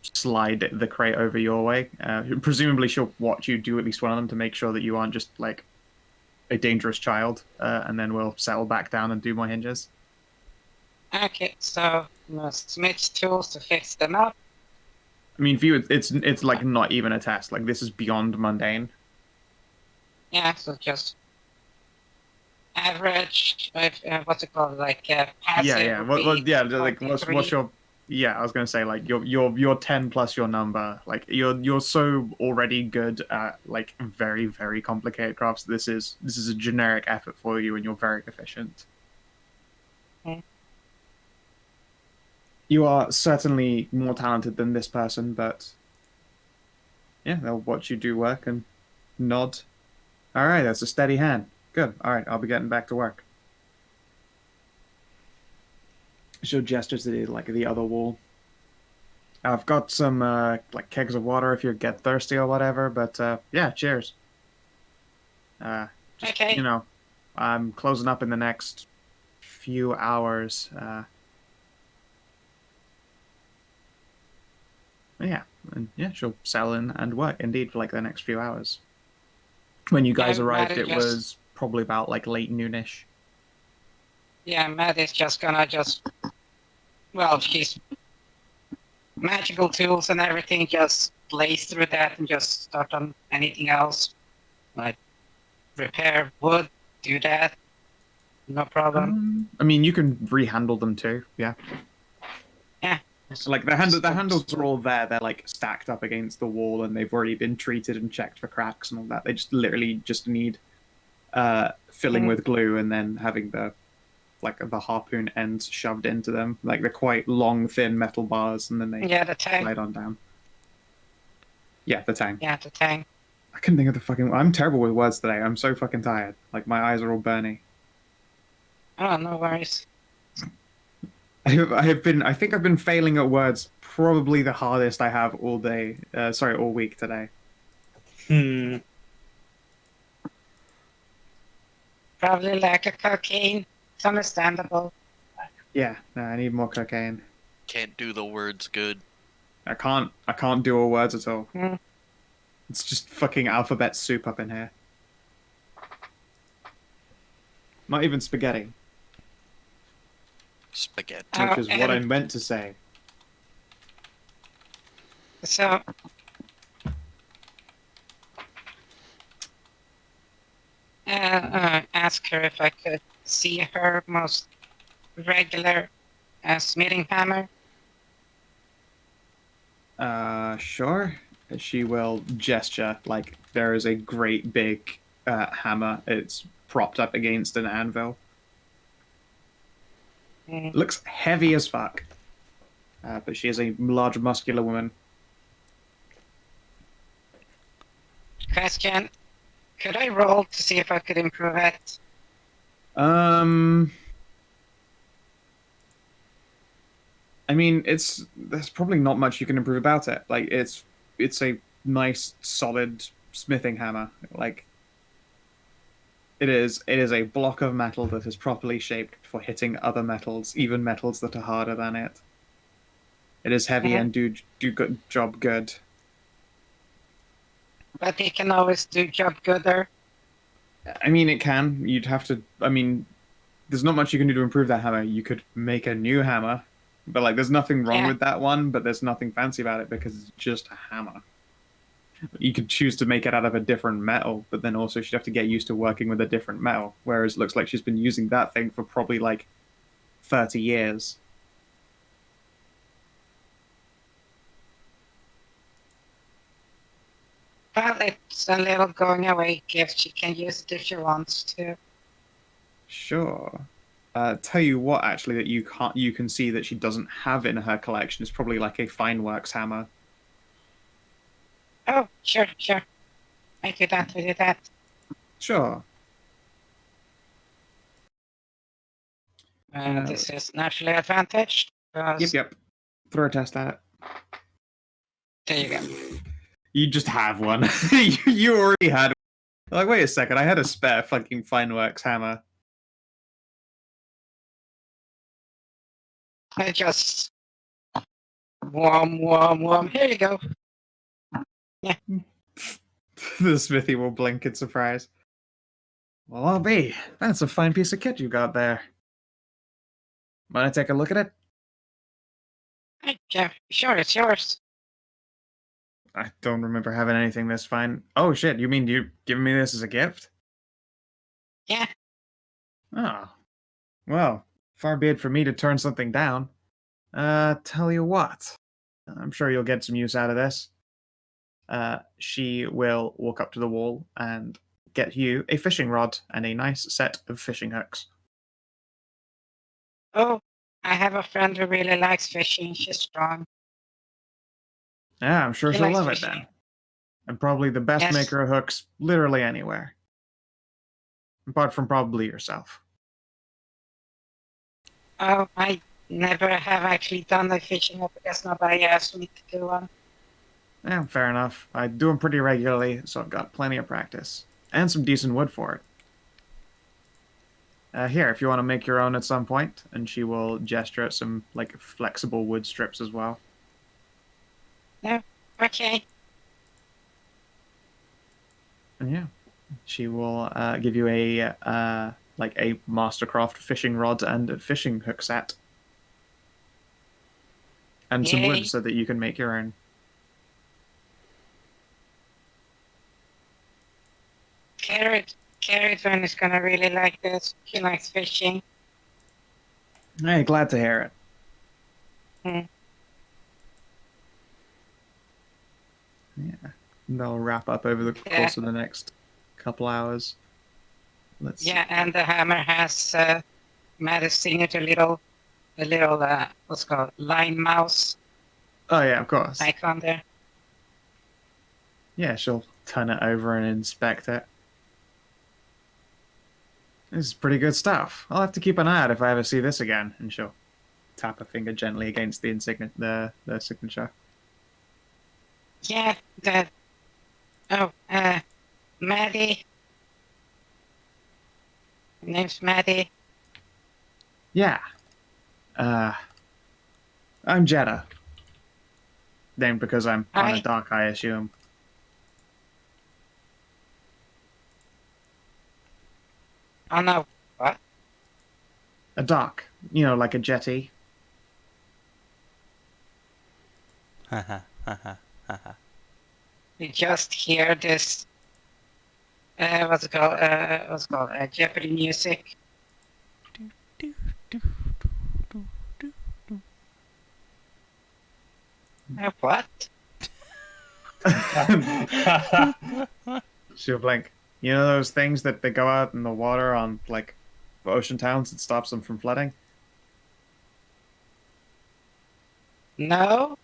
slide the crate over your way. Presumably she'll watch you do at least one of them to make sure that you aren't just, a dangerous child, and then we'll settle back down and do more hinges. Okay, so Smith's tools to fix them up. I mean, for you, it's not even a test. This is beyond mundane. Yeah, so just average. What's it called? Passive. Yeah. What's your? Yeah, I was gonna say your 10 plus your number. You're so already good at very very complicated crafts. This is a generic effort for you, and you're very efficient. Okay. You are certainly more talented than this person, but yeah, they'll watch you do work and nod. All right, that's a steady hand. Good. All right, I'll be getting back to work. She'll gesture to the other wall. I've got some kegs of water if you get thirsty or whatever, but yeah, cheers. Okay. I'm closing up in the next few hours. She'll settle in and work indeed for the next few hours. When you guys arrived, it was probably about late noonish. Yeah, Maddie's just gonna she's magical tools and everything, just blaze through that and just start on anything else. Repair wood, do that. No problem. I mean, you can rehandle them too, yeah. Yeah. The handles are all there. They're stacked up against the wall, and they've already been treated and checked for cracks and all that. They just literally need filling with glue and then having the harpoon ends shoved into them. They're quite long, thin metal bars, and then they the tang. slide on down. Yeah, the tang. Yeah, the tang. I couldn't think of the fucking. I'm terrible with words today. I'm so fucking tired. My eyes are all burny. Oh, no worries. I think I've been failing at words probably the hardest I have all day. All week today. Probably lack of cocaine. It's understandable. Yeah, no, I need more cocaine. Can't do the words good. I can't do all words at all. Mm. It's just fucking alphabet soup up in here. Not even spaghetti. Spaghetti. Which is what I meant to say. So, ask her if I could see her most regular smithing hammer. Sure. She will gesture there is a great big hammer. It's propped up against an anvil. Looks heavy as fuck. But she is a large, muscular woman. Question: could I roll to see if I could improve it? I mean, there's probably not much you can improve about it. It's a nice, solid smithing hammer. Like, it is a block of metal that is properly shaped for hitting other metals, even metals that are harder than it. It is heavy and do good job good. But it can always do job gooder. I mean, it can. You'd have to. I mean, there's not much you can do to improve that hammer. You could make a new hammer, but like, there's nothing wrong with that one. But there's nothing fancy about it because it's just a hammer. You could choose to make it out of a different metal, but then also she'd have to get used to working with a different metal. Whereas it looks like she's been using that thing for probably like 30 years. Well, it's a little going away gift. She can use it if she wants to. Sure. Tell you what, actually, that you can see that she doesn't have in her collection is probably like a Fineworks hammer. Oh, sure. I do that. Sure. This is naturally advantaged. Yep. Throw a test at it. There you go. You just have one. You already had one. Like, wait a second, I had a spare fucking Fineworks hammer. I just... Warm. Here you go. Yeah. The smithy will blink in surprise. Well, I'll be. That's a fine piece of kit you got there. Want to take a look at it? Yeah, sure, it's yours. I don't remember having anything this fine. Oh shit, you mean you're giving me this as a gift? Yeah. Oh. Well, far be it for me to turn something down. Tell you what. I'm sure you'll get some use out of this. She will walk up to the wall and get you a fishing rod and a nice set of fishing hooks. Oh, I have a friend who really likes fishing. She's strong. Yeah, I'm sure She she'll likes love it fishing. then. And probably the best Yes. maker of hooks literally anywhere. Apart from probably yourself. Oh, I never have actually done a fishing hook because nobody asked me to do one. Yeah, fair enough. I do them pretty regularly, so I've got plenty of practice. And some decent wood for it. Here, if you want to make your own at some point, and she will gesture at some like flexible wood strips as well. No? Okay. And yeah, she will give you a like a Mastercraft fishing rod and a fishing hook set. And some Yay. wood so that you can make your own. Ceridwen is gonna really like this. She likes fishing. Hey, glad to hear it. Yeah. They'll wrap up over the course of the next couple hours. Let's Yeah, and the hammer has Maddie's signature little what's it called, line mouse Oh yeah, of course. icon there. Yeah, she'll turn it over and inspect it. This is pretty good stuff. I'll have to keep an eye out if I ever see this again. And she'll tap a finger gently against the signature. Yeah, Maddie. Her name's Maddie. Yeah. I'm Jeddah. Named because I'm on Hi. a dock, I assume. Oh no, what? A dock. You know, like a jetty. You just hear this, what's it called, Jeopardy music. What? She'll blink. You know those things that they go out in the water on, like, ocean towns and stops them from flooding? No?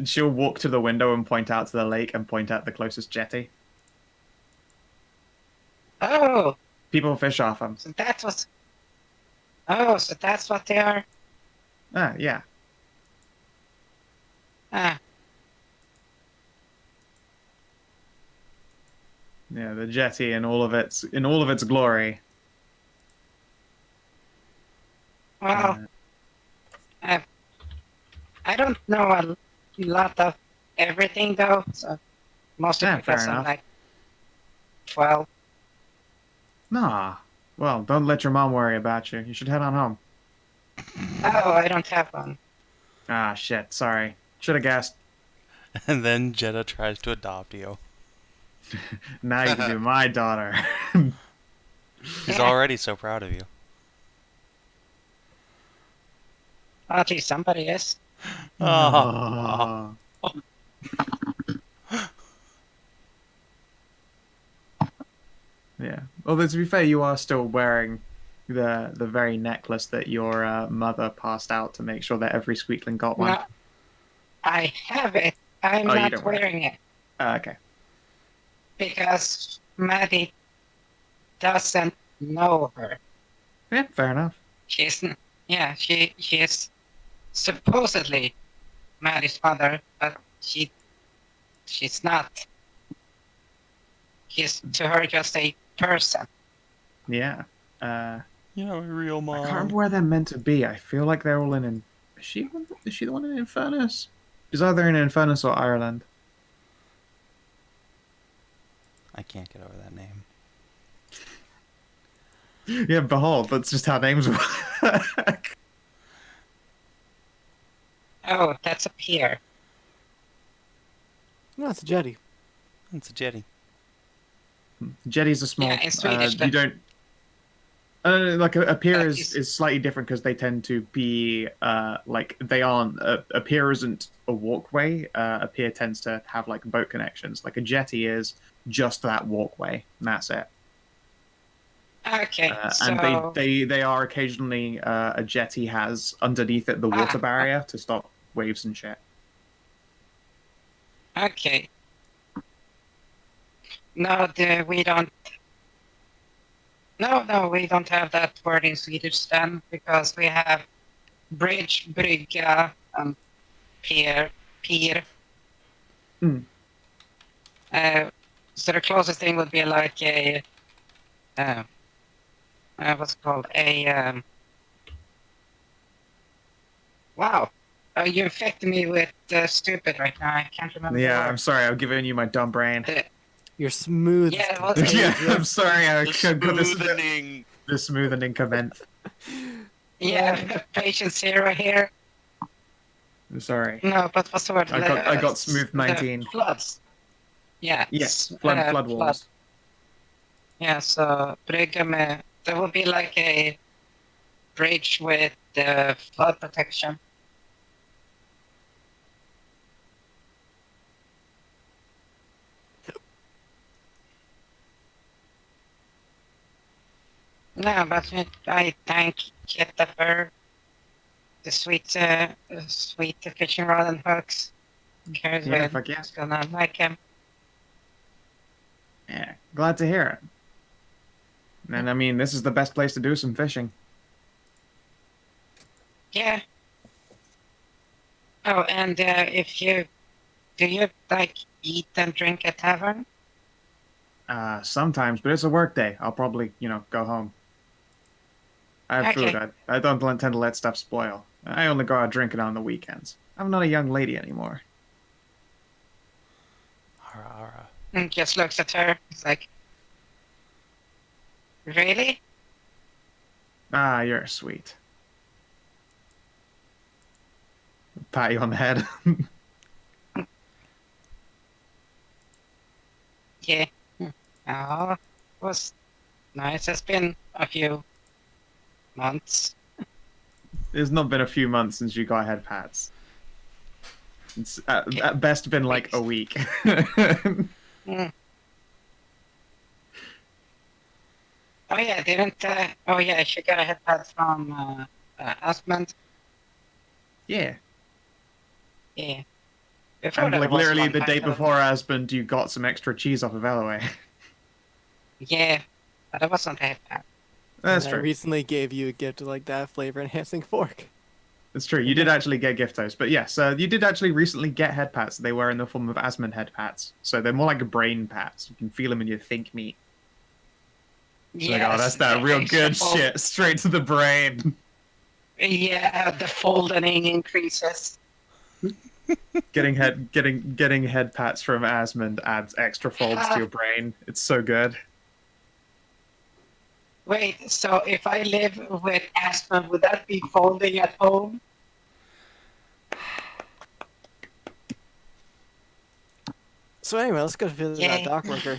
She'll walk to the window and point out to the lake and point out the closest jetty. Oh, People fish off them. so that's what... Oh, so that's what they are? Ah, yeah. Ah, Yeah, the jetty in all of its glory. well, Uh, I don't know a lot of everything though, so mostly Yeah, fair because I'm enough. like 12. nah. Well, don't let your mom worry about you. You should head on home. Oh, I don't have one. Ah, shit. Sorry. Should have guessed. And then Jeddah tries to adopt you. Now you can be my daughter. He's Yeah. already so proud of you. Oh, geez, somebody is. Oh. Yeah. Although to be fair, you are still wearing the very necklace that your mother passed out to make sure that every Squeakling got one. No, I have it. I'm Oh, you not don't wear it. wearing it Okay. because Maddie doesn't know her. Yeah, fair enough. Yeah, she is supposedly Maddie's mother, but she's not. He's to her just a person. Yeah. You know, a real I can't mom. remember where they're meant to be. I feel like they're all in. Is she the one in Infernus? She's either in Infernus or Ireland. I can't get over that name. Yeah, behold, that's just how names work. Oh, that's a pier. No, it's a jetty. It's a jetty. Jetties are small. Yeah, in Swedish, you don't. Like a pier That is slightly different because they tend to be like they aren't. A pier isn't a walkway. A pier tends to have like boat connections. Like a jetty is just that walkway, and that's it. Okay, so And they are occasionally a jetty has underneath it the water barrier to stop waves and shit. okay. No, we don't. No, we don't have that word in Swedish then because we have bridge, brygga, and pier. Hmm. So the closest thing would be like a what's it called? Wow. You infected me with stupid right now. I can't remember. the Yeah, word. I'm sorry. I'm giving you my dumb brain. You're smooth. Yeah, well, Yeah, I'm sorry. I The could put smoothening. the smoothening comment. Yeah, patient zero here. I'm sorry. No, but what's the word? I got smooth The 19. Floods. Yeah. Yes, flood walls. Yeah, so brygga med, that would be like a bridge with flood protection. No, but I thank Hedrah for the sweet fishing rod and hooks. Cares Yeah, with fuck yeah. what's going on like him. Yeah, glad to hear it. And I mean, this is the best place to do some fishing. Yeah. Oh, and do you like eat and drink at tavern? Sometimes, but it's a work day. I'll probably, go home. I have Okay. food. I don't tend to let stuff spoil. I only go out drinking on the weekends. I'm not a young lady anymore. Ara. And just looks at her. It's like, really? Ah, you're sweet. Pat you on the head. Yeah. Oh, it was nice. It's been a few months. It's not been a few months since you got head pats. It's at best been like a week. Mm. Oh yeah, didn't. Oh yeah, she got a head pad from Asmund. Yeah. Yeah. Before And that like was literally one the time, day though. before Asmund, you got some extra cheese off of Elloe. Yeah, but it wasn't a head pad. That's And I true. recently gave you a gift of like that flavor enhancing fork. It's true. You did actually get giftos, but yes, you did actually recently get head pats. They were in the form of Asmund head pats, so they're more like brain pats. You can feel them in your think meat. Like, oh, that's that real good shit, straight to the brain. Yeah, the folding increases. Getting head pats from Asmund adds extra folds to your brain. It's so good. Wait, so if I live with asthma, would that be folding at home? So anyway, let's go visit that Yay. dock worker.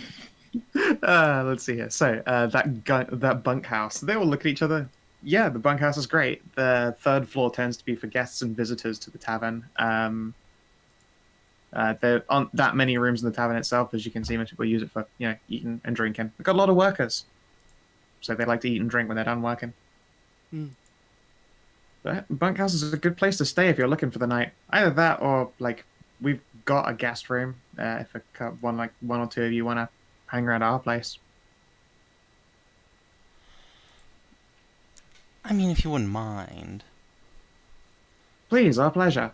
Let's see here. So that bunkhouse. They all look at each other. Yeah, the bunkhouse is great. The third floor tends to be for guests and visitors to the tavern. There aren't that many rooms in the tavern itself, as you can see. Most people use it for eating and drinking. We've got a lot of workers, so they like to eat and drink when they're done working. But bunkhouse is a good place to stay if you're looking for the night. Either that or like we've got a guest room. If one or two of you want to hang around our place. I mean, if you wouldn't mind. Please, our pleasure.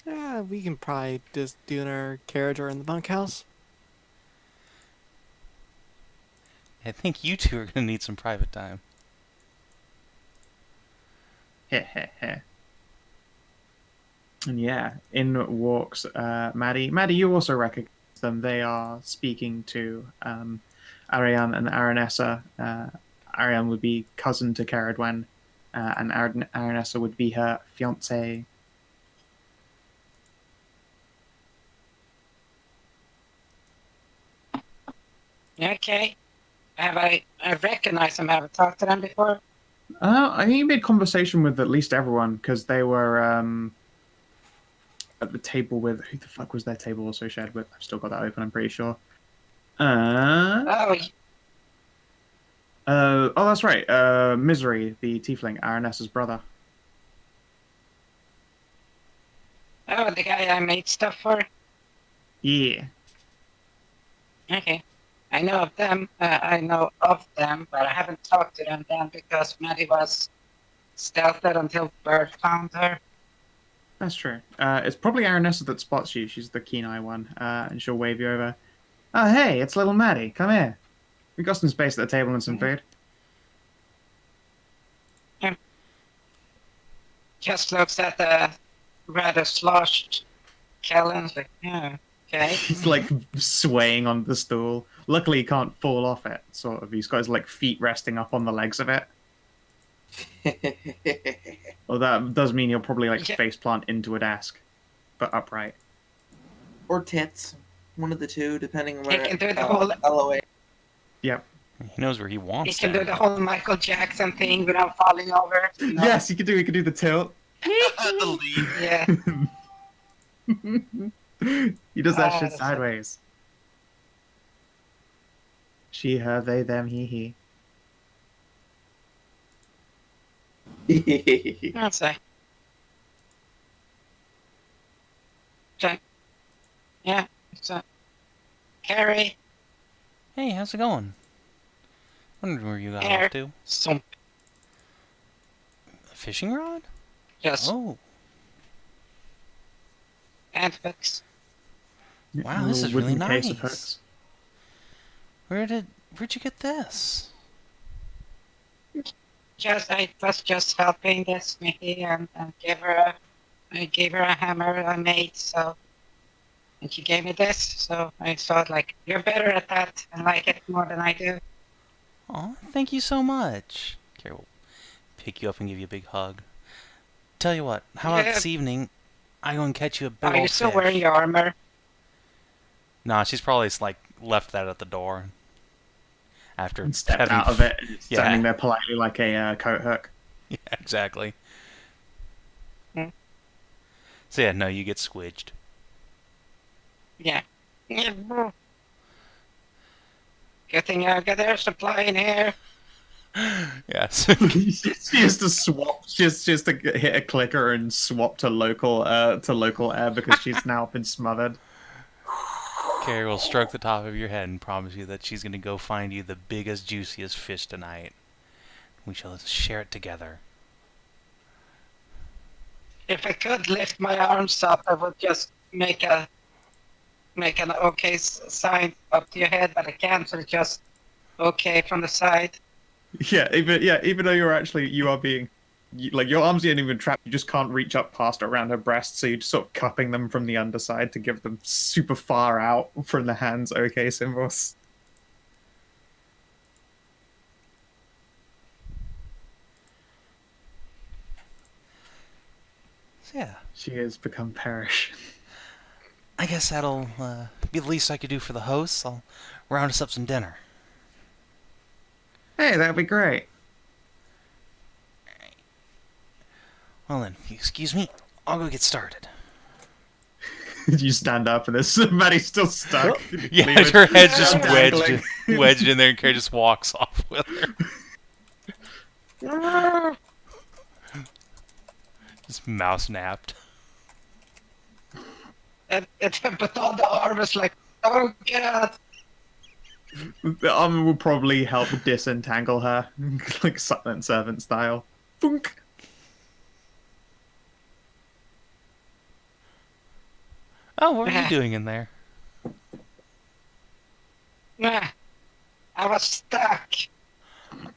Yeah, we can probably just do in our carriage or in the bunkhouse. I think you two are going to need some private time. And yeah, in walks Maddie. Maddie, you also recognize them. They are speaking to Ariane and Aranessa. Ariane would be cousin to Ceridwen, and Aranessa would be her fiancée. Okay. I recognize them. Have I talked to them before? I think you made conversation with at least everyone, because they were at the table with... Who the fuck was their table also shared with? I've still got that open, I'm pretty sure. Oh, that's right. Misery, the Tiefling, Aranessa's brother. the guy I made stuff for? Yeah. Okay. I know of them, but I haven't talked to them then because Maddie was stealthed until Bird found her. That's true. It's probably Aranessa that spots you. She's the keen-eye one, and she'll wave you over. Oh, hey, it's little Maddie. Come here. We got some space at the table and some food. Just looks at the rather sloshed Kellin, like, yeah, okay. He's like swaying on the stool. Luckily, he can't fall off it. Sort of. He's got his like feet resting up on the legs of it. Well, that does mean he'll probably like face plant into a desk, but upright. Or tits. One of the two, depending on He where can do the whole. Elloe. Yep. He knows where he wants He can to. do the whole Michael Jackson thing without falling over. You know? Yes, he could do the tilt. The lead. Yeah. He does that shit that's- sideways. She, her, they, them, he. That's it. Okay. Yeah. So, Carrie, Hey, how's it going? Wondering where you got Air. off to. some A fishing rod? just Oh, and hooks. wow, this Little is really wooden case of nice. hooks. where'd you get this? I was just helping the smithy and I gave her a hammer I made, so and she gave me this, so I thought like you're better at that and like it more than I do. Oh, thank you so much. Carrie will pick you up and give you a big hug. Tell you what, how about Yeah. this evening, I go and catch you a big Are you old still fish. wearing your armor? Nah, she's probably like left that at the door. After And stepped having... out of it, Yeah. standing there politely like a coat hook. Yeah, exactly. Hmm. So yeah, no, you get squidged. Yeah. Good thing I got air supply in here. Yes. She has to swap. She has to hit a clicker and swap to local air because she's now been smothered. Carrie will stroke the top of your head and promise you that she's going to go find you the biggest, juiciest fish tonight. We shall share it together. If I could lift my arms up, I would just make an okay sign up to your head, but I can't, so it's just okay from the side. Even though you are being, like, your arms aren't even trapped, you just can't reach up past or around her breast, so you're just sort of cupping them from the underside to give them super far out from the hands okay symbols. Yeah. She has become perish. I guess that'll be the least I could do for the hosts. I'll round us up some dinner. Hey, that'd be great. Well then, if you excuse me, I'll go get started. You stand up and there's Maddie's still stuck. Yeah, Leave it. her head's just Dangling. wedged in there, and Carrie just walks off with her. Just mouse napped. And but all the arm is like, oh god. The armor will probably help disentangle her, like Silent Servant style. Funk. Oh, what are you doing in there? Nah, I was stuck.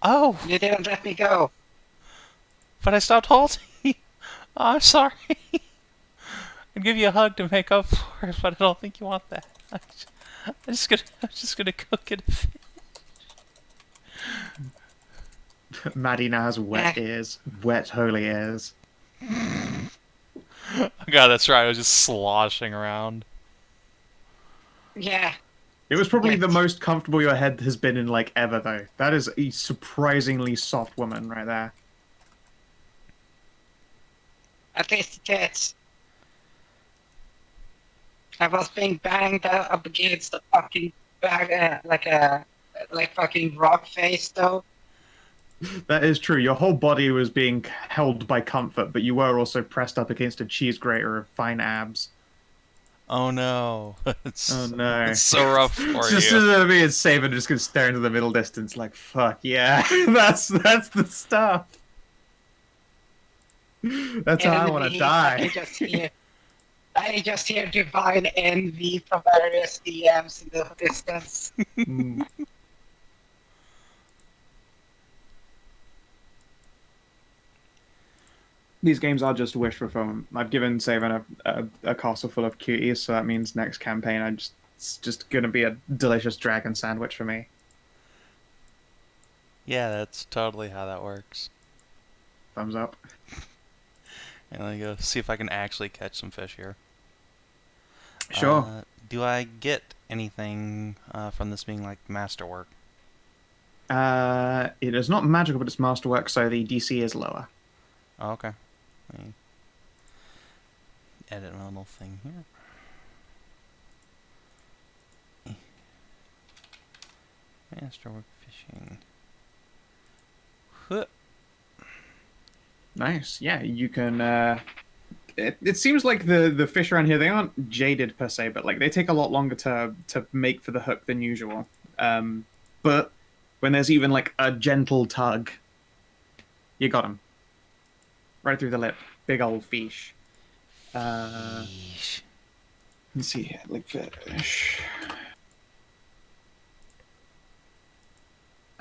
Oh, You didn't let me go. but I stopped halting. Oh, I'm sorry. I'd give you a hug to make up for it, but I don't think you want that. I'm just gonna cook it. Maddie now has wet Yeah. ears. Wet holy ears. God, that's right. I was just sloshing around. Yeah. It was probably Wet. the most comfortable your head has been in, like, ever, though. That is a surprisingly soft woman right there. At least it is. I was being banged up against the fucking bag, like fucking rock face though. That is true. Your whole body was being held by comfort, but you were also pressed up against a cheese grater of fine abs. Oh no. Oh no. It's so rough for It's just you. me and Savin just gonna stare into the middle distance like, fuck yeah, that's the stuff. That's how I want to die. I just hear divine envy from various DMs in the distance. Mm. These games are just wish fulfillment. I've given Savin a castle full of cuties, so that means next campaign it's just gonna be a delicious dragon sandwich for me. Yeah, that's totally how that works. Thumbs up. And let me go see if I can actually catch some fish here. Sure. Do I get anything from this being like masterwork? It is not magical, but it's masterwork, so the DC is lower. Oh, okay. Let me edit my little thing here. Masterwork fishing. Huh. Nice. Yeah, you can. It seems like the fish around here, they aren't jaded per se, but like they take a lot longer to make for the hook than usual. But when there's even like a gentle tug, you got him. Right through the lip. Big old fish. Yeesh. Let's see here. Like fish.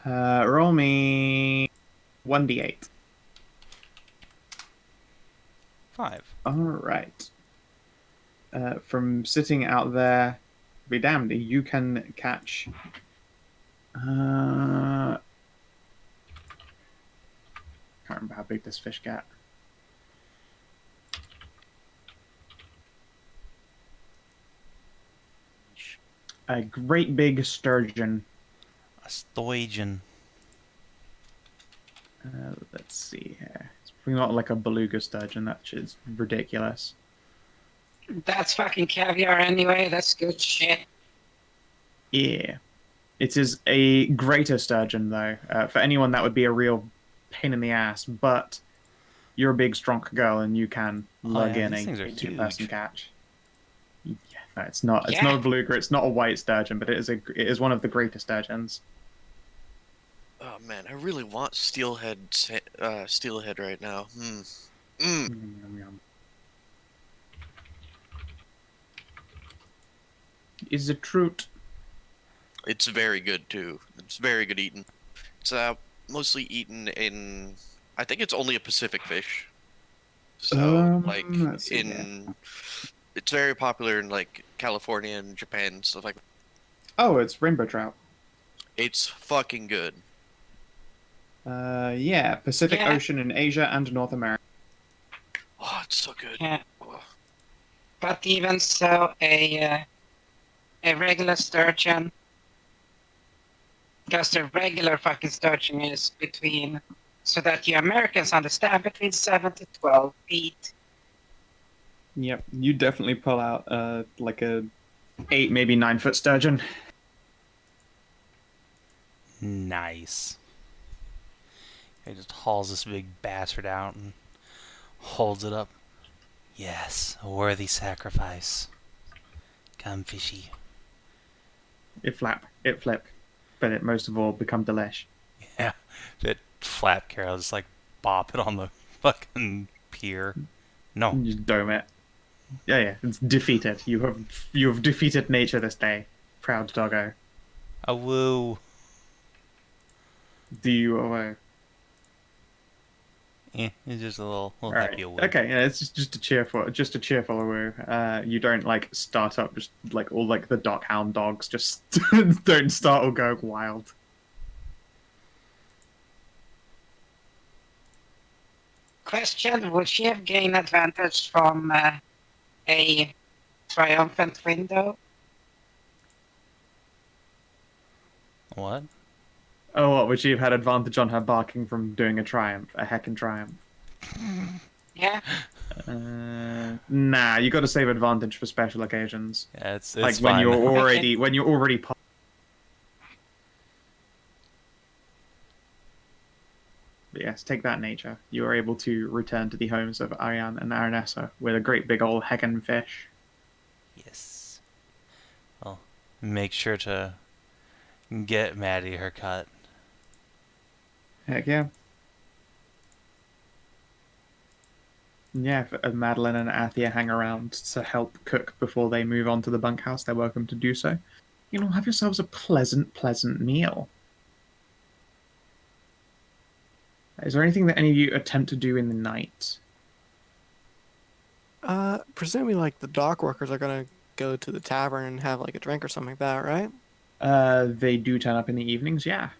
Roll me 1d8. 5. Alright. From sitting out there, be damned, you can catch... can't remember how big this fish got. A great big sturgeon. A stoigen. Let's see here. It's probably not like a beluga sturgeon. That shit's ridiculous. That's fucking caviar anyway. That's good shit. Yeah. It is a greater sturgeon, though. For anyone, that would be a real pain in the ass, but you're a big, strong girl, and you can lug in these things are a two-person huge. catch. Yeah, no, it's not. It's not a beluga. It's not a white sturgeon, but it is one of the greater sturgeons. Oh man, I really want steelhead right now. Yum, yum, yum. is a truth. It's very good too. It's very good eaten. It's mostly eaten in. I think it's only a Pacific fish. So like Let's see here. in, it's very popular in like California and Japan stuff like. Oh, it's rainbow trout. It's fucking good. Yeah, Pacific Yeah. Ocean in Asia and North America. Oh, it's so good. Yeah. Oh. But even so, a regular sturgeon, because the regular fucking sturgeon is between, so that you Americans understand, between 7 to 12 feet. Yep, you definitely pull out like a 8, maybe 9 foot sturgeon. Nice. He just hauls this big bastard out and holds it up. Yes, a worthy sacrifice. Come, fishy. It flap, it flip, but it most of all become delish. Yeah, that flap carol just like bop it on the fucking pier. No, You just dome it. Yeah, it's defeated. You have defeated nature this day, proud doggo. a woo. Do you away? It's just a little Alright. happy woo. Okay, yeah, it's just a cheerful woo. You don't like start up just like all like the Dockhound dogs just don't start or go wild. Question, would she have gained advantage from a triumphant window? What? Oh, what would she have had advantage on her barking from doing a heckin' triumph? Yeah. Nah, you got to save advantage for special occasions. Yeah, it's Like fine. when you're already. But yes, take that, nature. You are able to return to the homes of Ariane and Aranessa with a great big old heckin' fish. Yes. Well, make sure to get Maddie her cut. Heck yeah. Yeah, if Madilyn and Athia hang around to help cook before they move on to the bunkhouse, they're welcome to do so. You know, have yourselves a pleasant meal. Is there anything that any of you attempt to do in the night? Presumably, like, the dock workers are gonna go to the tavern and have, like, a drink or something like that, right? They do turn up in the evenings, yeah.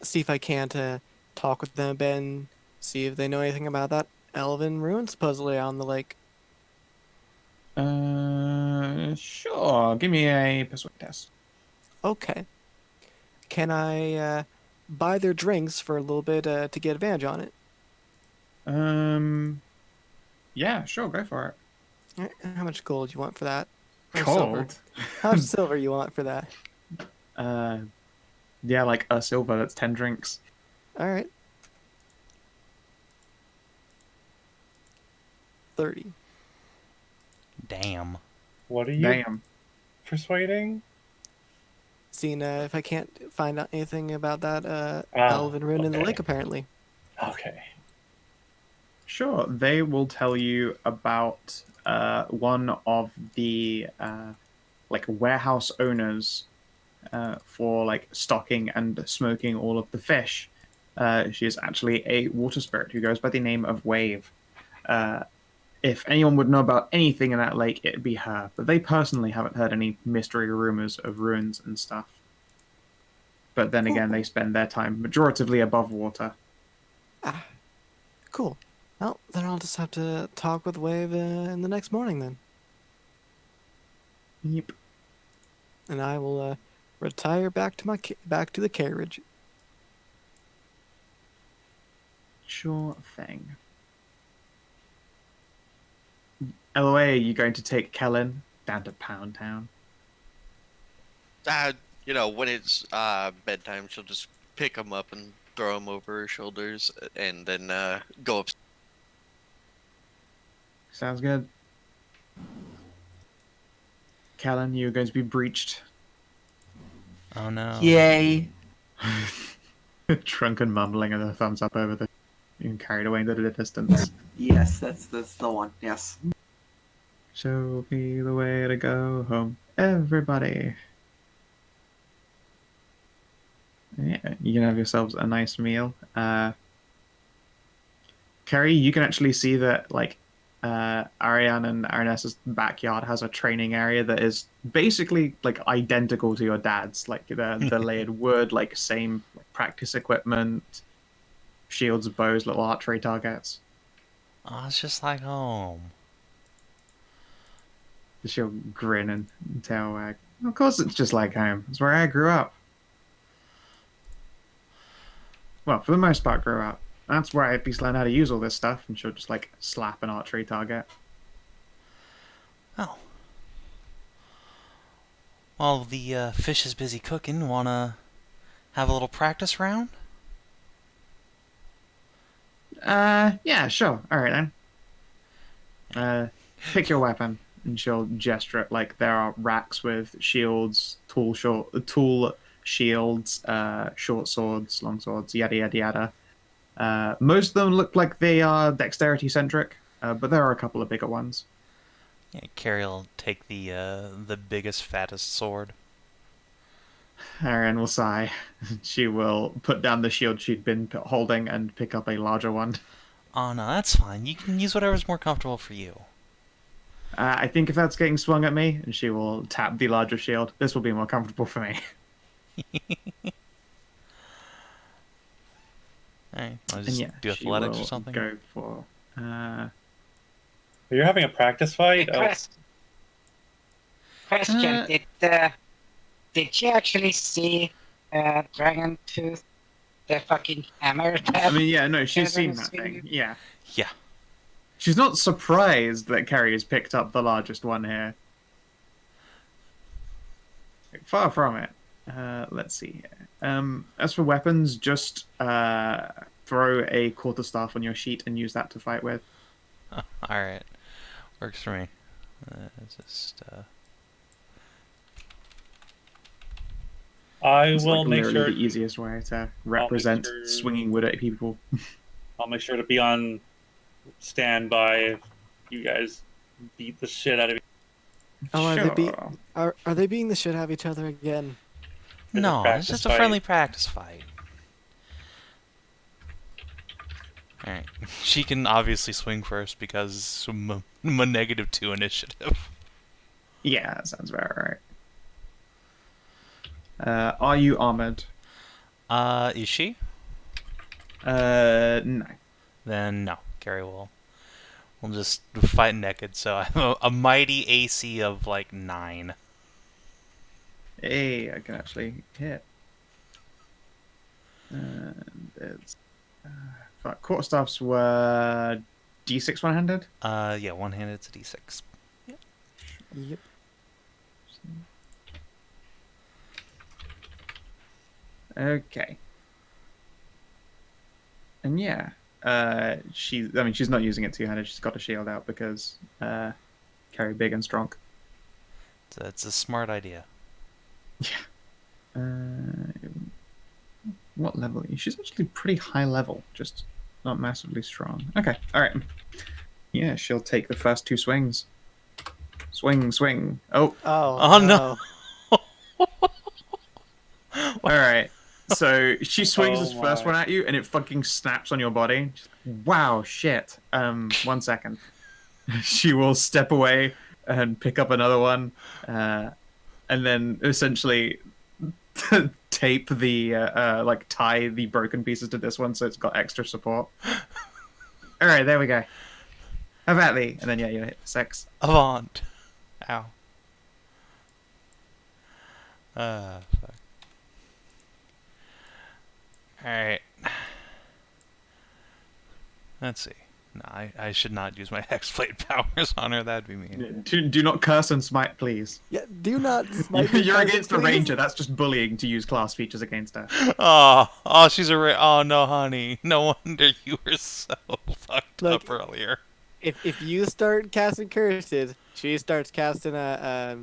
See if I can talk with them a bit and see if they know anything about that elven ruin supposedly on the lake. Sure. Give me a persuade test. Okay. Can I buy their drinks for a little bit to get advantage on it? Yeah, sure, go for How much gold you want for that? it. Or silver? Cold. How much silver you want for that? Yeah, like a silver, that's 10 drinks. All right. 30. Damn. What are you Damn. persuading? Seeing if I can't find out anything about that elven ruin in the okay. lake, apparently. Okay. Sure, they will tell you about one of the like warehouse owners for like stocking and smoking all of the fish. She is actually a water spirit who goes by the name of Wave. If anyone would know about anything in that lake, it'd be her. But they personally haven't heard any mystery rumors of ruins and stuff. But then again, they spend their time majoritively above water. Ah, cool. Well, then I'll just have to talk with Wave in the next morning then. Yep. And I will retire back to back to the carriage. Sure thing. Elloe, you going to take Kellin down to Pound Town? You know, when it's bedtime, she'll just pick him up and throw him over her shoulders, and then go up. Sounds good. Kellin, you're going to be breached. Oh no. Yay. Drunken mumbling and a thumbs up over the... You carried away into the distance. Yes, that's the one. Yes. Show me the way to go home, everybody. Yeah, you can have yourselves a nice meal. Kerry, you can actually see that, like, Ariane and Aranessa's backyard has a training area that is basically like identical to your dad's. Like the layered wood, like same practice equipment, shields, bows, little archery targets. Oh, it's just like home. She'll grin and tell, of course it's just like home. It's where I grew up. Well, for the most part, grew up. That's where I at least learned how to use all this stuff. And she'll just, like, slap an archery target. Oh. While the fish is busy cooking, wanna have a little practice round? Yeah, sure. All right, then. Pick your weapon. And she'll gesture it like there are racks with shields, tool shields, short swords, long swords, yada yada yada. Most of them look like they are dexterity centric, but there are a couple of bigger ones. Yeah, Carrie will take the biggest, fattest sword. Erin will sigh. She will put down the shield she'd been holding and pick up a larger one. Oh no, that's fine. You can use whatever's more comfortable for you. I think if that's getting swung at me, and she will tap the larger shield, this will be more comfortable for me. Alright, I'll just do athletics or something. Go for. You're having a practice fight? Oh. Question: Did you actually see Dragon Tooth, the fucking hammer? I mean, yeah, no, she's seen that thing. Yeah. Yeah. She's not surprised that Kerry has picked up the largest one here. Far from it. Let's see here. As for weapons, just throw a quarterstaff on your sheet and use that to fight with. Alright. Works for me. I will like make sure the easiest way to represent swinging wood at people. I'll make sure to be on standby if you guys beat the shit out of each Oh, Sure. are they beating the shit out of each other again? No, it's just a friendly practice fight. Alright. She can obviously swing first because I'm a -2 initiative. Yeah, that sounds about right. Are you armored? Is she? No. Then no. Carrie will. We'll just fight naked, so I have a mighty AC of like 9. Hey, I can actually hit. And it's... fuck, quarterstaffs were D6 one-handed? Yeah, one-handed, it's a D6. Yep. Okay. And yeah, she's not using it two-handed. She's got a shield out because Carry big and strong. So it's a smart idea. Yeah. What level are you? She's actually pretty high level, just not massively strong. Okay, all right. Yeah, she'll take the first 2 swings. Swing, swing. Oh. Oh no. All right. So she swings this first one at you, and it fucking snaps on your body. Wow, shit. 1 second. She will step away and pick up another one, and then essentially tape the tie the broken pieces to this one, so it's got extra support. All right, there we go. Have at thee, and then yeah, you hit for 6. Avant. Ow. Fuck. Alright. Let's see. No, I should not use my Hexblade powers on her. That'd be mean. Do not curse and smite, please. Yeah, do not smite. me, You're cousin, against the please. ranger. That's just bullying to use class features against her. Oh, she's a oh no, honey. No wonder you were so fucked Look, up earlier. If you start casting curses, she starts casting a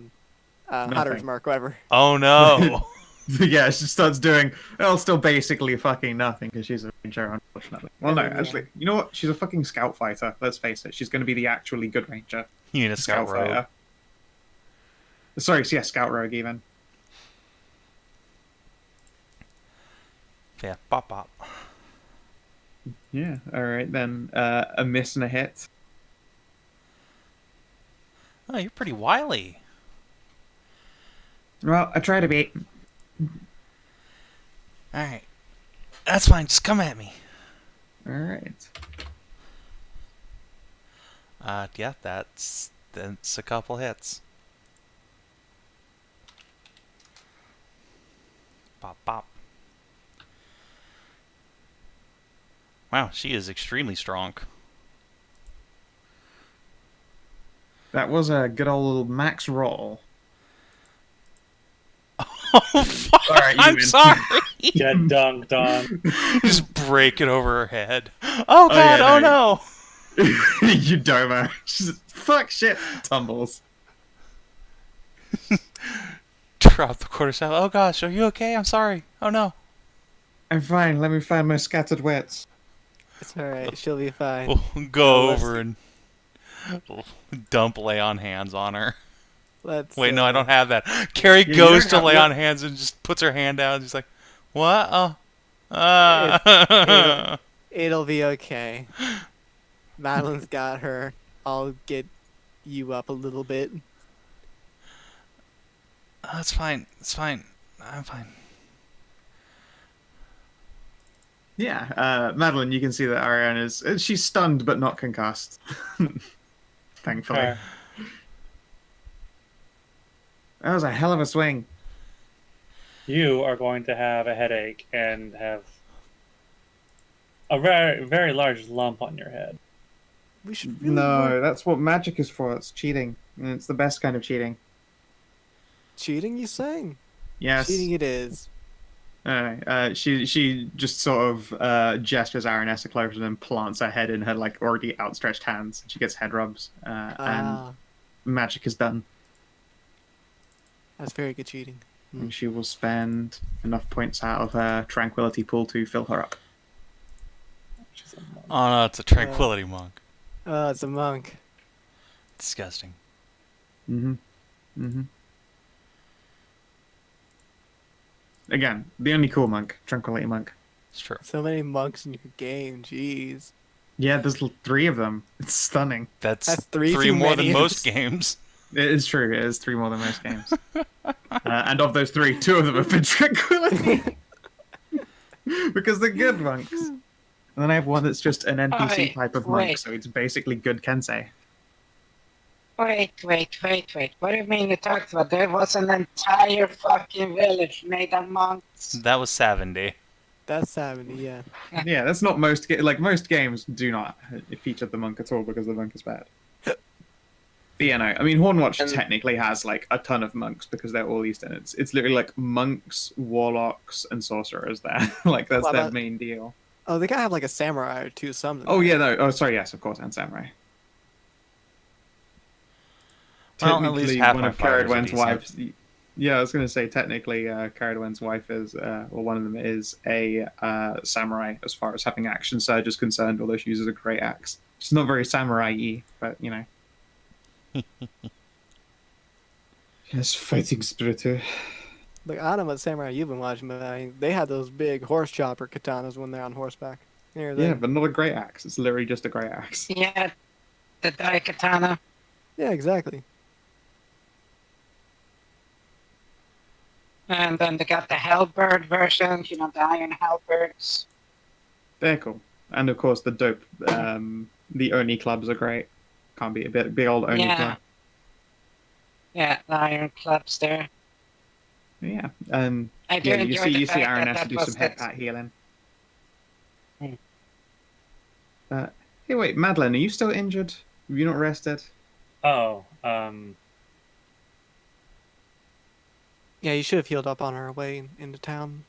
Hunter's Mark, whatever. Oh no. Yeah, she starts doing, well, still basically fucking nothing because she's a ranger, unfortunately. Well, no, Yeah. actually, you know what? She's a fucking scout fighter. Let's face it. She's going to be the actually good ranger. You need a scout rogue. fighter. Sorry, yeah, scout rogue even. Yeah, bop bop. Yeah. All right then. A miss and a hit. Oh, you're pretty wily. Well, I try to be. Alright. That's fine, just come at me. All right. Yeah, that's a couple hits. Bop bop. Wow, she is extremely strong. That was a good old max roll. Oh, fuck! All right, you I'm win. sorry! Get dunked on. Just break it over her head. Oh god, yeah, oh no. no! You doma. Fuck shit. Tumbles. Drop the quarterstaff. Oh gosh, are you okay? I'm sorry. Oh no. I'm fine. Let me find my scattered wits. It's alright. She'll be fine. We'll go let's over and dump lay on hands on her. Let's. Wait, no, I don't have that. Carrie you goes don't to have lay what? on hands and just puts her hand out and she's like, what? Oh. It'll be okay. Madilyn's got her. I'll get you up a little bit. Oh, it's fine. It's fine. I'm fine. Yeah, Madilyn, you can see that Ariane is... She's stunned but not concussed. Thankfully. Okay. That was a hell of a swing. You are going to have a headache and have a very, very large lump on your head. We should really No, work- that's what magic is for. It's cheating. And it's the best kind of cheating. Cheating, you saying? Yes. Cheating it is. She just sort of gestures Aranessa closer and then plants her head in her like already outstretched hands. She gets head rubs, and Ah, magic is done. that's very good cheating. And she will spend enough points out of her tranquility pool to fill her up. She's a monk. Oh no, it's a tranquility monk. Oh, it's a monk. Disgusting. Again, the only cool monk, tranquility monk. It's true. So many monks in your game, jeez. Yeah, there's 3 of them. It's stunning. That's three three too more many. than most games. It is true. It is 3 more than most games. And of those 3, 2 of them have been tranquility. Because they're good monks. And then I have one that's just an NPC type of monk, wait. so it's basically good Kensei. Wait. What do you mean you talked about? There was an entire fucking village made of monks. That was 70. That's 70, yeah. Yeah, that's not most like most games do not feature the monk at all because the monk is bad. But yeah, no, I mean Hornwatch And- technically has like a ton of monks because they're all Eastern. It's literally like monks, warlocks, and sorcerers there. Like that's What their about- main deal. Oh, they gotta have like a samurai or two, something. Oh yeah, no. Oh sorry, yes, of course, and samurai. Well, at least half one my of fighters are Ceridwen's decent. wives. Yeah, I was gonna say technically, Ceridwen's wife is, or one of them is a samurai as far as having action surge is concerned. Although she uses a great axe, she's not very samurai-y, but you know. Yes, fighting spirit too. Like, I don't know what samurai you've been watching, but I mean, they had those big horse chopper katanas when they're on horseback. Yeah, but not a great axe. It's literally just a great axe. Yeah, the Daikatana. Yeah, exactly. And then they got the Hellbird version, you know, the Iron Hellbirds. They're cool, and of course the dope. The Oni clubs are great. Can't be a big old Oni Yeah. club. Yeah, the Iron Clubs there. Yeah. I do Yeah, enjoy you the see fact Aaron that has to do that some was head it. pat healing. Hmm. Hey, wait, Madilyn, are you still injured? Have you not rested? Oh, Yeah, you should have healed up on our way into town.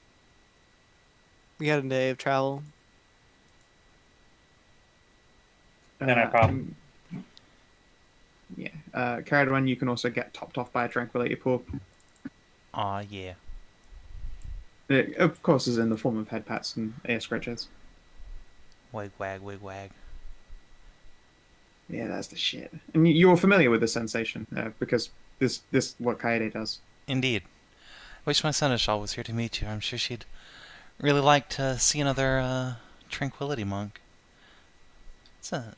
We had a day of travel. Then I probably- Yeah. Ceridwen, you can also get topped off by a tranquility pool. Aw, yeah. It, of course, is in the form of head pats and ear scratches. Wig wag, wig wag. Yeah, that's the shit. And you're familiar with the sensation, because this what Kaede does. Indeed. Wish my seneschal was here to meet you. I'm sure she'd really like to see another tranquility monk. It's a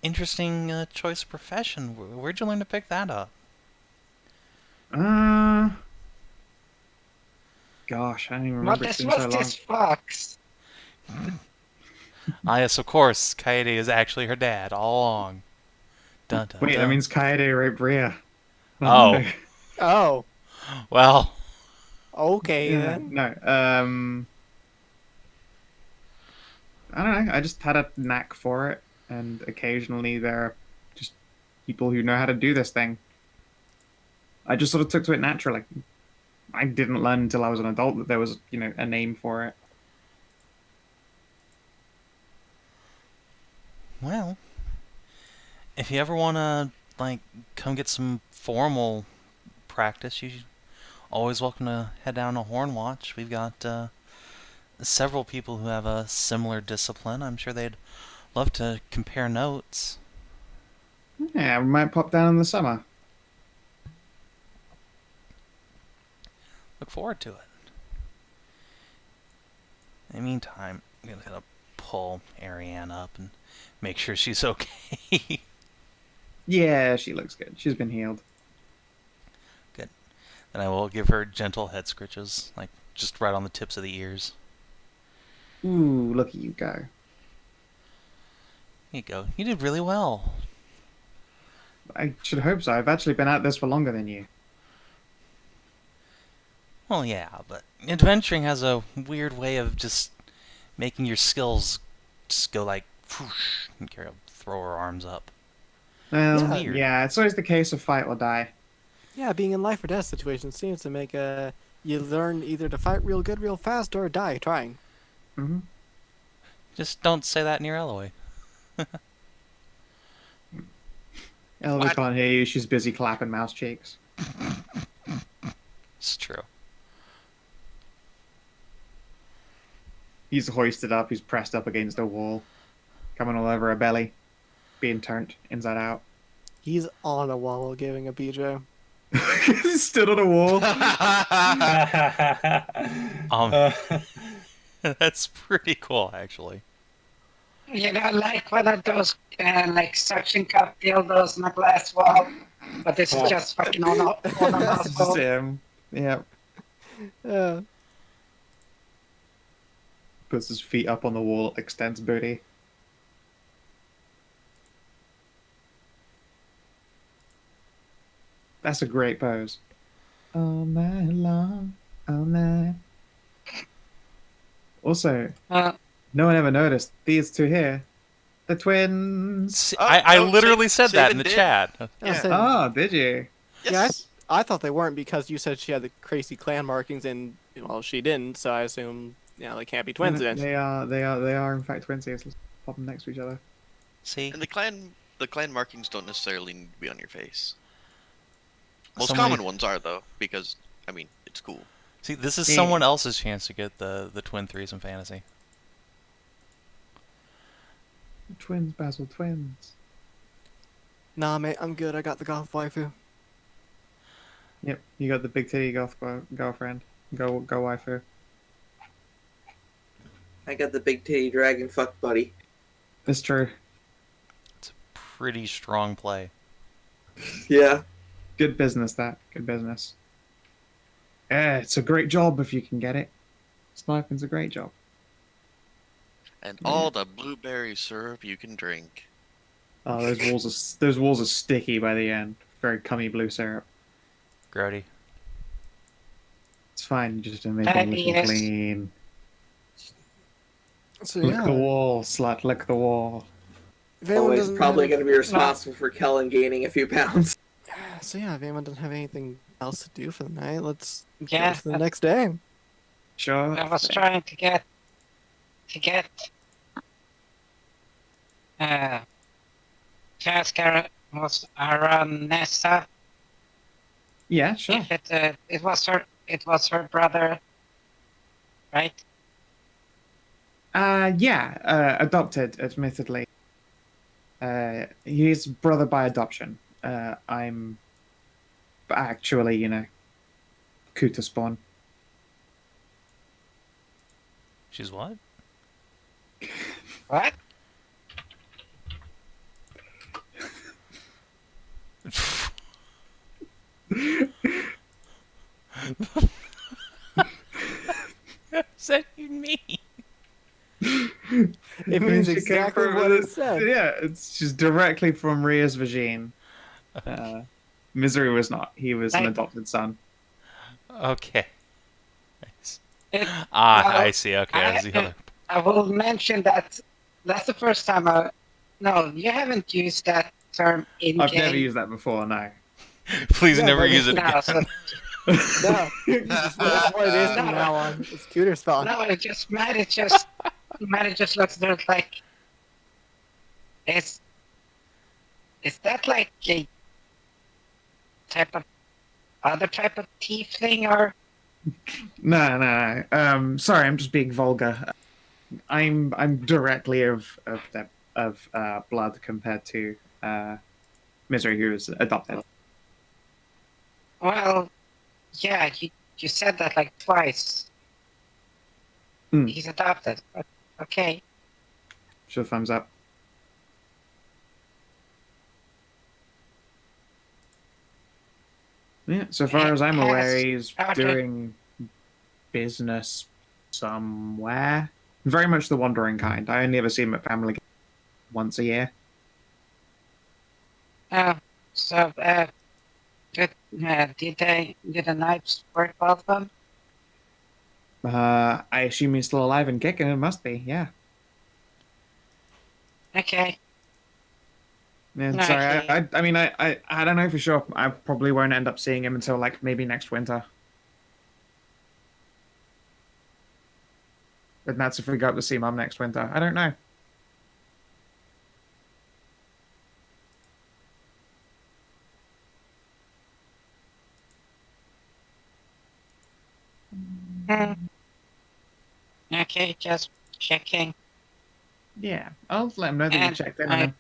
interesting choice of profession. Where'd you learn to pick that up? Gosh, I don't even remember. It's been so long. This fox? Ah, yes, of course. Kaede is actually her dad all along. Dun, dun, Wait, dun. that means Kaede raped Rhea. Oh. Oh, Well, okay Yeah, then. no. I don't know. I just had a knack for it, and occasionally there are just people who know how to do this thing. I just sort of took to it naturally. I didn't learn until I was an adult that there was, a name for it. well, if you ever want to, come get some formal practice, you're always welcome to head down to Hornwatch. We've got several people who have a similar discipline. I'm sure they'd love to compare notes. Yeah, we might pop down in the summer. Look forward to it. In the meantime, I'm gonna pull Ariane up and make sure she's okay. Yeah, she looks good. She's been healed. Good. Then I will give her gentle head scritches, just right on the tips of the ears. Ooh, look at you go. Here you go. You did really well. I should hope so. I've actually been at this for longer than you. Well, yeah, but adventuring has a weird way of just making your skills just go whoosh, and Kara throw her arms up. Well, Weird. yeah, it's always the case of fight or die. Yeah, being in life or death situations seems to make you learn either to fight real good, real fast, or die trying. Mm-hmm. Just don't say that near Elloe. Elloe can't hear you. She's busy clapping mouse cheeks. It's true. He's hoisted up. He's pressed up against a wall, coming all over her belly, being turned inside out. He's on a wall giving a BJ. He's stood on a wall. That's pretty cool, actually. Like one of those suction cup dildos on a glass wall, but this is just fucking on a It's just him. Yeah. Puts his feet up on the wall, extends booty. That's a great pose. All night long, all night. Also, no one ever noticed these two here. The twins. I literally said that in the Savin did. chat. Yeah. Oh, did you? Yes. Yeah, I thought they weren't because you said she had the crazy clan markings and, well, she didn't, so I assume, they can't be twins then. They are in fact twinsies. Let's pop them next to each other. See? And the clan markings don't necessarily need to be on your face. Most Somebody- common ones are though, because it's cool. See, this is Yeah. someone else's chance to get the twin threes in fantasy. Twins, Basil, twins. Nah, mate, I'm good. I got the goth waifu. Yep, you got the big titty girlfriend. Go waifu. I got the big titty dragon fuck buddy. That's true. It's a pretty strong play. Yeah. Good business, that. Good business. Yeah, it's a great job if you can get it. Sniping's a great job. And all the blueberry syrup you can drink. Oh, those walls are sticky by the end. Very cummy blue syrup. Grody. It's fine, just to make it look Yes. clean. So Lick yeah, the wall, slut, lick the wall. if anyone Always doesn't probably have- going to be responsible for Kellin gaining a few pounds. So yeah, if anyone doesn't have anything else to do for the night, let's Yeah, go to the next day. Sure. I was trying to get Jaskar was Aranessa. Yeah, sure. If it was her brother, right? Adopted, admittedly. He's brother by adoption. I'm actually, Kuta spawn. She's what? What? What does that even mean? It means exactly what it said. Yeah, it's just directly from Ria's vagine. Misery was not. He was an adopted son. Okay. Nice. Well, I see. Okay, I see how that... I will mention that that's the first time No, you haven't used that term in I've game. never used that before, no. Please Yeah, never but use it No, again. so, No, that's what it is from No. now on. It's Cooter's fault. no, Maddie just looks at it like, is that like a other type of tiefling or? No. Sorry, I'm just being vulgar. I'm directly of blood compared to Misery, who was adopted. Well, yeah, you said that like twice. Hmm. He's adopted. But, okay. Sure, thumbs up. Yeah, so far as I'm aware, he's doing business somewhere. Very much the wandering kind. I only ever see him at family once a year. So, did the knights work both of them? I assume he's still alive and kicking. It must be, yeah. Okay. Yeah, No, sorry, he- I mean, I don't know for sure. I probably won't end up seeing him until like maybe next winter. But that's if we go up to see Mum next winter. I don't know. Okay, just checking. Yeah, I'll let him know that you And checked in on him.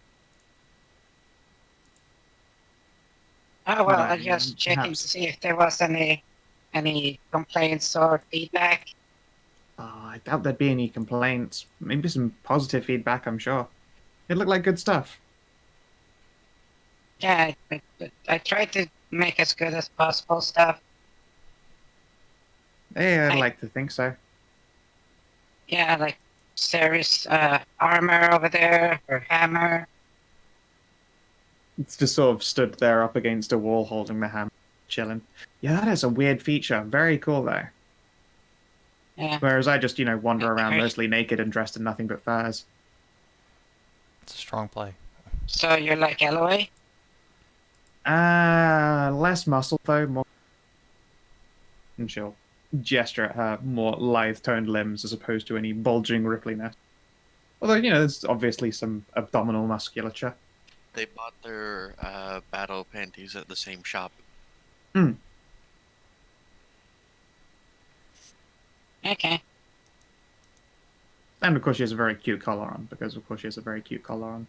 Oh well, I Right, just checking to perhaps. see if there was any complaints or feedback. Oh, I doubt there'd be any complaints. Maybe some positive feedback, I'm sure. It looked like good stuff. Yeah, I tried to make as good as possible stuff. Yeah, I'd I- like to think so. Yeah, like Ceres' armor over there, her hammer. It's just sort of stood there up against a wall holding the hammer, chilling. Yeah, that is a weird feature. Very cool, though. Yeah. Whereas I just, wander around Great. mostly naked and dressed in nothing but furs. It's a strong play. So you're like Elloe? Less muscle, though, more... And she'll gesture at her more lithe-toned limbs as opposed to any bulging rippliness. Although, there's obviously some abdominal musculature. They bought their battle panties at the same shop. Okay. And of course she has a very cute collar on, because of course she has a very cute collar on.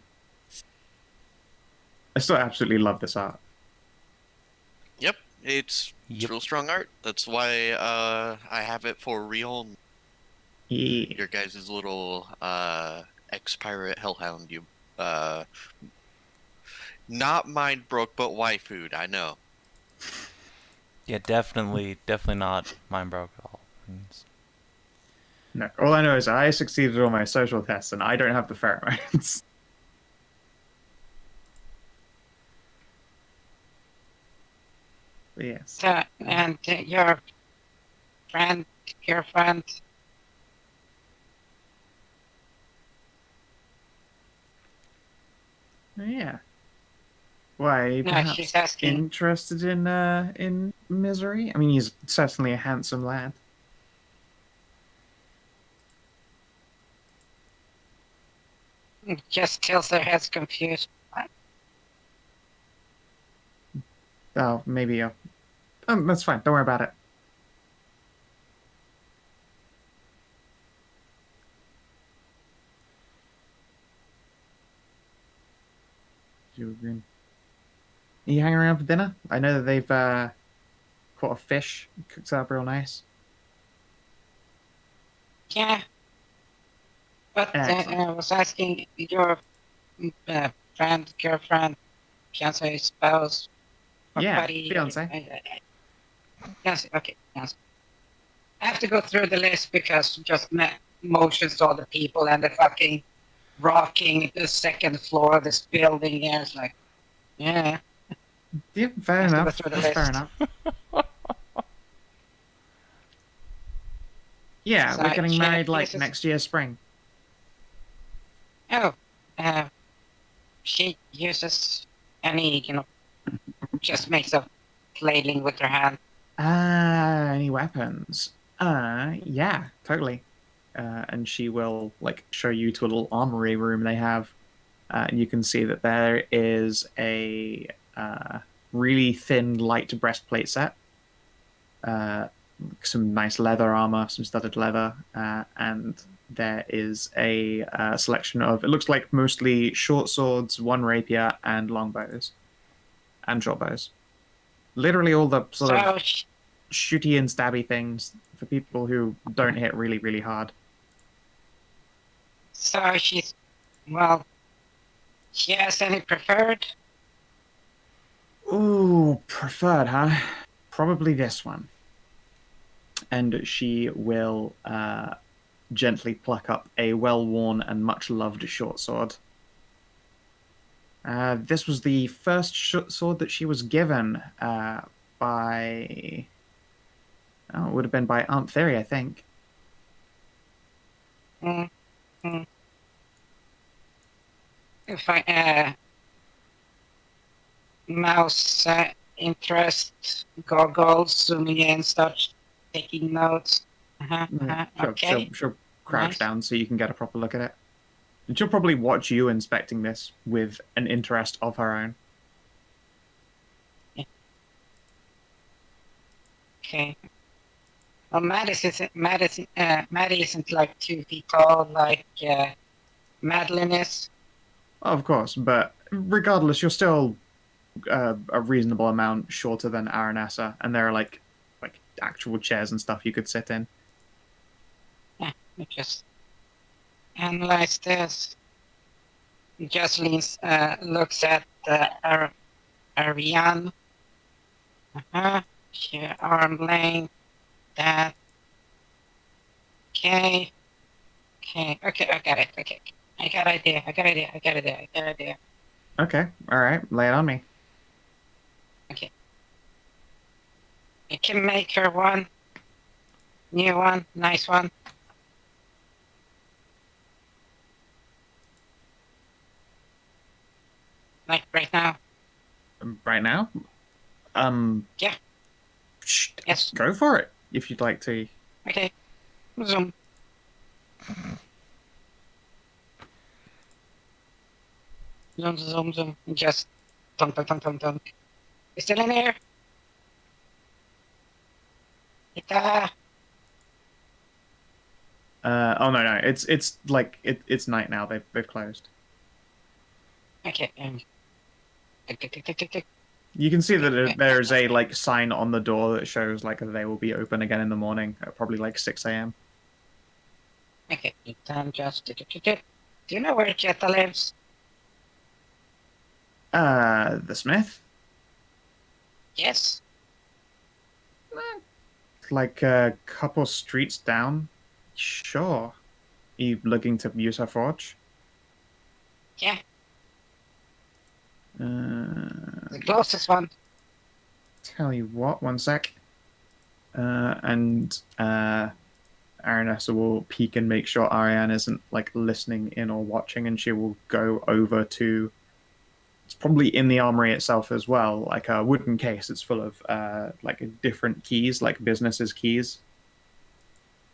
I still absolutely love this art. Yep, it's real strong art. That's why I have it for real. Yeah. Your guys' little ex-pirate Hellhound, you not mind broke, but waifu'd, I know. Yeah, definitely not mind broke at all. It's- No, all I know is I succeeded on my social tests and I don't have the pheromones. But yes. So, and your friend, Yeah. Why, no, perhaps she's asking. interested in Misery? I mean, he's certainly a handsome lad. Just tilts their heads confused. Oh, maybe. That's fine. Don't worry about it. Are you hanging around for dinner? I know that they've caught a fish, cooked up real nice. Yeah. But Excellent. I was asking your friend, girlfriend, fiance, spouse, or Yeah, buddy. fiance. Fiance, okay, fiance. I have to go through the list because just motions to all the people and the fucking rocking the second floor of this building here. It's like, yeah. Yeah, fair Have to go enough. through the That's fair list. enough. Yeah, So we're getting married like this is- next year spring. Oh, she uses any, just makes a flailing with her hand. Any weapons? Yeah, totally. And she will like show you to a little armory room they have, and you can see that there is a really thin, light breastplate set, some nice leather armor, some studded leather, and there is a selection of, it looks like mostly short swords, one rapier, and longbows, and short bows. Literally all the sort of shooty and stabby things for people who don't hit really, really hard. So she has any preferred? Ooh, preferred, huh? Probably this one. And she will gently pluck up a well-worn and much-loved short sword. This was the first sword that she was given by... Oh, it would have been by Aunt Theory, I think. If I mouse interest goggles, zooming in, start taking notes. Okay. She'll crouch Nice. down so you can get a proper look at it. And she'll probably watch you inspecting this with an interest of her own. Okay. Well, Maddie isn't like 2 feet tall like Madilyn is. Of course, but regardless, you're still a reasonable amount shorter than Aranessa, and there are like actual chairs and stuff you could sit in. Yeah, we just analyze this. Just leans, looks at Ariane. She arm length. That. Okay. I got it. Okay. I got idea. Okay, alright, lay it on me. Okay. I can make her one. New one. Nice one. Like right now. Right now? Yeah. Yes. Go for it, if you'd like to. Okay. Zoom. Zoom. Just thunk. You still in here? Hedrah. Oh no, it's like it's night now. They've closed. Okay. Tick. You can see that there's a like sign on the door that shows like they will be open again in the morning at probably like 6 a.m. Okay. Just. Do you know where Jetta lives? The Smith? Yes. Like a couple streets down. Sure. Are you looking to use her forge? Yeah. The The closest one. Tell you what, one sec. And Aranessa will peek and make sure Ariane isn't like listening in or watching, and she will go over to. It's probably in the armory itself as well, like a wooden case. It's full of like different keys, like businesses' keys.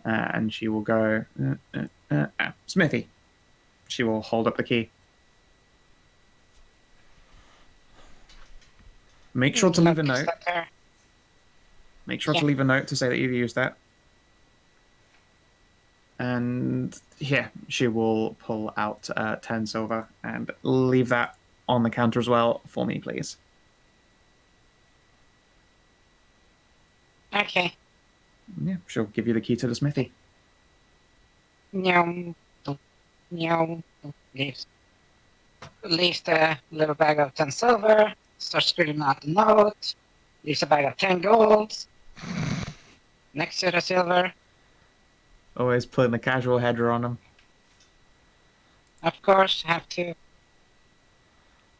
And she will go, Smithy. She will hold up the key. Make sure to leave a note. Make sure to leave a note to say that you've used that. And here, she will pull out 10 silver and leave that on the counter as well for me, please. Okay. Yeah, she'll give you the key to the smithy. No. No. Leaves the little bag of 10 silver. Starts scribbling out the note. Leaves a bag of 10 gold. Next to the silver. Always putting the casual header on them. Of course, have to.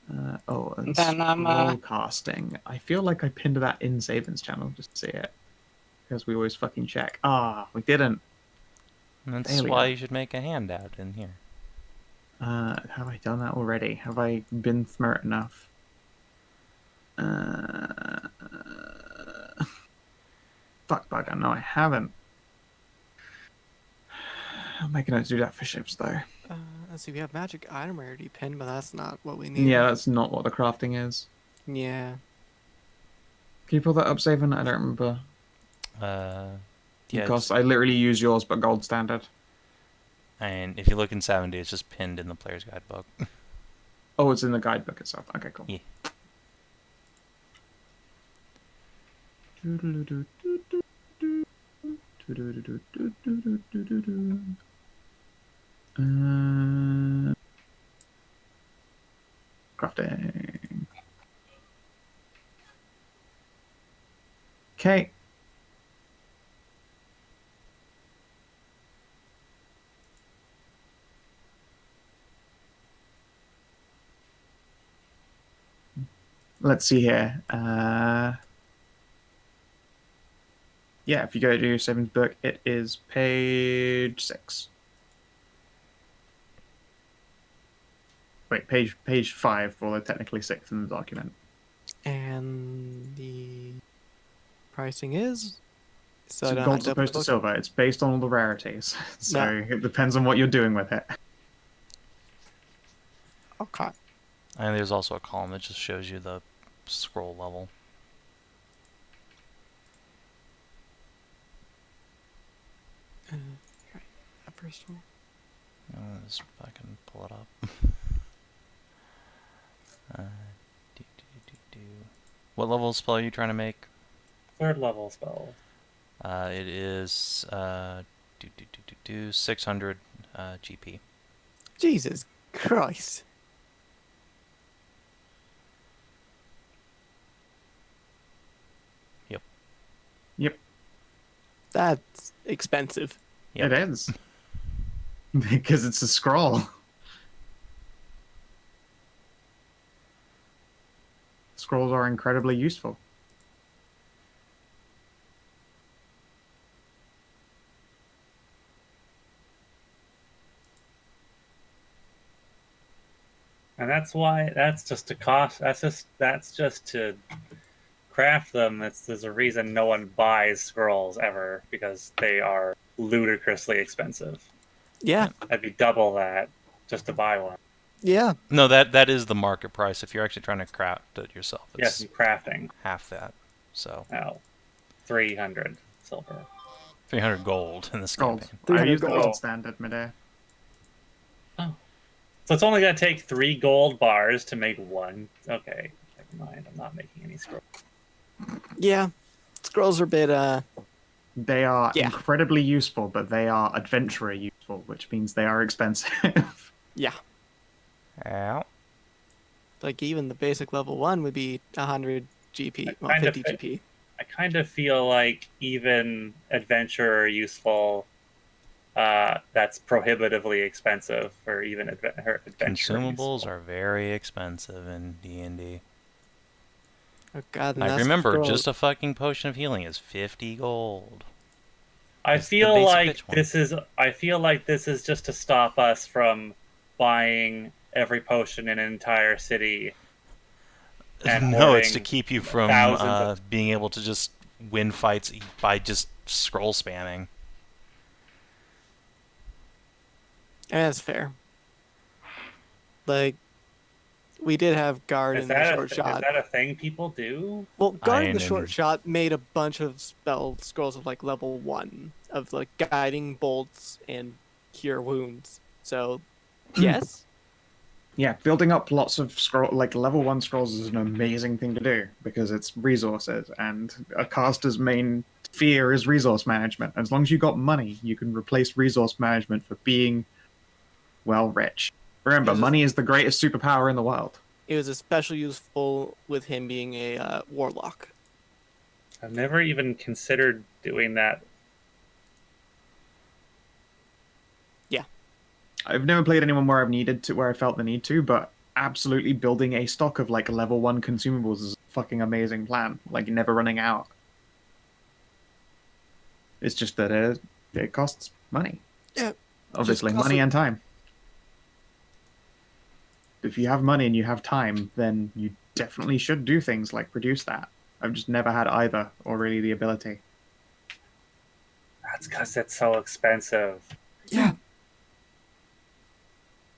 And Then I'm, scroll casting. I feel like I pinned that in Savin's channel just to see it. Because we always fucking check. We didn't. And that's Failure. why you should make a handout in here. Have I done that already? Have I been smart enough? Fuck bugger, no I haven't. I'm making it do that for ships though. Let's see, we have magic item rarity pinned, but that's not what we need. Yeah, that's not what the crafting is. Yeah. Can you pull that up, Savin? I don't remember. Yeah, Because I literally use yours, but gold standard. and if you look in 70, it's just pinned in the player's guidebook. Oh, it's in the guidebook itself. Okay, cool. Yeah. Crafting. Okay. Let's see here. Yeah, if you go to Savin's book, it is page 6. Wait, page 5, although technically 6 in the document. And the pricing is? So I don't gold's have to opposed to look- silver. It's based on all the rarities. So No. it depends on what you're doing with it. Okay. And there's also a column that just shows you the scroll level. Right. That first one. Just if I can pull it up. What level spell are you trying to make? 3rd level spell. It is 600 GP. Jesus Christ. Yep, That's expensive. Yep. it is. Because it's a scroll. Scrolls are incredibly useful. And that's why that's just to cost. That's just to craft them. There's a reason no one buys scrolls ever, because they are ludicrously expensive. Yeah. That'd be double that just to buy one. Yeah. No, that is the market price. If you're actually trying to craft it yourself, Yes, it's crafting. half that. So Now, 300 silver. 300 gold in this Gold. campaign. I 300 use the gold. gold standard midair. So it's only going to take 3 gold bars to make one. Okay, never mind. I'm not making any scrolls. Yeah. Scrolls are a bit, They are Yeah. incredibly useful, but they are adventurer useful, which means they are expensive. yeah. Ow. Like, even the basic level 1 would be 100 GP. Well, Kind of 50 fit. GP. I kind of feel like even adventurer useful, that's prohibitively expensive for even adventure. Consumables are very expensive in D&D. Oh, God. And Like, that's remember, scrolls. just a fucking potion of healing is 50 gold. I It's the feel basic like bitch one. this is. I feel like this is just to stop us from buying every potion in an entire city. And No, it's to hoarding keep you from thousands of- being able to just win fights by just scroll spamming. And that's fair. Like, we did have Guard Is in the that, short is shot. that a thing people do? Well, Guard in the Iron short and- shot made a bunch of spell scrolls of like level 1 of like guiding bolts and cure wounds. So, yes, Yeah, building up lots of scroll like level 1 scrolls is an amazing thing to do because it's resources, and a caster's main fear is resource management. As long as you got money, you can replace resource management for being, well, rich. Remember, money is the greatest superpower in the world. It was especially useful with him being a warlock. I've never even considered doing that. Yeah. I've never played anyone where where I felt the need to, but absolutely building a stock of like level 1 consumables is a fucking amazing plan. Like never running out. It's just that it costs money. Yeah. Obviously, money and time. If you have money and you have time, then you definitely should do things like produce that. I've just never had either, or really the ability. That's because it's so expensive. Yeah.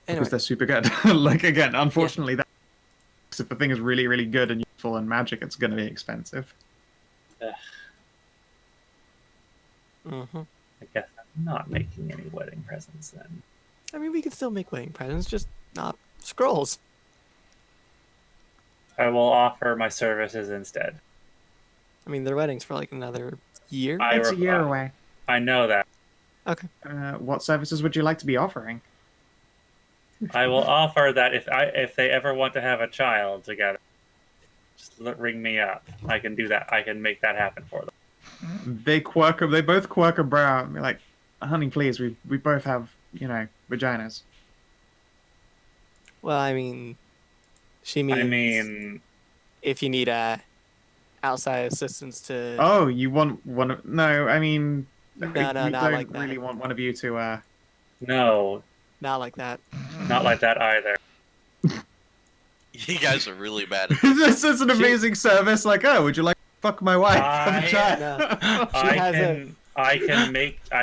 Because they're super good. Like, again, unfortunately, if the thing is really, really good and useful in Magic, it's going to be expensive. Mm-hmm. I guess I'm not making any wedding presents then. I mean, we could still make wedding presents, just not scrolls. I will offer my services instead. I mean, their wedding's for like another year. It's a year away. I know that. Okay. What services would you like to be offering? I will offer that if they ever want to have a child together, just ring me up. I can do that. I can make that happen for them. They both quirk a brow and be like, honey, please, we both have, vaginas. Well, I mean, she means. I mean, if you need outside assistance to. Oh, you want one of? No, I mean, No, we not don't like that. really want one of you to. No, Not like that. not like that either. You guys are really bad at This is an amazing service. Like, oh, would you like to fuck my wife? Have a child? No. She has a. I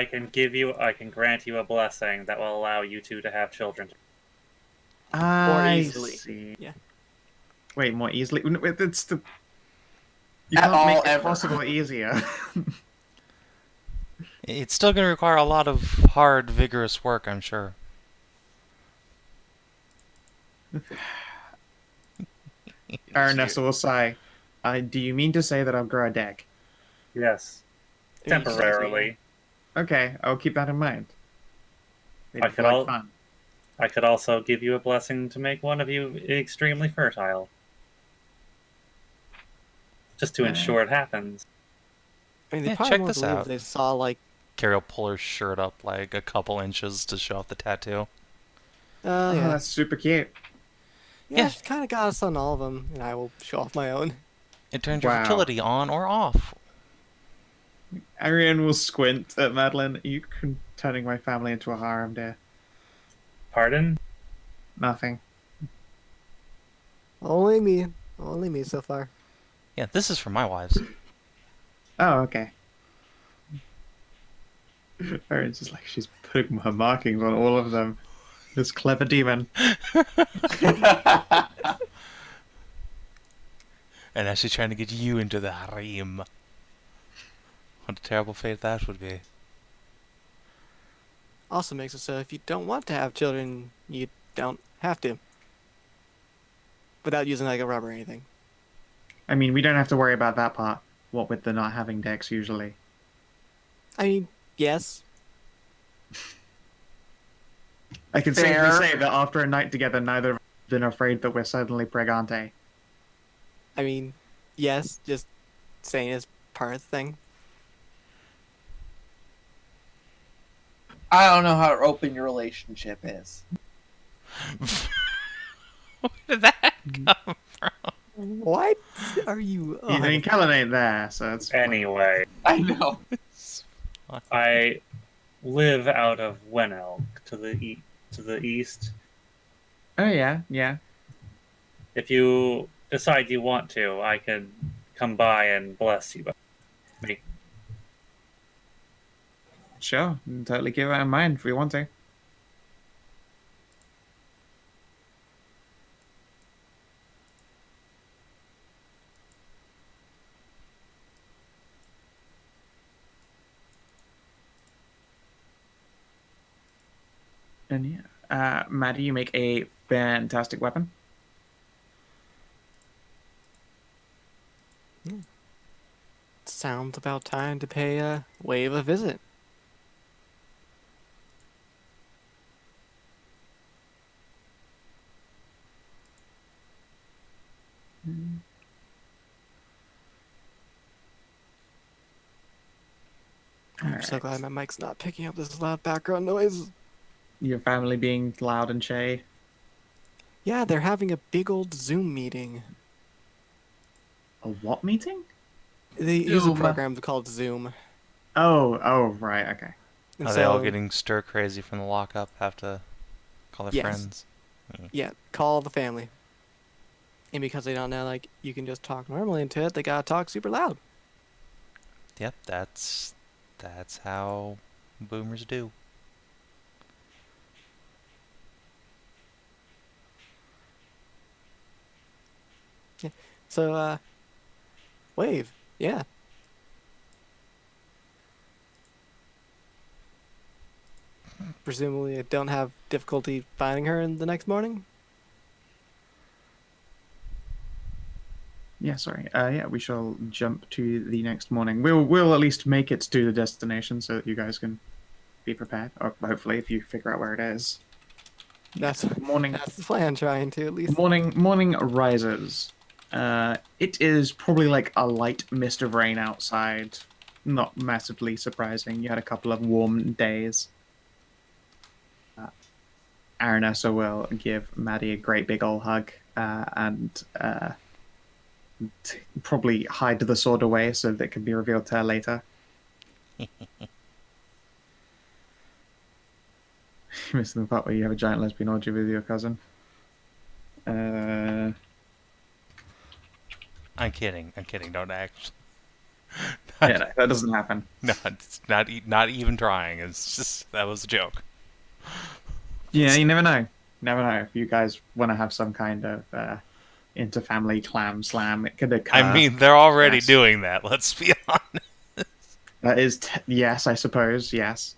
can grant you a blessing that will allow you two to have children. I easily. see. Yeah. Wait, more easily? It's the. You At can't all, make it ever. possible easier. It's still going to require a lot of hard, vigorous work, I'm sure. Aranessa will sigh. Do you mean to say that I'll grow a deck? Yes, temporarily. Okay, I'll keep that in mind. Maybe I for, could like, fun. I could also give you a blessing to make one of you extremely fertile. Just to ensure it happens. I mean, they Yeah, probably check won't this believe out. They saw like. Carrie will pull her shirt up like a couple inches to show off the tattoo. Oh, Yeah. that's super cute. Yeah, Yeah. she kind of got us on all of them, and I will show off my own. It turns your Wow. fertility on or off. Arian will squint at Madilyn. Are you turning my family into a harem, dear? Pardon? Nothing. Only me so far. Yeah, this is for my wives. Oh, okay. Arian's just like, she's putting her markings on all of them. This clever demon. And now she's trying to get you into the harem. What a terrible fate that would be. Also makes it so if you don't want to have children, you don't have to. Without using like a rub or anything. I mean, we don't have to worry about that part. What with the not having decks, usually. I mean, yes. I can Fair. safely say that after a night together, neither of us have been afraid that we're suddenly pregante. I mean, yes. Just saying it's part of the thing. I don't know how open your relationship is. Where did that come from? What are you? I mean, Kellin ain't there, so it's fine. Anyway, I know. I live out of Wenelk to the east. Oh, yeah, yeah. If you decide you want to, I can come by and bless you. Sure, totally keep that in mind if we want to. And yeah, Maddie, you make a fantastic weapon. Sounds about time to pay Wave a visit. I'm so glad my mic's not picking up this loud background noise. Your family being loud and shay. Yeah, they're having a big old Zoom meeting. A what meeting? They use a Zoom. program called Zoom. Oh, right, okay. And Are they all getting stir crazy from the lockup? Have to call their Yes. friends? Yeah, call the family. And because they don't know, like, you can just talk normally into it, they gotta talk super loud. Yep, that's how boomers do. So, Wave, yeah. Presumably, I don't have difficulty finding her in the next morning. Yeah, sorry. Yeah, we shall jump to the next morning. We'll at least make it to the destination so that you guys can be prepared. Or hopefully, if you figure out where it is. That's Morning. that's the plan. Trying to at least. Morning rises. It is probably like a light mist of rain outside. Not massively surprising. You had a couple of warm days. Aranessa will give Maddie a great big ol' hug and probably hide the sword away so that it can be revealed to her later. Missing the part where you have a giant lesbian orgy with your cousin. I'm kidding. Don't actually. Yeah, no, that doesn't happen. No, it's not even trying. It's just that was a joke. Yeah, you never know. Never know if you guys want to have some kind of inter-family clam slam. It could occur. I mean, they're already Yes. doing that. Let's be honest. That is yes, I suppose. Yes,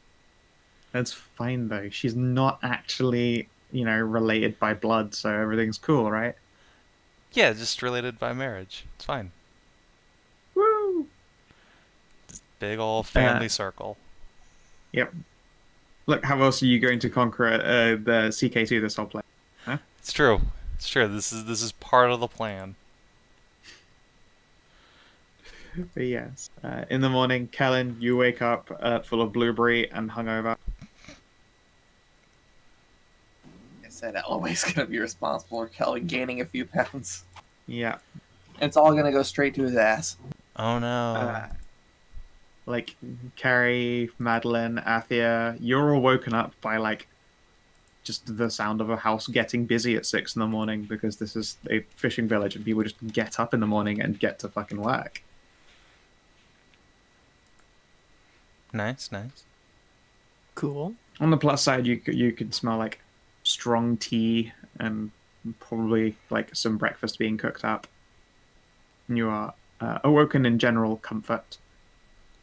that's fine though. She's not actually, related by blood, so everything's cool, right? Yeah, just related by marriage. It's fine. Woo! Just big old family circle. Yep. Look, how else are you going to conquer the CK2 this whole play? Huh? It's true. It's true. This is part of the plan. But yes. In the morning, Kellin, you wake up full of blueberry and hungover. I said Elloe's gonna be responsible for Kellin gaining a few pounds. Yeah. It's all gonna go straight to his ass. Oh no. Like, Carrie, Madilyn, Athia, you're all woken up by, just the sound of a house getting busy at 6 in the morning because this is a fishing village and people just get up in the morning and get to fucking work. Nice. Cool. On the plus side, you could smell, strong tea and probably, some breakfast being cooked up. And you are awoken in general comfort.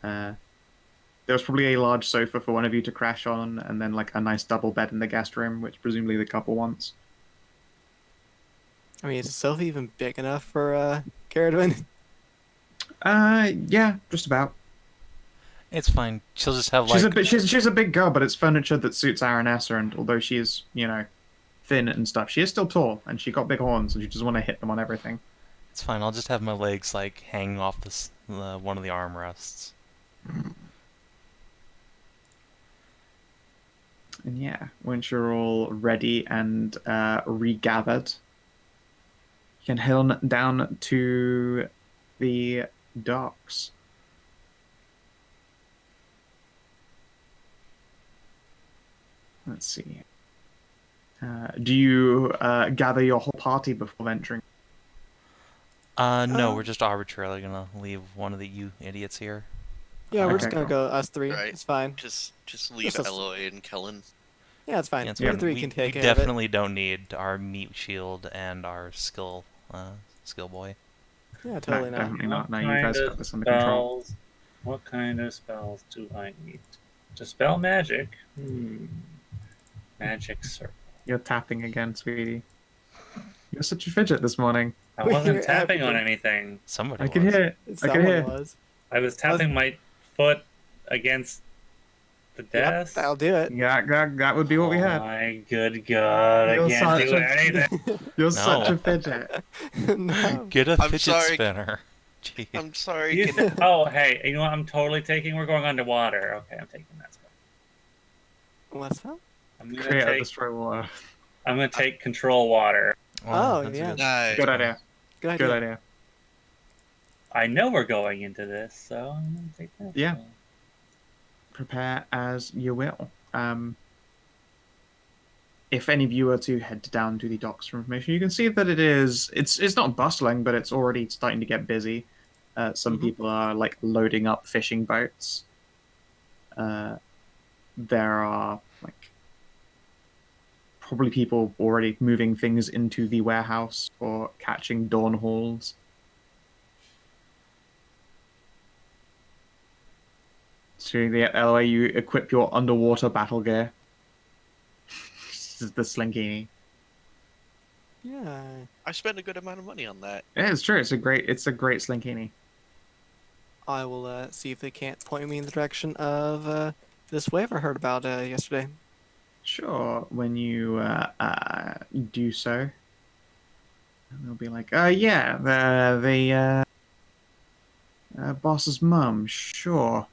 There's probably a large sofa for one of you to crash on, and then a nice double bed in the guest room, which presumably the couple wants. I mean, is the sofa even big enough for Ceridwen? Yeah, just about. It's fine. She'll just have She's a big girl, but it's furniture that suits Aranessa, and although she is, thin and stuff, she is still tall, and she got big horns, and you just want to hit them on everything. It's fine. I'll just have my legs hanging off this one of the armrests. And yeah, once you're all ready and regathered, you can head down to the docks. Let's see. Do you gather your whole party before venturing? No, we're just arbitrarily gonna leave one of you idiots here. Yeah, we're Okay, just gonna cool. go us three. Right. It's fine. Just leave Just us- Elloe and Kellin. Yeah, it's fine. Yeah, it's We fine. three we, can take we care of it. definitely don't need our meat shield and our skill boy. Yeah, totally No, not. definitely not. No, What you kind guys of got this under control. spells? What kind of spells do I need? To spell magic? Magic circle. You're tapping again, sweetie. You're such a fidget this morning. I We wasn't hear tapping on everything. anything. Somebody I could was. hear it. I could Someone hear. was. I was tapping my foot against the Yep, desk. that'll do it. Yeah, that would be what we Oh had. my good God! You're I can't such do a- anything. You're No. such a fidget. No. Get a I'm fidget sorry. spinner. Gee. I'm sorry. You said, oh, hey, you know what? I'm totally taking. We're going underwater. Okay, I'm taking that spell. What's that? I'm gonna Create take. destroy water. I'm gonna take control water. Oh, that's a yeah. good- Nice. Good idea. Good idea. Good idea. I know we're going into this, so I'm gonna take that. Yeah. spell. Prepare as you will. If any of you were to head down to the docks for information, you can see that it's not bustling, but it's already starting to get busy. Some Mhm. people are like loading up fishing boats. There are like probably people already moving things into the warehouse or catching dawn hauls. So the Elloe, you equip your underwater battle gear. This is the Slinkini. Yeah. I spent a good amount of money on that. Yeah, it's true. It's a great Slinkini. I will see if they can't point me in the direction of this wave I heard about yesterday. Sure. When you do so, and they'll be like, yeah, the boss's mum. Sure.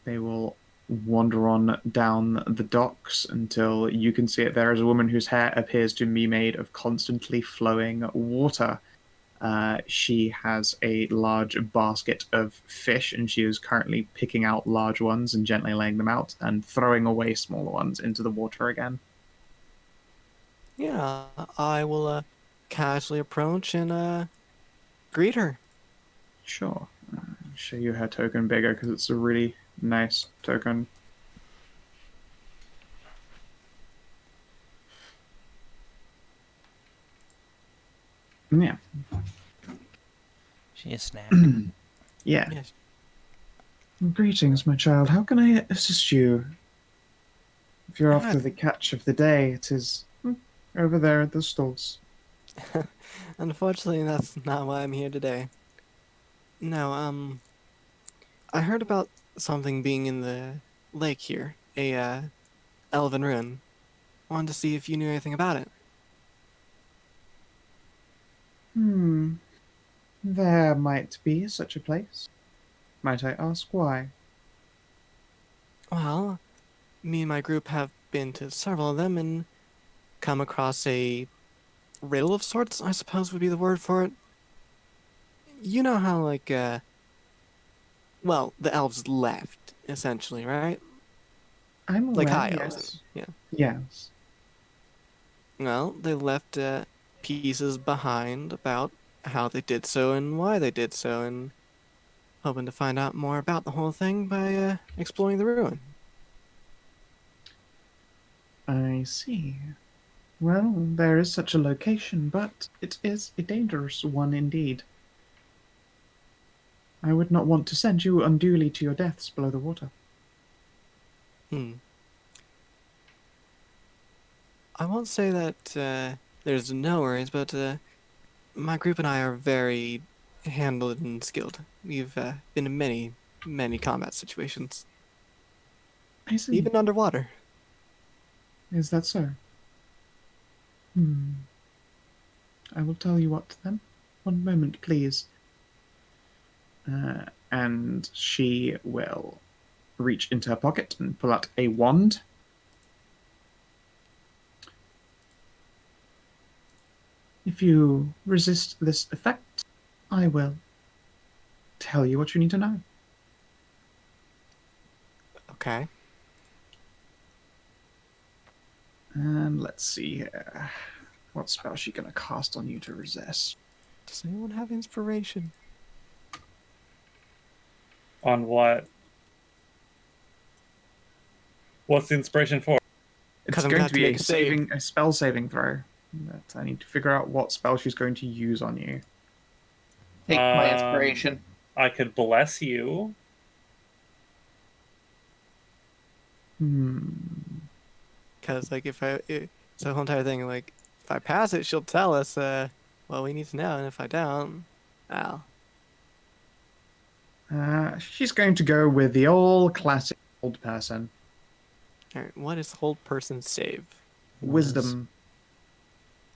They will wander on down the docks until you can see it. There is a woman whose hair appears to be made of constantly flowing water. She has a large basket of fish, and she is currently picking out large ones and gently laying them out and throwing away smaller ones into the water again. Yeah, I will casually approach and greet her. Sure. Show you her token bigger because it's a really nice token. Yeah. She is snapping. Yeah. Yes. Greetings, my child. How can I assist you? If you're Ah. after the catch of the day, it is over there at the stalls. Unfortunately, that's not why I'm here today. No, I heard about something being in the lake here, a elven ruin. Wanted to see if you knew anything about it. There might be such a place. Might I ask why? Well, me and my group have been to several of them and come across a riddle of sorts, I suppose would be the word for it. You know how, like, well, the elves left, essentially, right? I'm Like aware, high yes. elves. Yeah. Yes. Well, they left pieces behind about how they did so and why they did so, and hoping to find out more about the whole thing by exploring the ruin. I see. Well, there is such a location, but it is a dangerous one indeed. I would not want to send you unduly to your deaths below the water. I won't say that there's no worries, but my group and I are very handled and skilled. We've been in many, many combat situations, I see. even underwater. Is that so? I will tell you what then. One moment, please. And she will reach into her pocket and pull out a wand. If you resist this effect, I will tell you what you need to know. Okay. And let's see here. What spell is she going to cast on you to resist? Does anyone have inspiration? On what? What's the inspiration for? It's 'Cause I'm going gonna to be have to make a spell saving throw. But I need to figure out what spell she's going to use on you. Take my inspiration. I could bless you. Because like it's the whole entire thing. Like if I pass it, she'll tell us what we need to know, and if I don't, well, She's going to go with the old classic old person. all right. What is hold person save? Wisdom.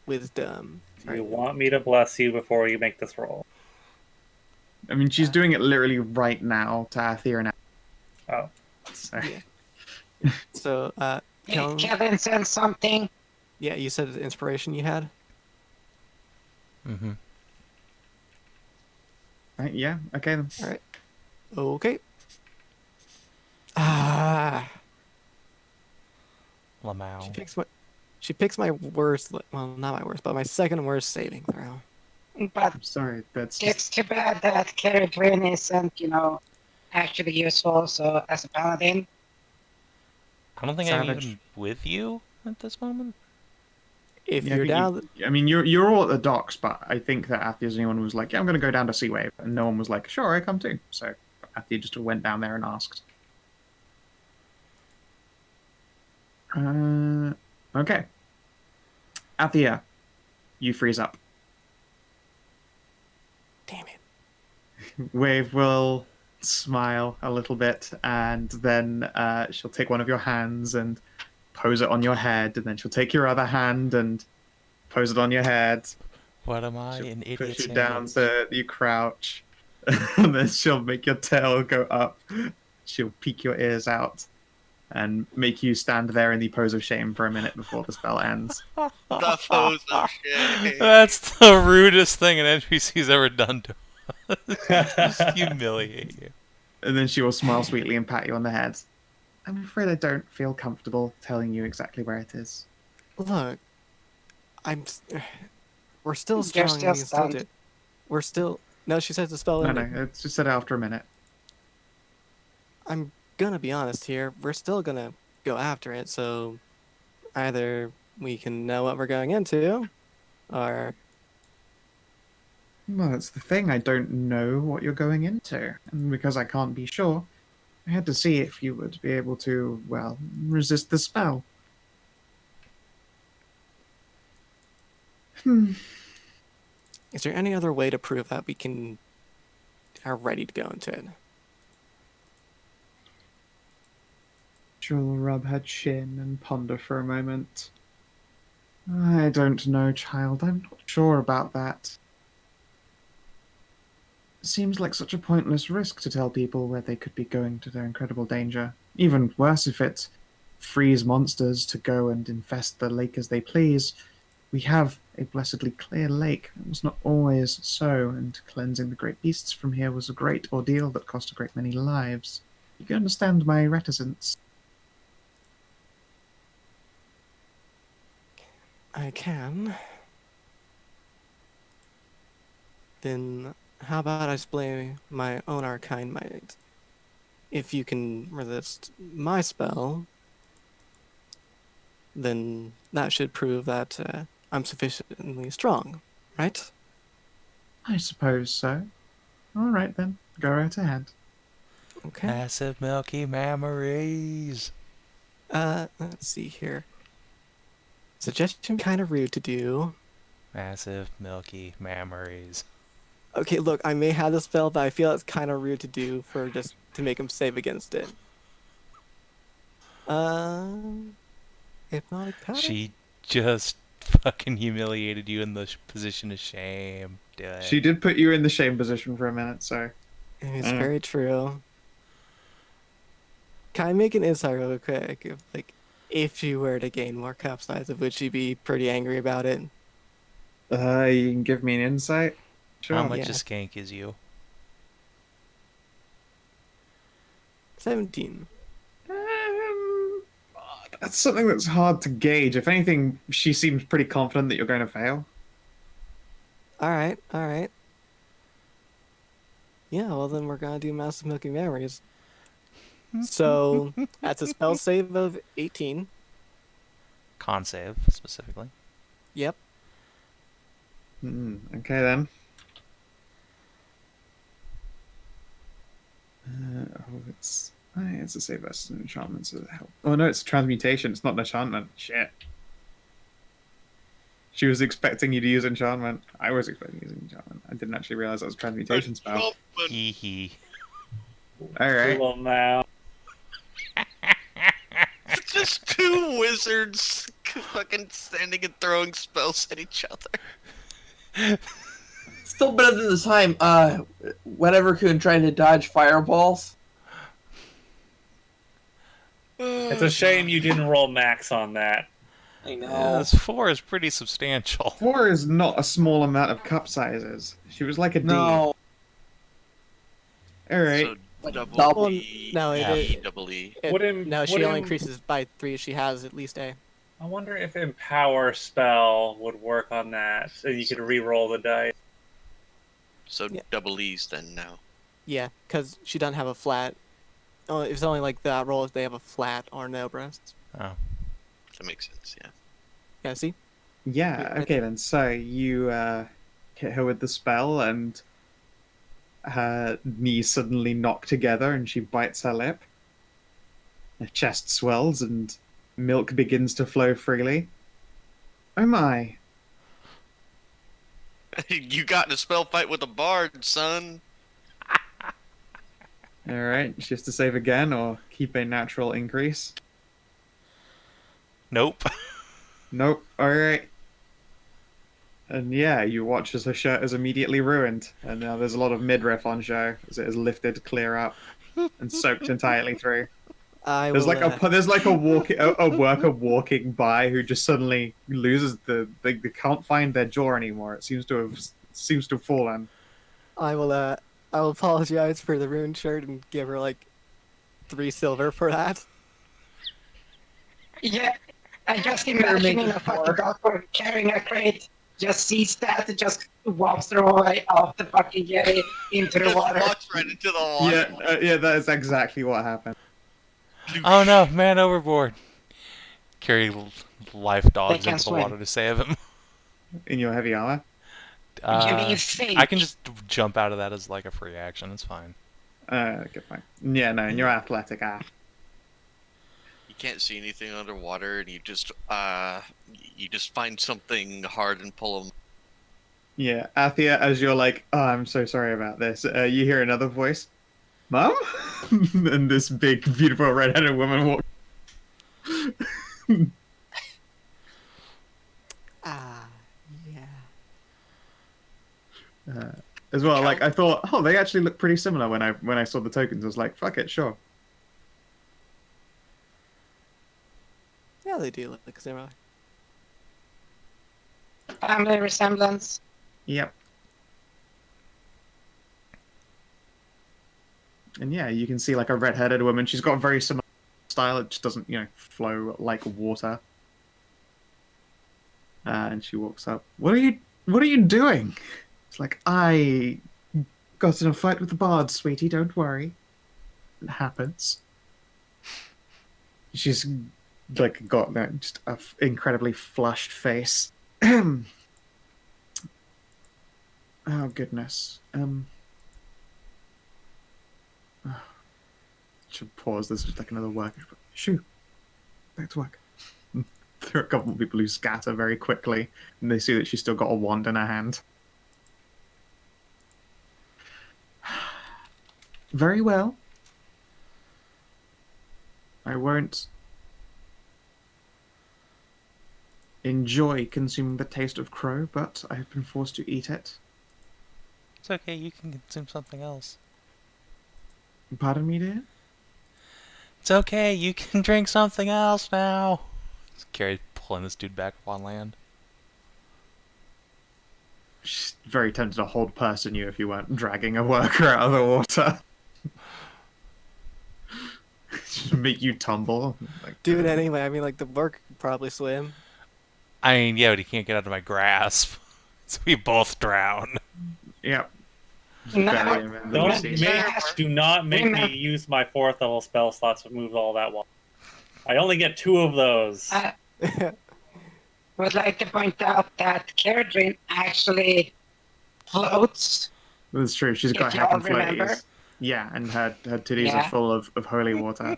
Wisdom. Do you want me to bless you before you make this roll? I mean, she's doing it literally right now to Athia now. Oh. So. Yeah. So, Kellin, Kevin said something. yeah, you said the inspiration you had. Mm-hmm. Right, yeah, okay then. All right. Okay. Ah. Lamau. She picks my worst. Well, not my worst, but my second worst saving throw. But I'm sorry, that's it's just... too bad that Ceridwen isn't, actually useful so as a paladin. I don't think I'm Savage. even with you at this moment. If Yeah, you're down, I mean, you're all at the docks, but I think that Athia's the only one who was like, yeah, I'm going to go down to Seawave. And no one was like, sure, I come too. So Athia just went down there and asked. Okay. Athia, you freeze up. damn it. Wave will smile a little bit, and then she'll take one of your hands and pose it on your head, and then she'll take your other hand and pose it on your head. What am I, She'll an idiot? push you down so you crouch, and then she'll make your tail go up. She'll peek your ears out, and make you stand there in the pose of shame for a minute before the spell ends. The pose of shame. That's the rudest thing an NPC's ever done to us. Just humiliate you. And then she will smile sweetly and pat you on the head. I'm afraid I don't feel comfortable telling you exactly where it is. Look, we're still You're strong. still And we can still do stunned. it. We're still. No, she says the spell. No, ended. it's just said after a minute. I'm gonna be honest here. We're still gonna go after it. So either we can know what we're going into, or Well, that's the thing. I don't know what you're going into. And because I can't be sure, I had to see if you would be able to, well, resist the spell. is there any other way to prove that we are ready to go into it? She'll rub her chin and ponder for a moment. I don't know, child. I'm not sure about that. It seems like such a pointless risk to tell people where they could be going to their incredible danger. Even worse if it frees monsters to go and infest the lake as they please. We have a blessedly clear lake. It was not always so, and cleansing the great beasts from here was a great ordeal that cost a great many lives. You can understand my reticence. I can. Then how about I display my own arcane might? If you can resist my spell, then that should prove that I'm sufficiently strong, right? I suppose so. All right then, go right ahead. Okay. Massive milky memories. Let's see here. Suggestion kind of rude to do. Massive milky memories. Okay, look, I may have the spell, but I feel it's kind of rude to do for just to make him save against it. Hypnotic pattern? She just fucking humiliated you in the position of shame. Do it. She did put you in the shame position for a minute, so... It's very true. Can I make an insight real quick? If she were to gain more cup size, would she be pretty angry about it? You can give me an insight? Sure. How much Yeah. a skank is you? 17. That's something that's hard to gauge. If anything, she seems pretty confident that you're going to fail. Alright. Yeah, well then we're gonna do Massive Milky Memories. So, that's a spell save of 18. Con save, specifically. Yep. Okay then. It's It's a save versus an enchantment, so help. Oh no, it's transmutation. It's not an enchantment. Shit. She was expecting you to use enchantment. I was expecting you to use enchantment. I didn't actually realize that was a transmutation spell. Hee hee. Alright. Cool now. Just two wizards fucking standing and throwing spells at each other. Still better than the time. Whatever could try to dodge fireballs. It's a shame you didn't roll max on that. I know. Yeah, this 4 is pretty substantial. 4 is not a small amount of cup sizes. She was like a D. No. Alright. So double double- E, no, E, double E. No, she only increases by 3 if she has at least a. I wonder if Empower spell would work on that, so you could re-roll the dice. So Yeah. double E's then now. Yeah, because she doesn't have a flat. Oh, it's only like that roll if they have a flat or no breasts. Oh. That makes sense, yeah. Yeah, see? Yeah, okay then. So you hit her with the spell and her knees suddenly knock together and she bites her lip. Her chest swells and milk begins to flow freely. Oh my. You got in a spell fight with a bard, son. Alright, she has to save again or keep a natural increase. Nope. Nope, alright. And yeah, you watch as her shirt is immediately ruined, and now there's a lot of midriff on show as it is lifted clear up and soaked entirely through. There's like a worker walking by who just suddenly loses they can't find their jaw anymore. It seems to have fallen. I will apologize for the ruined shirt and give her like 3 silver for that. Yeah, I just imagining a fucking awkward carrying a crate, just sees that and just walks her way off the fucking jetty into the Just water. walks right into the water. Yeah, that is exactly what happened. Oh no, man overboard. Carry life dogs can't into the swim. water to save him. In your heavy armor. You mean sink? I can just jump out of that as like a free action. It's fine. Good point. Yeah, no, in your athletic You can't see anything underwater, and you just find something hard and pull them. Yeah, Athia, as you're like, oh, I'm so sorry about this, you hear another voice. Mom? And this big, beautiful red-headed woman walks. Yeah. As well, like I thought, oh, they actually look pretty similar when I saw the tokens. I was like, fuck it, sure. Yeah, they do look similar. Family resemblance. Yep. And yeah, you can see like a red-headed woman. She's got a very similar style. It just doesn't, flow like water. And she walks up. What are you doing? It's like, I got in a fight with the bard, sweetie. Don't worry. It happens. She's like got just an incredibly flushed face. Oh goodness. Should pause. There's just like another worker. Shoo. Back to work. There are a couple of people who scatter very quickly, and they see that she's still got a wand in her hand. Very well. I won't enjoy consuming the taste of crow, but I have been forced to eat it. It's okay, you can consume something else. Pardon me, dear? It's okay, you can drink something else now. Carrie pulling this dude back up on land. She's very tempted to hold person you if you weren't dragging a worker out of the water. Just make you tumble. Like, Do it anyway. I mean, like, the worker could probably swim. I mean, yeah, but he can't get out of my grasp. So we both drown. Yep. No. Barely in the sea. Do not make me use my 4th level spell slots to move all that water. I only get 2 of those. I would like to point out that Ceridwen actually floats. That's true. She's got If y'all heck and remember. floaties. Yeah, and her titties Yeah. are full of holy water.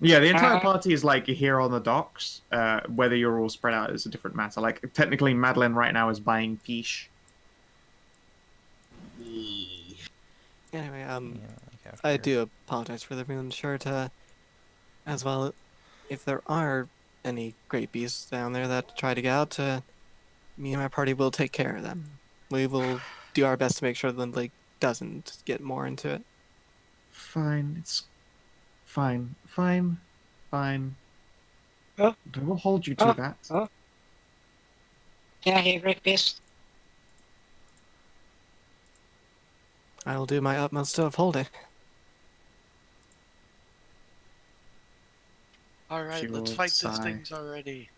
Yeah, the entire Uh-huh. party is like here on the docks. Whether you're all spread out is a different matter. Like technically, Madilyn right now is buying fish. Anyway, Yeah, like I after- do apologize for the moon shirt, as well. If there are any great beasts down there that try to get out, me and my party will take care of them. We will do our best to make sure the lake doesn't get more into it. Fine, it's fine. I Oh. will hold you to Oh. that. Oh. Yeah, he repeats. I will do my utmost to uphold it. All right, She let's will fight these sigh. things already.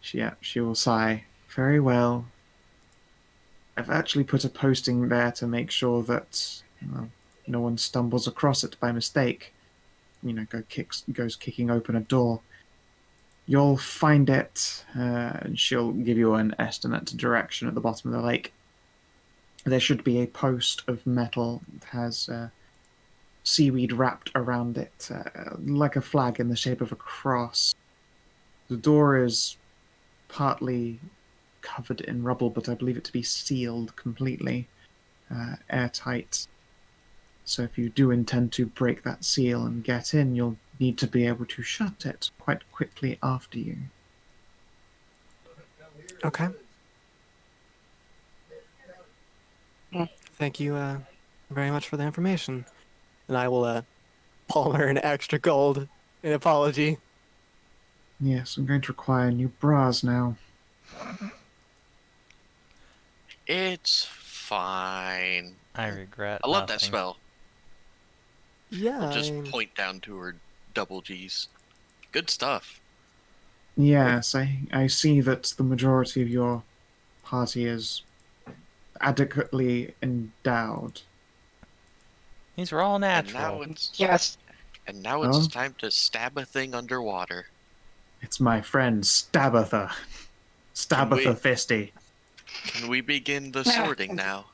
She will sigh. Very well. I've actually put a posting there to make sure that no one stumbles across it by mistake. Goes kicking open a door. You'll find it, and she'll give you an estimate direction at the bottom of the lake. There should be a post of metal that has seaweed wrapped around it, like a flag in the shape of a cross. The door is partly covered in rubble, but I believe it to be sealed completely, airtight. So if you do intend to break that seal and get in, you'll need to be able to shut it quite quickly after you. Okay. Hmm. Thank you very much for the information. And I will palm her an extra gold in apology. Yes, I'm going to require new bras now. It's fine. I regret I love that nothing. spell. Yeah. I'll just point down to her double G's. Good stuff. Yes, I see that the majority of your party is adequately endowed. These are all And now natural. it's Yes. Oh? time to stab a thing underwater. It's my friend Stabbatha. Stabbatha Fisty. Can we begin the sorting now?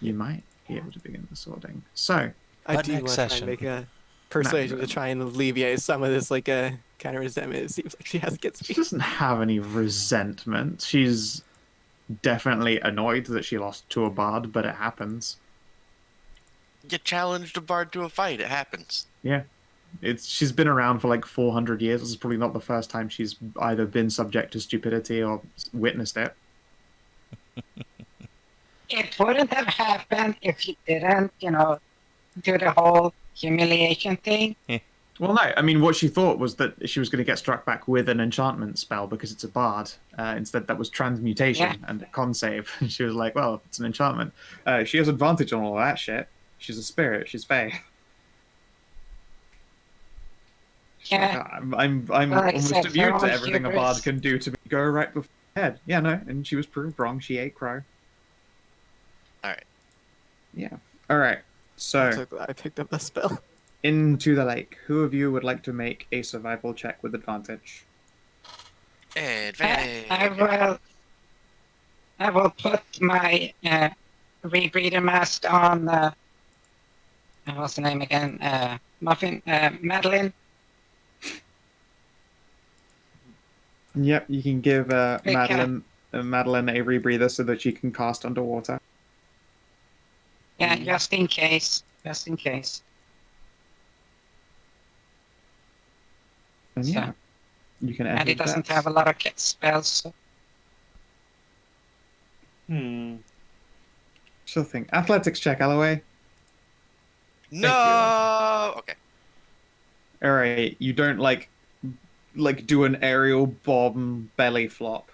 You might be able to begin the sorting. So, I But do next want to try session. and make a persuasion to try and alleviate some of this kind of resentment. It seems like she has against she me. doesn't have any resentment. She's definitely annoyed that she lost to a bard, but it happens. You challenged a bard to a fight. It happens. Yeah. She's been around for like 400 years. This is probably not the first time she's either been subject to stupidity or witnessed it. It wouldn't have happened if you didn't, do the whole humiliation thing. Well, no. I mean, what she thought was that she was going to get struck back with an enchantment spell because it's a bard. Instead, that was transmutation and a con save. And she was like, well, if it's an enchantment, she has advantage on all that shit. She's a spirit. She's fae. Yeah. I'm Well, almost except immune for to all everything a hubris. bard can do to go right before her head. Yeah, no, and she was proved wrong. She ate crow. Alright. Yeah. All right. I'm So so glad I picked up the spell. into the lake. Who of you would like to make a survival check with advantage? Advantage. I will put my rebreather mask on. What's the name again? Madilyn. Yep, you can give Okay. Madilyn a rebreather so that she can cast underwater. Yeah, just in case. Just in case. And So- yeah, you can enter Maddie doesn't that. have a lot of spells. So. Sure thing. Athletics check, Elloe. No. Okay. All right, you don't like do an aerial bomb belly flop,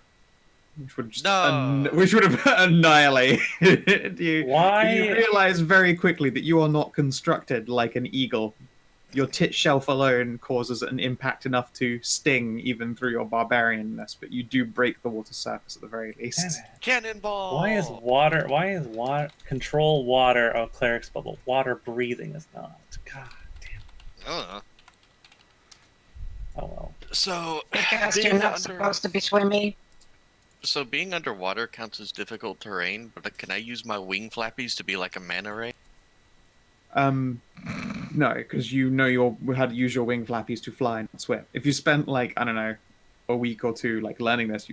which would just No. which would have annihilated you. Why? You realize very quickly that you are not constructed like an eagle. Your tit shelf alone causes an impact enough to sting even through your barbarianness, but you do break the water surface at the very Damn least. it. Cannonball. Why is water control water a cleric spell, but water breathing is not? God damn. I don't know. Oh well. So Because being you're not under- supposed to be swimming. So being underwater counts as difficult terrain, but can I use my wing flappies to be like a manta ray? No, because you know you had to use your wing flappies to fly and swim. If you spent like, I don't know, a week or two like learning this,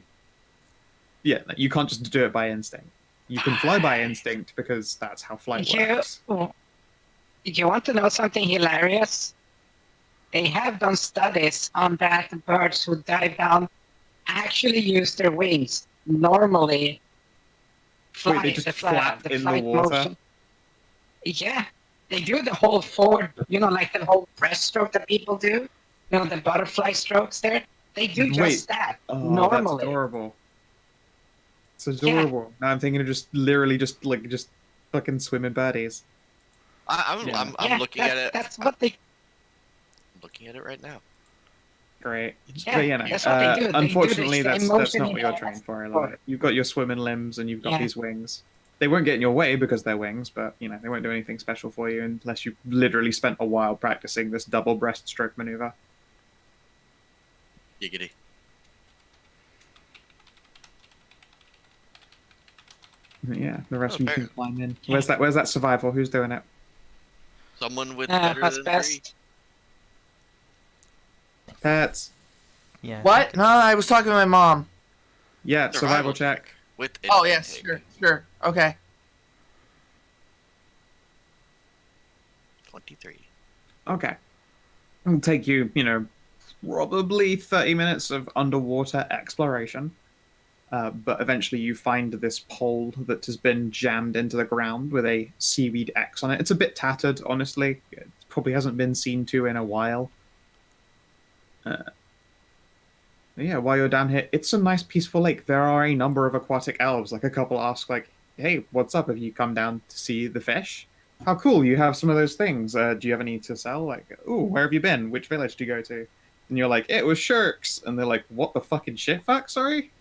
you can't just do it by instinct. You can fly by instinct because that's how flight works. You want to know something hilarious? They have done studies on that birds who dive down actually use their wings normally. Fly, Wait, they just flap in the flight water? motion. Yeah, they do the whole forward, like the whole breaststroke that people do. The butterfly strokes there. They do just that normally. That's adorable. It's adorable. Yeah. Now I'm thinking of just fucking swimming birdies. I'm looking at it. That's what they. I'm looking at it right now. Great. Yeah, but that's what they do. Unfortunately, they do that's not what you're trained for. Like, you've got your swimming limbs and you've got these wings. They won't get in your way because they're wings, but they won't do anything special for you unless you literally spent a while practicing this double breaststroke maneuver. Giggity. Yeah, the rest of you can climb in. Where's that survival? Who's doing it? Someone with better than best. 3. Pets. Yeah. What? No, I was talking to my mom. Yeah, survival check. With oh, yes, sure. Okay. 23. Okay. It'll take you, probably 30 minutes of underwater exploration. But eventually you find this pole that has been jammed into the ground with a seaweed X on it. It's a bit tattered, honestly. It probably hasn't been seen to in a while. Yeah, while you're down here, it's a nice peaceful lake. There are a number of aquatic elves. Like, a couple ask, like, hey, what's up? Have you come down to see the fish? How cool, you have some of those things. Do you have any to sell? Like, ooh, where have you been? Which village do you go to? And you're like, it was Shirks. And they're like, what the fucking shit fuck, sorry?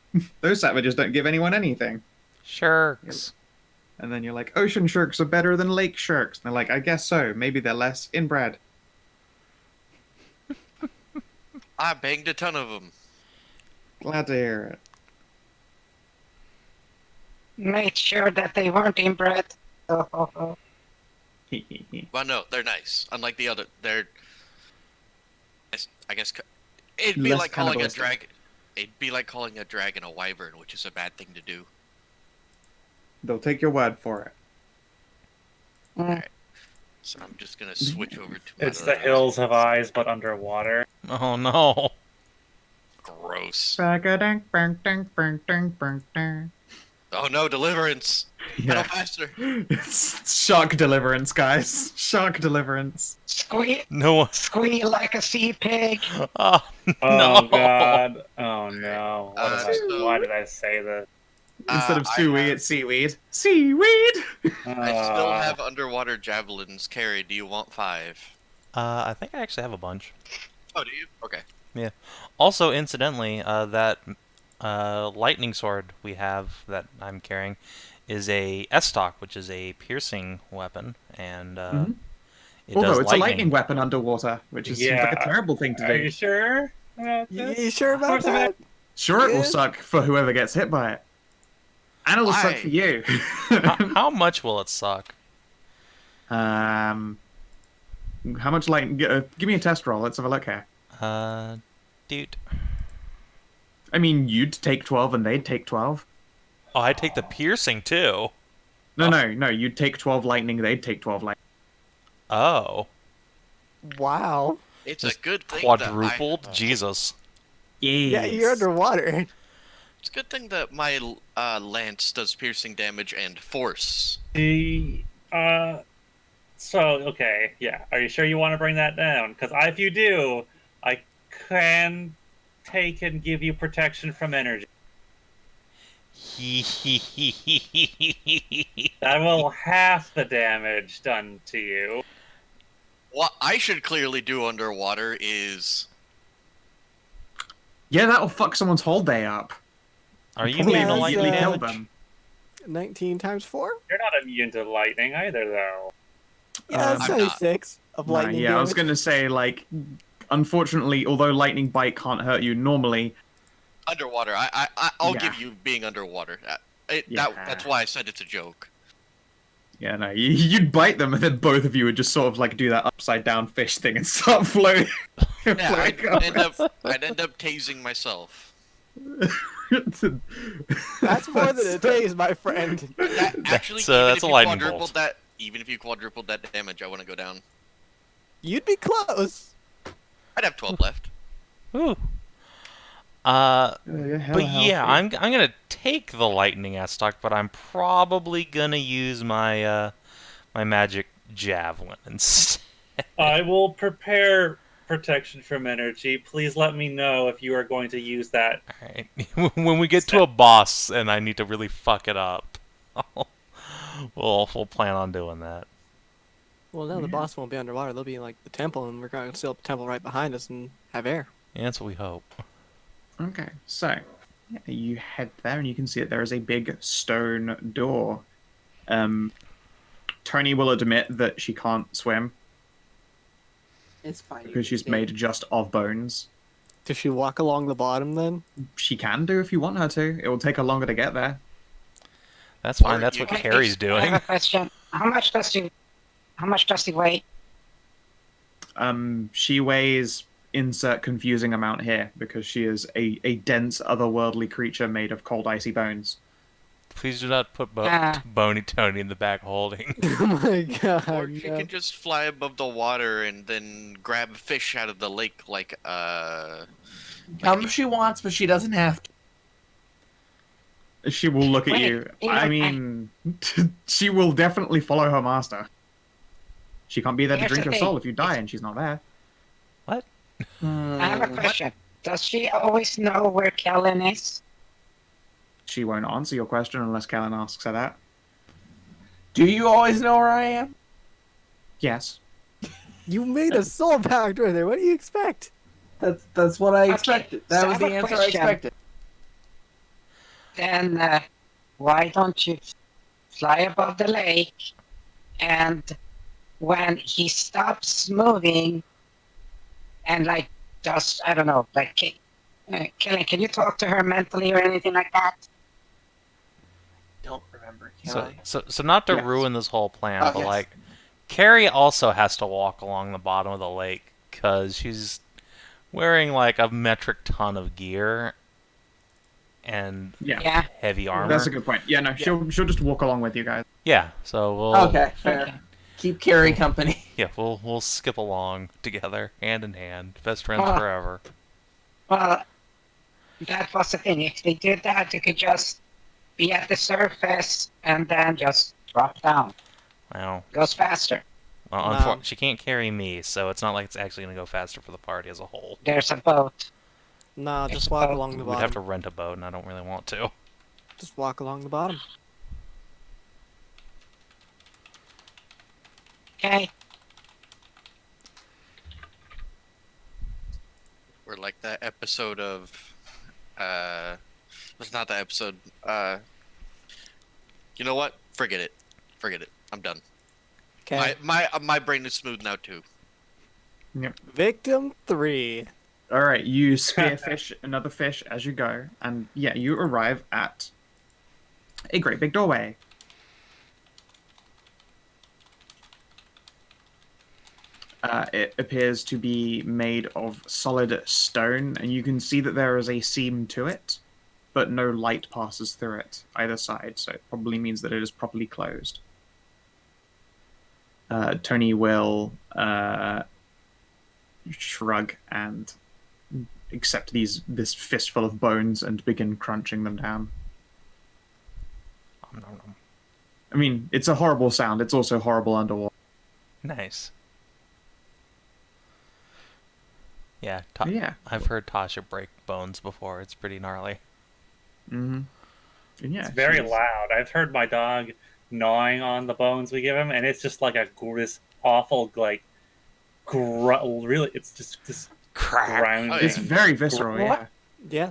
Those savages don't give anyone anything. Shirks. And then you're like, ocean Shirks are better than lake Shirks. And they're like, I guess so. Maybe they're less inbred. I banged a ton of them. Glad to hear it. Made sure that they weren't inbred. Well, no, they're nice. Unlike the other, they're. I guess it'd be like calling a dragon. It'd be like calling a dragon a wyvern, which is a bad thing to do. They'll take your word for it. Alright. So I'm just gonna switch over to. It's the hills have eyes, but underwater. Oh no. Gross. Yeah. Oh no, deliverance! Pedal faster! It's shark deliverance, guys. Shark deliverance. Squeal like a sea pig. Oh no. Oh god. Oh no. Why did I say that? Instead of seaweed, it's seaweed. Seaweed! I still have underwater javelins carried. Do you want 5? I think I actually have a bunch. Oh, do you? Okay. Yeah. Also, incidentally, that lightning sword we have that I'm carrying is a S-stock, which is a piercing weapon, and it Although does it's a lightning weapon underwater, which seems like a terrible thing to do. Are you sure? You sure about that? Sure, it will suck for whoever gets hit by it. And it'll suck for you. how much will it suck? How much lightning? Give me a test roll. Let's have a look here. Dude. I mean, you'd take 12 and they'd take 12. Oh, I'd take the piercing too. No. You'd take 12 lightning, they'd take 12 lightning. Oh. Wow. It's a good thing quadrupled? Jesus. Yes. Yeah, you're underwater. It's a good thing that my lance does piercing damage and force. Okay, yeah. Are you sure you want to bring that down? Because if you do, I can take and give you protection from energy. That will half the damage done to you. What I should clearly do underwater is... Yeah, that'll fuck someone's whole day up. Are you Probably immune to lightning kill damage? them. 19 times 4? You're not immune to lightning either, though. Yeah, that's 76 of lightning yeah, damage. I was going to say, like, unfortunately, although lightning bite can't hurt you normally... Underwater. I'll give you being underwater. That's why I said it's a joke. Yeah, no, you'd bite them, and then both of you would just sort of like do that upside down fish thing and start floating. Yeah, floating I'd end up tasing myself. That's more than a tase, my friend. Actually, That's a lightning bolt. even if you quadrupled that damage, I want to go down. You'd be close. I'd have 12 left. Ooh. But yeah, I'm gonna take the lightning stock, but I'm probably gonna use my my magic javelin instead. I will prepare protection from energy. Please let me know if you are going to use that. Alright. When we get to a boss and I need to really fuck it up, we'll plan on doing that. Well, no, the boss won't be underwater. They'll be in, like, the temple, and we're going to seal the temple right behind us and have air. Yeah, that's what we hope. Okay, so you head there, and you can see that there is a big stone door. Tony will admit that she can't swim It's fine. because she's made just of bones. Does she walk along the bottom then? She can do if you want her to. It will take her longer to get there. That's fine. Or That's you what can- Carrie's I doing. have a question. How much does he weigh? She weighs insert confusing amount here because she is a dense otherworldly creature made of cold icy bones. Please do not put Ah. Bony Tony in the back holding. Oh my god. Or she no. can just fly above the water and then grab fish out of the lake like Tell me if she wants, but she doesn't have to. She will look at Wait, you. yeah, I mean, she will definitely follow her master. She can't be there to Here's drink the your thing. soul if you die and she's not there. What? I have a question. Does she always know where Kellin is? She won't answer your question unless Kellin asks her that. Do you always know where I am? Yes. You made a soul pact right there. What do you expect? That's what I Okay, expected. That so was I the have a answer I question. expected. Then why don't you fly above the lake, and when he stops moving and like just, I don't know, like Kellin, can you talk to her mentally or anything like that? Don't remember. Can I? So not to Yes. ruin this whole plan, Oh, but yes. like, Carrie also has to walk along the bottom of the lake because she's wearing like a metric ton of gear and Yeah. Yeah. heavy armor. That's a good point. Yeah, no, she'll just walk along with you guys. Yeah, so we'll Okay, fair. Okay. Keep Carrie company. yeah we'll skip along together, hand in hand, best friends Ah. forever. Well, that was the thing. If they did that, they could just be at the surface and then just drop down. Well, Goes faster. No. she can't carry me, so it's not like it's actually gonna go faster for the party as a whole. There's a boat. Nah, It's just walk about- along the We'd have to bottom. rent a boat, and I don't really want to. Just walk along the bottom. Okay. we're like that episode of that's not the episode. You know what? Forget it. I'm done. Okay. My brain is smooth now too. Victim 3. All right, you spearfish another fish as you go, and yeah, you arrive at a great big doorway. It appears to be made of solid stone, and you can see that there is a seam to it, but no light passes through it either side, so it probably means that it is properly closed. Tony will shrug and accept this fistful of bones and begin crunching them down. Nom, nom, nom. I mean, it's a horrible sound. It's also horrible underwater. Nice. Yeah, Yeah. I've heard Tasha break bones before. It's pretty gnarly. Mm-hmm. And yeah, It's very she's- loud. I've heard my dog gnawing on the bones we give him, and it's just like this awful, like, really, it's just this Crack. grounding. Oh, It's very visceral, yeah. Yeah.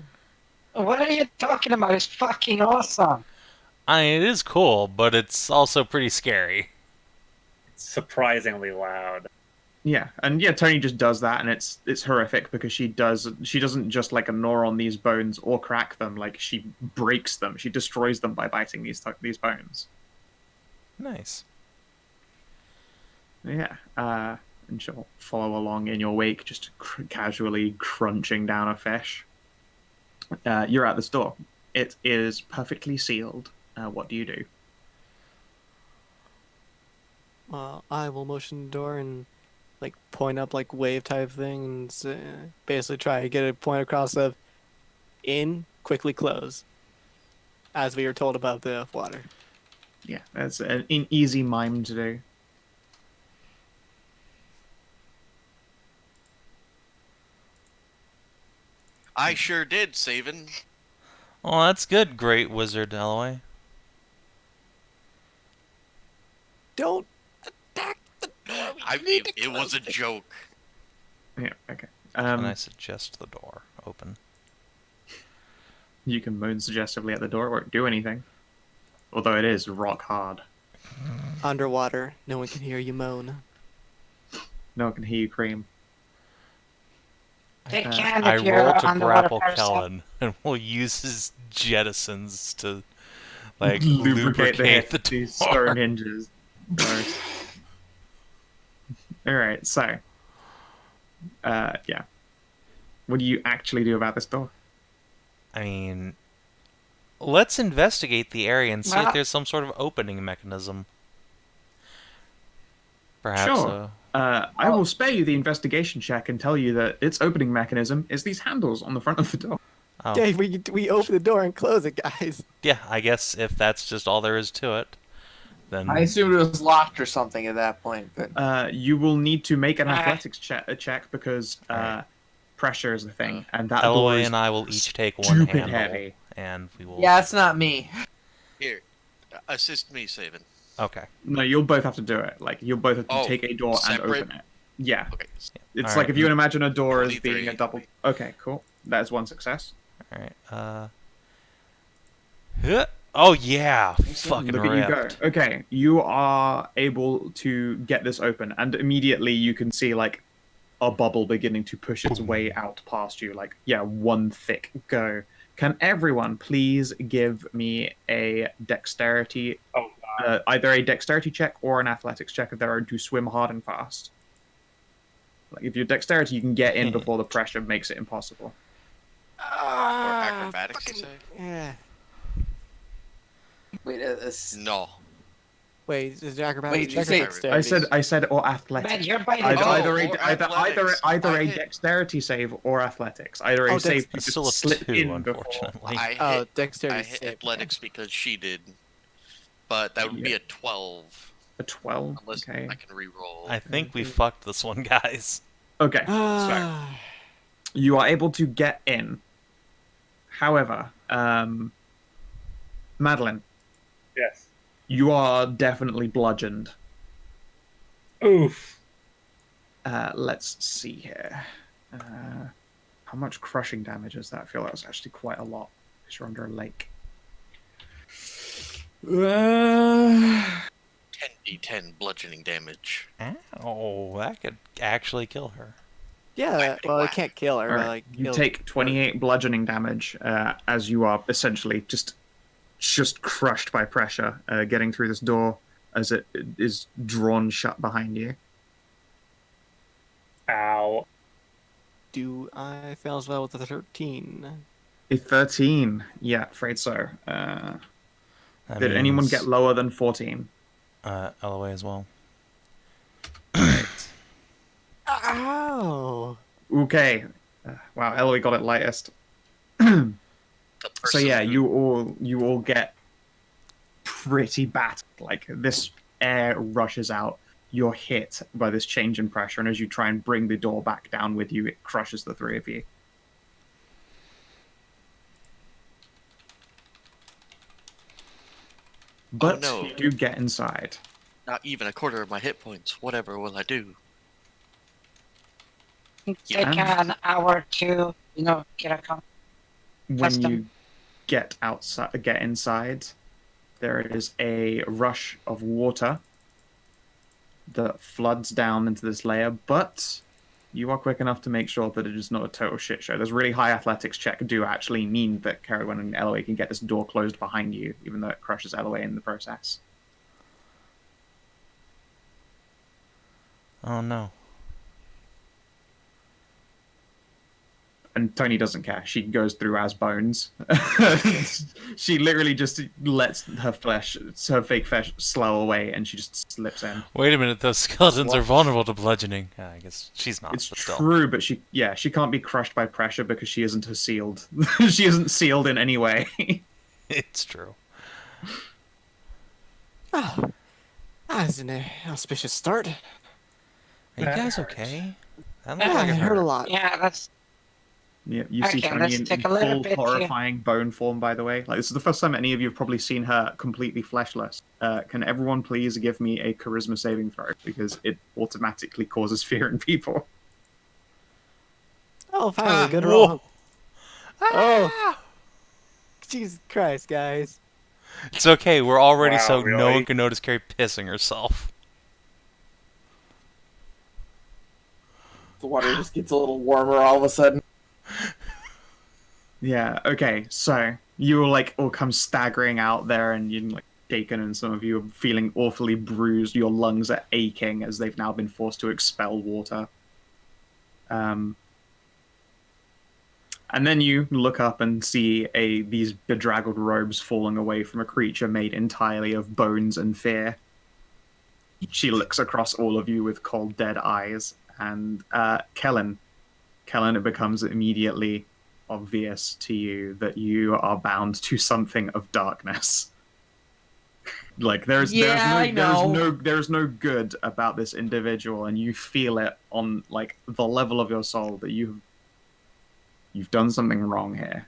What are you talking about? It's fucking awesome. I mean, it is cool, but it's also pretty scary. surprisingly loud. Yeah, and yeah, Tony just does that, and it's horrific because she doesn't just like gnaw on these bones or crack them, like she breaks them, she destroys them by biting these bones. Nice. Yeah. And she'll follow along in your wake, just casually crunching down a fish. You're at this door. It is perfectly sealed. What do you do? I will motion the door and like point up like wave type thing and basically try to get a point across of in, quickly close, as we were told above the water. Yeah, that's an easy mime to do. I sure did, Savin. Oh, that's good, great wizard, Elloe. Don't attack the door. It was a joke. Yeah, okay. Can I suggest the door open? You can moan suggestively at the door. It won't do anything. Although it is rock hard. Underwater, no one can hear you moan. No one can hear you cream. They can I if you're roll to underwater grapple person. Kellin, and we'll use his jettisons to, like, Lubricate lubricate the these door. stern hinges. Alright, so. Yeah. What do you actually do about this door? I mean, let's investigate the area and see if Well- there's some sort of opening mechanism. Perhaps Sure. I will spare you the investigation check and tell you that its opening mechanism is these handles on the front of the door. oh, Yeah, we open the door and close it, guys. yeah, I guess if that's just all there is to it, then I assumed it was locked or something at that point, but You will need to make an Ah. athletics check because Alright. pressure is the thing, and that Elloe door is and I will each take one stupid handle, heavy. and we will... yeah, it's not me. Here, assist me, Savin. Okay. No, you'll both have to do it. Like you'll both have to Oh, take a door separate? and open it. Yeah, Okay. it's Alright. like if you imagine a door as 23. being a double. Okay, cool. That's one success. Alright, oh yeah! Fucking Look at you go. ripped. Okay, you are able to get this open, and immediately you can see like a bubble beginning to push its way out past you. Like, yeah, one thick go. Can everyone please give me a dexterity, Oh, either a dexterity check or an athletics check of their own to swim hard and fast? Like, if you're dexterity, you can get in before the pressure makes it impossible. Or acrobatics, you say? Yeah. Wait, this... No. Wait, is it acrobatics? Wait, did you check or say- dexterity? I said or athletics. Man, you're biting Either, Oh, either, a, or either, athletics. either I a hit- dexterity save or athletics. Either a Oh, save you That's just still a slip 2, in before. unfortunately. I Oh, hit, dexterity. I hit save. athletics because she did. But that would be Yeah. a 12. A 12. Unless Okay. I can re-roll. I think we fucked this one, guys. Okay. So Ah. you are able to get in. However, Madilyn, yes. you are definitely bludgeoned. Oof. Let's see here. How much crushing damage is that? I feel that was actually quite a lot because you're under a lake. 10d10 bludgeoning damage. Ow, that could actually kill her. Yeah, Whack, well, it whack. can't kill her, All but right. like You it'll- take 28 bludgeoning damage as you are essentially just crushed by pressure, getting through this door as it is drawn shut behind you. Ow. Do I fail as well with the 13? A 13. Yeah, afraid so. That Did anyone means, get lower than 14? Elloe as well. Ow! Okay. Wow, Elloe got it lightest. The So person yeah, who- you all get pretty battered. Like this air rushes out. You're hit by this change in pressure, and as you try and bring the door back down with you, it crushes the three of you. But no. you do get inside. Not even a quarter of my hit points. Whatever will I do? Take an hour to, get a When Custom. you get inside, there is a rush of water that floods down into this layer, but you are quick enough to make sure that it is not a total shit show. There's really high athletics check do actually mean that Ceridwen and Elloe can get this door closed behind you, even though it crushes Elloe in the process. Oh no. And Tony doesn't care. She goes through as bones. She literally just lets her fake flesh slow away, and she just slips in. Wait a minute, those skeletons are vulnerable to bludgeoning. I guess she's not. It's but still. true, but she can't be crushed by pressure because she isn't sealed. She isn't sealed in any way. It's true. Oh, that's an auspicious start. Are you guys okay? That looked Yeah, like I it heard a hurt. lot. Yeah, that's Yeah, you see Okay, Tony let's in take a little full bit here. horrifying bone form, by the way. Like, this is the first time any of you have probably seen her completely fleshless. Can everyone please give me a charisma saving throw? Because it automatically causes fear in people. Oh, finally, good whoa. roll. Ah! Oh, Jesus Christ, guys. It's okay, we're already Wow, so no really? one can notice Carrie pissing herself. The water just gets a little warmer all of a sudden. Yeah, okay, so you all come staggering out there, and you're like shaken, and some of you are feeling awfully bruised. Your lungs are aching as they've now been forced to expel water. And then you look up and see these bedraggled robes falling away from a creature made entirely of bones and fear. She looks across all of you with cold, dead eyes, and Kellin, it becomes immediately obvious to you that you are bound to something of darkness. Like there's no good about this individual, and you feel it on like the level of your soul that you've done something wrong here.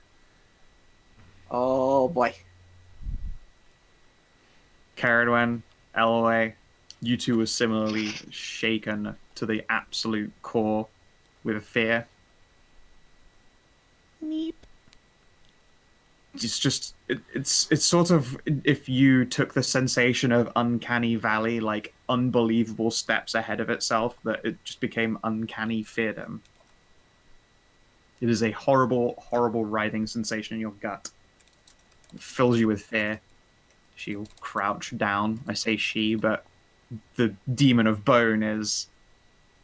Oh boy. Ceridwen, Elloe, you two are similarly shaken to the absolute core with fear. Meep. It's just it's sort of if you took the sensation of Uncanny Valley, like unbelievable steps ahead of itself, that it just became Uncanny Feardom. It is a horrible, horrible writhing sensation in your gut. It fills you with fear. She'll crouch down. I say she, but the demon of bone is,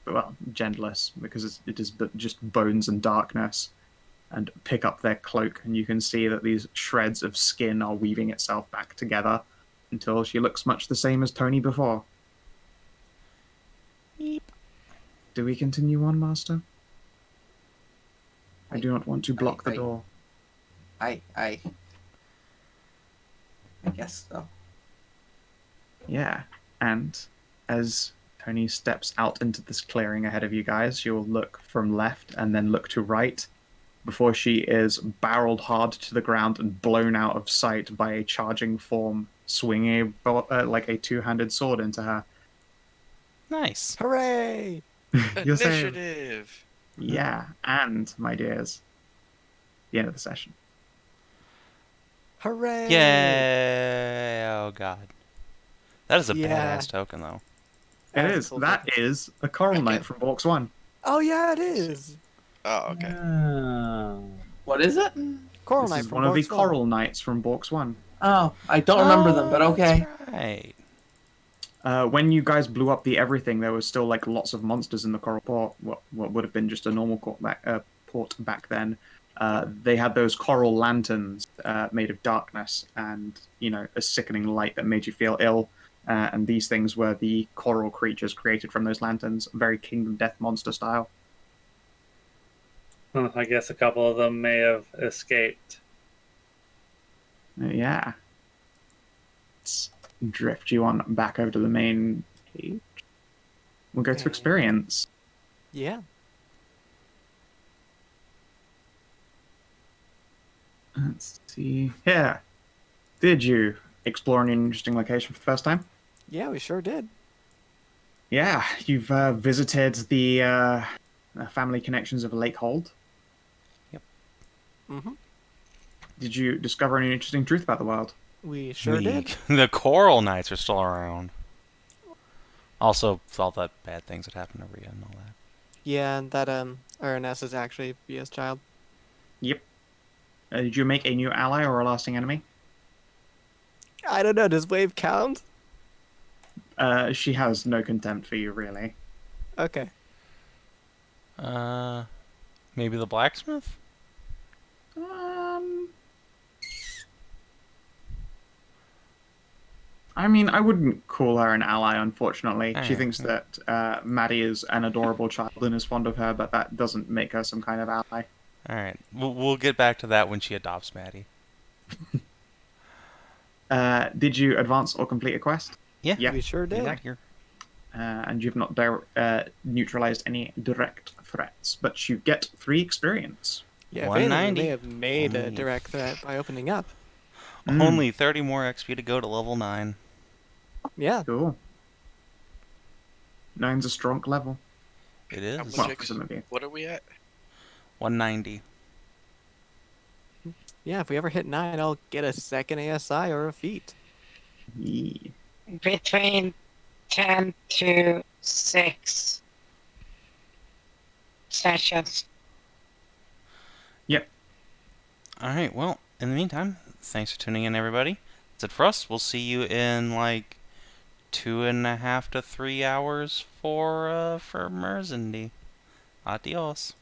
well, gentless, because it is but just bones and darkness. And pick up their cloak, and you can see that these shreds of skin are weaving itself back together until she looks much the same as Tony before. Meep. Do we continue on, Master? I do not want to block the door. I guess so. Yeah, and as Tony steps out into this clearing ahead of you guys, she will look from left and then look to right before she is barreled hard to the ground and blown out of sight by a charging form swinging like a two-handed sword into her. Nice. Hooray! You're saying, Initiative. yeah, and, my dears, the end of the session. Hooray! Yay! Oh god. That is a Yeah. badass token, though. It That's is. cool. That is a Coral Knight from Box 1. Oh, yeah, it is. Oh, okay. What is it? Coral This Knight is from one of the Box One. Coral Knights from Box 1. Oh, I don't remember them, but okay. That's right. When you guys blew up the everything, there was still like lots of monsters in the Coral Port. What would have been just a normal port back then. They had those coral lanterns made of darkness, and a sickening light that made you feel ill. And these things were the coral creatures created from those lanterns, very Kingdom Death monster style. I guess a couple of them may have escaped. Yeah. Let's drift you on back over to the main page. We'll go to experience. Yeah. Let's see. Yeah. Did you explore an interesting location for the first time? Yeah, we sure did. Yeah, you've visited the family connections of Lakehold. Mm-hmm. Did you discover any interesting truth about the world? We sure did. The Coral Knights are still around. Also, all the bad things that happened to Rhea and all that. Yeah, and that RNS is actually Rhea's child. Yep. Did you make a new ally or a lasting enemy? I don't know. Does Wave count? She has no contempt for you, really. Okay. Maybe the blacksmith? I mean, I wouldn't call her an ally, unfortunately. She Alright. thinks that Maddie is an adorable child and is fond of her, but that doesn't make her some kind of ally. Alright, we'll get back to that when she adopts Maddie. Did you advance or complete a quest? Yeah, We sure we did. got here. And you've not neutralized any direct threats, but you get 3 experience. Yeah, if anything, 190. we may have made a Only. direct threat by opening up. Only 30 more XP to go to level 9. Yeah. Cool. 9's a strong level. It is. How much Well, for some of you. What are we at? 190. Yeah, if we ever hit 9, I'll get a second ASI or a feat. Yeah. Between 10 to 6 sessions. Yep. Alright, well, in the meantime, thanks for tuning in, everybody. That's it for us. We'll see you in like 2.5 to 3 hours for Merzendy. Adios.